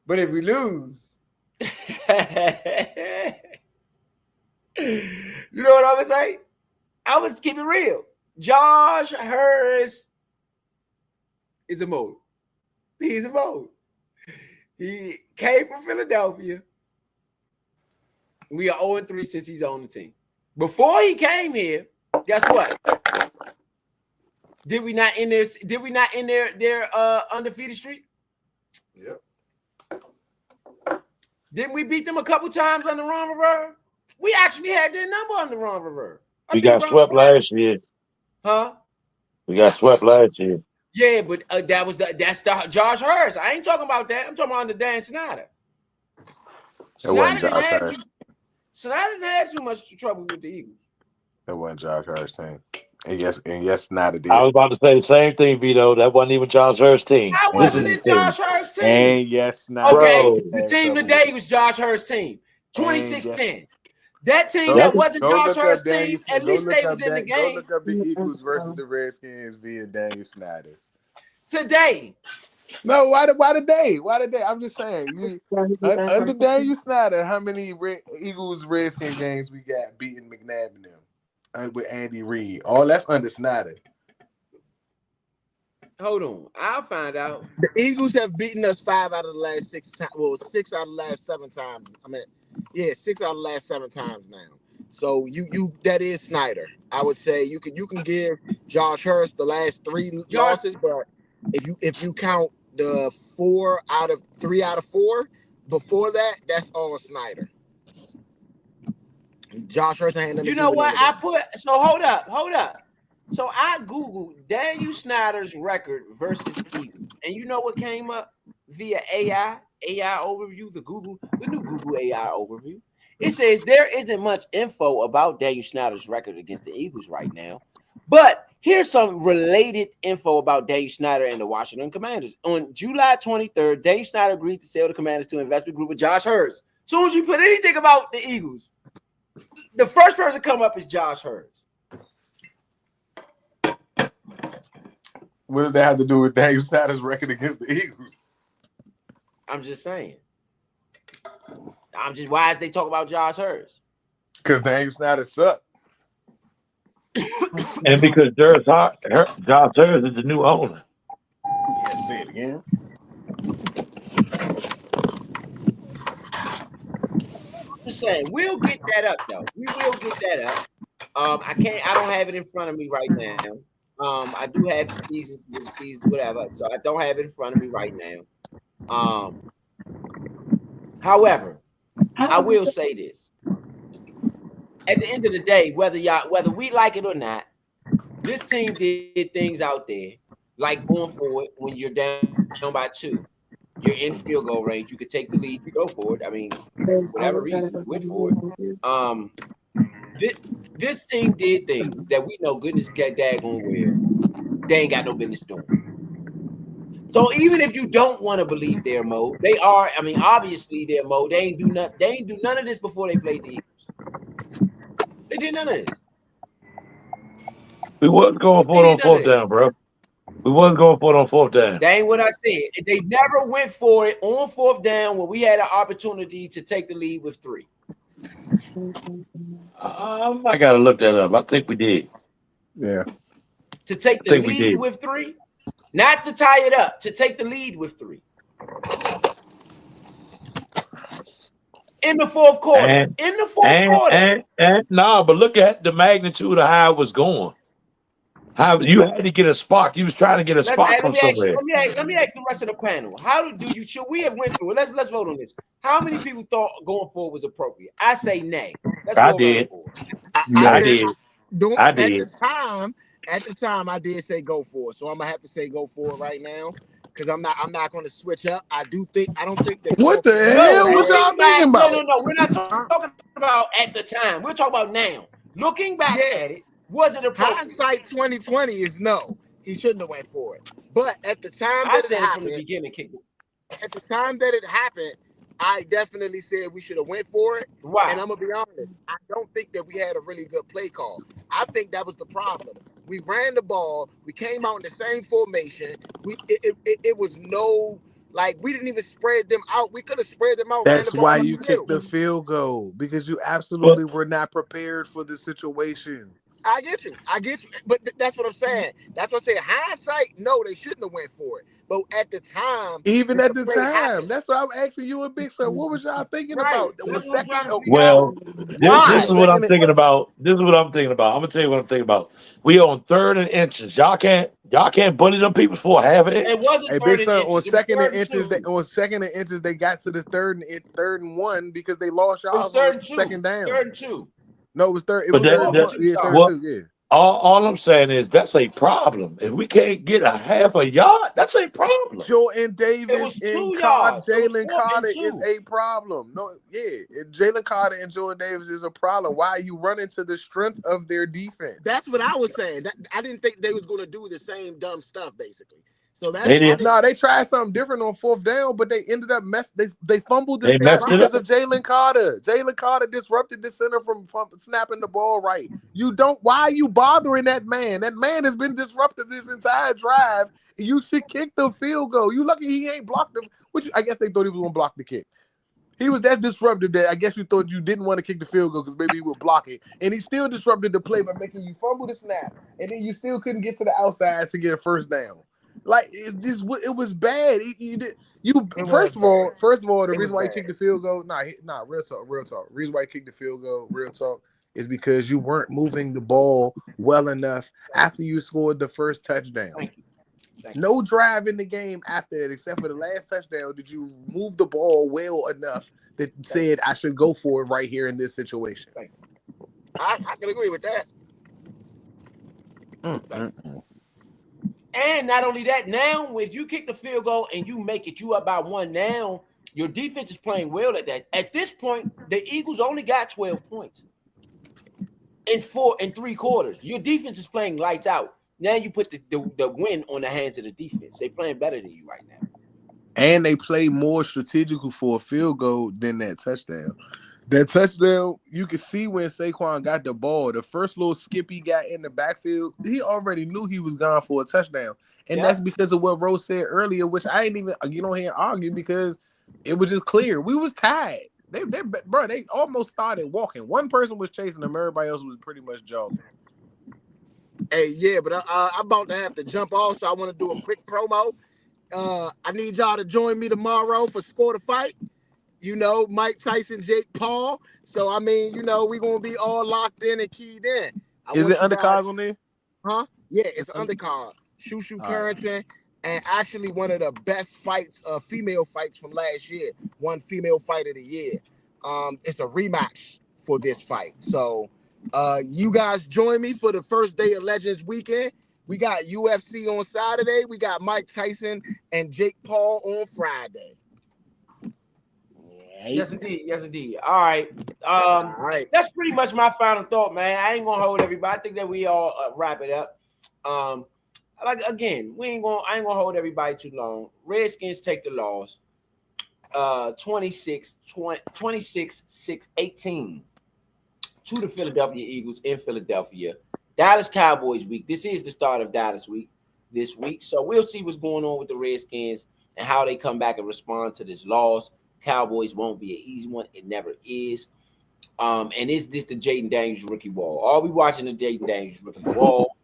But if we lose, you know what I'm going to say? I was keep it real. Josh Harris is a mole. He's a mole. He came from Philadelphia. We are 0-3 since he's on the team. Before he came here, guess what? Did we not end their undefeated streak? Yep. Didn't we beat them a couple times under Ron Rivera? We actually had their number under Ron Rivera. We got swept last year. Huh? We got swept last year. Yeah, but that's the Josh Harris. I ain't talking about that. I'm talking about under Dan Snyder. Snyder didn't have too much trouble with the Eagles. That wasn't Josh Harris' team. And yes, Snyder did. I was about to say the same thing, Vito. That wasn't even Josh Harris' team. How wasn't it Josh Harris' team? And yes, Snyder. Okay, Bro. the team today was Josh Harris' team. 26-10. That team that wasn't Josh Harris' team, at least they was in the game. Go look up the Eagles versus the Redskins via Daniel Snyder. Today, No, why did they? Why did they? I'm just saying. Under Daniel Snyder, how many Eagles Redskin games we got beating McNabb and them with Andy Reid? Oh, that's under Snyder. Hold on, I'll find out. The Eagles have beaten us 5 out of the last 6 times. Well, 6 out of the last 7 times. I mean, 6 out of the last 7 times now. So you that is Snyder. I would say you can give Josh Hurst the last 3 losses, but if you count the 3 out of 4 before that, that's all Snyder. Josh Hurst ain't nothing. You know what? So hold up. So I Googled Daniel Snyder's record versus Eagles, and you know what came up via AI overview, the new Google AI overview. It says there isn't much info about Daniel Snyder's record against the Eagles right now, but here's some related info about Daniel Snyder and the Washington Commanders. On July 23rd, Daniel Snyder agreed to sell the Commanders to an investment group with Josh Hurst. As soon as you put anything about the Eagles, the first person come up is Josh Hurst. What does that have to do with Daniel Snyder's record against the Eagles? I'm just saying. Why is they talk about Josh Hurst? Because Daniel Snyder sucked. And because Josh Hurst is the new owner. Yeah, say it again. I'm just saying, we'll get that up though. We will get that up. I don't have it in front of me right now. I do have seasons, whatever. So I don't have it in front of me right now. However, I will say this. At the end of the day, whether we like it or not, this team did things out there, like going for it when you're down by 2. You're in field goal range. You could take the lead. You go for it. I mean, for whatever reason, you went for it. This team did things that we know goodness daggone well they ain't got no business doing. So even if you don't want to believe their mode, they are. I mean, obviously their mode. They ain't do none of this before they played the Eagles. They did none of this. We wasn't going for it on 4th down, bro. We wasn't going for it on 4th down. That ain't what I said. They never went for it on 4th down when we had an opportunity to take the lead with 3. I gotta look that up. I think we did. Yeah. To take the lead with 3, not to tie it up. To take the lead with 3 in the 4th quarter. But look at the magnitude of how it was going. How you had to get a spark. You was trying to get a spark from somewhere. Let me ask the rest of the panel. Should we have went through it? Let's vote on this. How many people thought going forward was appropriate? I say nay. I did. I did. At the time, I did say go for it. So I'm gonna have to say go for it right now because I'm not going to switch up. I don't think that. What the hell was y'all thinking about? No. We're not talking about at the time. We're talking about now. Looking back at it, was it appropriate? Hindsight 2020 is no. He shouldn't have went for it. But at the time I said it from the beginning, at the time that it happened, I definitely said we should have went for it. Right. And I'm gonna be honest, I don't think that we had a really good play call. I think that was the problem. We ran the ball. We came out in the same formation. It was no, like, we didn't even spread them out. We could have spread them out. That's why you kicked the field goal, because you absolutely were not prepared for the situation. I get you. But that's what I'm saying. That's what I'm saying. Hindsight, no, they shouldn't have went for it. But at the time, that's what I'm asking you, a big sir. What was y'all thinking about? This is what I'm thinking about. This is what I'm thinking about. I'm gonna tell you what I'm thinking about. We on 3rd and inches. Y'all can't bully them people for half of it. It wasn't big son, on 2nd and inches. They got to the 3rd and 1 because they lost y'all on 2nd down. 3rd and 2. No, it was 3rd. It was 3rd and 2. Yeah. All I'm saying is that's a problem. If we can't get a half a yard, that's a problem. Jordan Davis and Jalen Carter is a problem. Jalen Carter and Jordan Davis is a problem. Why are you running to the strength of their defense? That's what I was saying. I didn't think they was going to do the same dumb stuff, basically. So that's They did. No, they tried something different on 4th down, but they ended up they fumbled the They snap messed it because up. of Jalen Carter. Jalen Carter disrupted the center from snapping the ball right. Why are you bothering that man? That man has been disruptive this entire drive. You should kick the field goal. You lucky he ain't blocked him, which I guess they thought he was gonna block the kick. He was that disruptive that I guess you thought you didn't want to kick the field goal because maybe he would block it. And he still disrupted the play by making you fumble the snap. And then you still couldn't get to the outside to get a first down. Like it's just it was bad. First of all, the reason why you kicked the field goal, real talk. The reason why you kicked the field goal, real talk, is because you weren't moving the ball well enough after you scored the first touchdown. Thank you. No drive in the game after that, except for the last touchdown. Did you move the ball well enough that said I should go for it right here in this situation? I can agree with that. And not only that, now if you kick the field goal and you make it, you up by 1 now, your defense is playing well at that. At this point, the Eagles only got 12 points in 4 and 3 quarters. Your defense is playing lights out. Now you put the win on the hands of the defense. They're playing better than you right now. And they play more strategical for a field goal than that touchdown. That touchdown, you can see when Saquon got the ball, the first little skip he got in the backfield, he already knew he was gone for a touchdown. And that's because of what Rose said earlier, which I ain't even get on here and argue because it was just clear. We was tied. They almost started walking. One person was chasing them. Everybody else was pretty much jogging. Hey, yeah, but I'm about to have to jump off, so I want to do a quick promo. I need y'all to join me tomorrow for Score the Fight. Mike Tyson, Jake Paul. So, I mean, we're going to be all locked in and keyed in. Is it undercards on there? Huh? Yeah, it's undercard. Shushu Carrington, and actually one of the best fights, female fights from last year. One female fight of the year. It's a rematch for this fight. So, you guys join me for the first day of Legends weekend. We got UFC on Saturday. We got Mike Tyson and Jake Paul on Friday. Yes, indeed. All right. That's pretty much my final thought, man. I ain't gonna hold everybody. I think that we all wrap it up. I ain't gonna hold everybody too long. Redskins take the loss. 26-6-18 to the Philadelphia Eagles in Philadelphia. Dallas Cowboys week. This is the start of Dallas week this week. So we'll see what's going on with the Redskins and how they come back and respond to this loss. Cowboys won't be an easy one. It never is. And is this the Jaden Daniels rookie wall? Are we watching the Jaden Daniels rookie wall?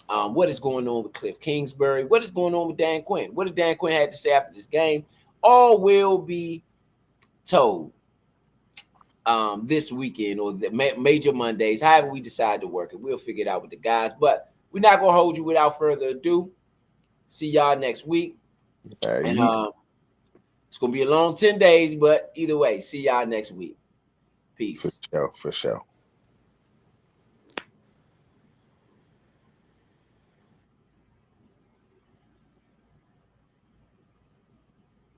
What is going on with Cliff Kingsbury? What is going on with Dan Quinn? What did Dan Quinn have to say after this game? All will be told this weekend or the major Mondays, however we decide to work it. We'll figure it out with the guys. But we're not going to hold you without further ado. See y'all next week. And it's going to be a long 10 days, but either way, see y'all next week. Peace. For sure.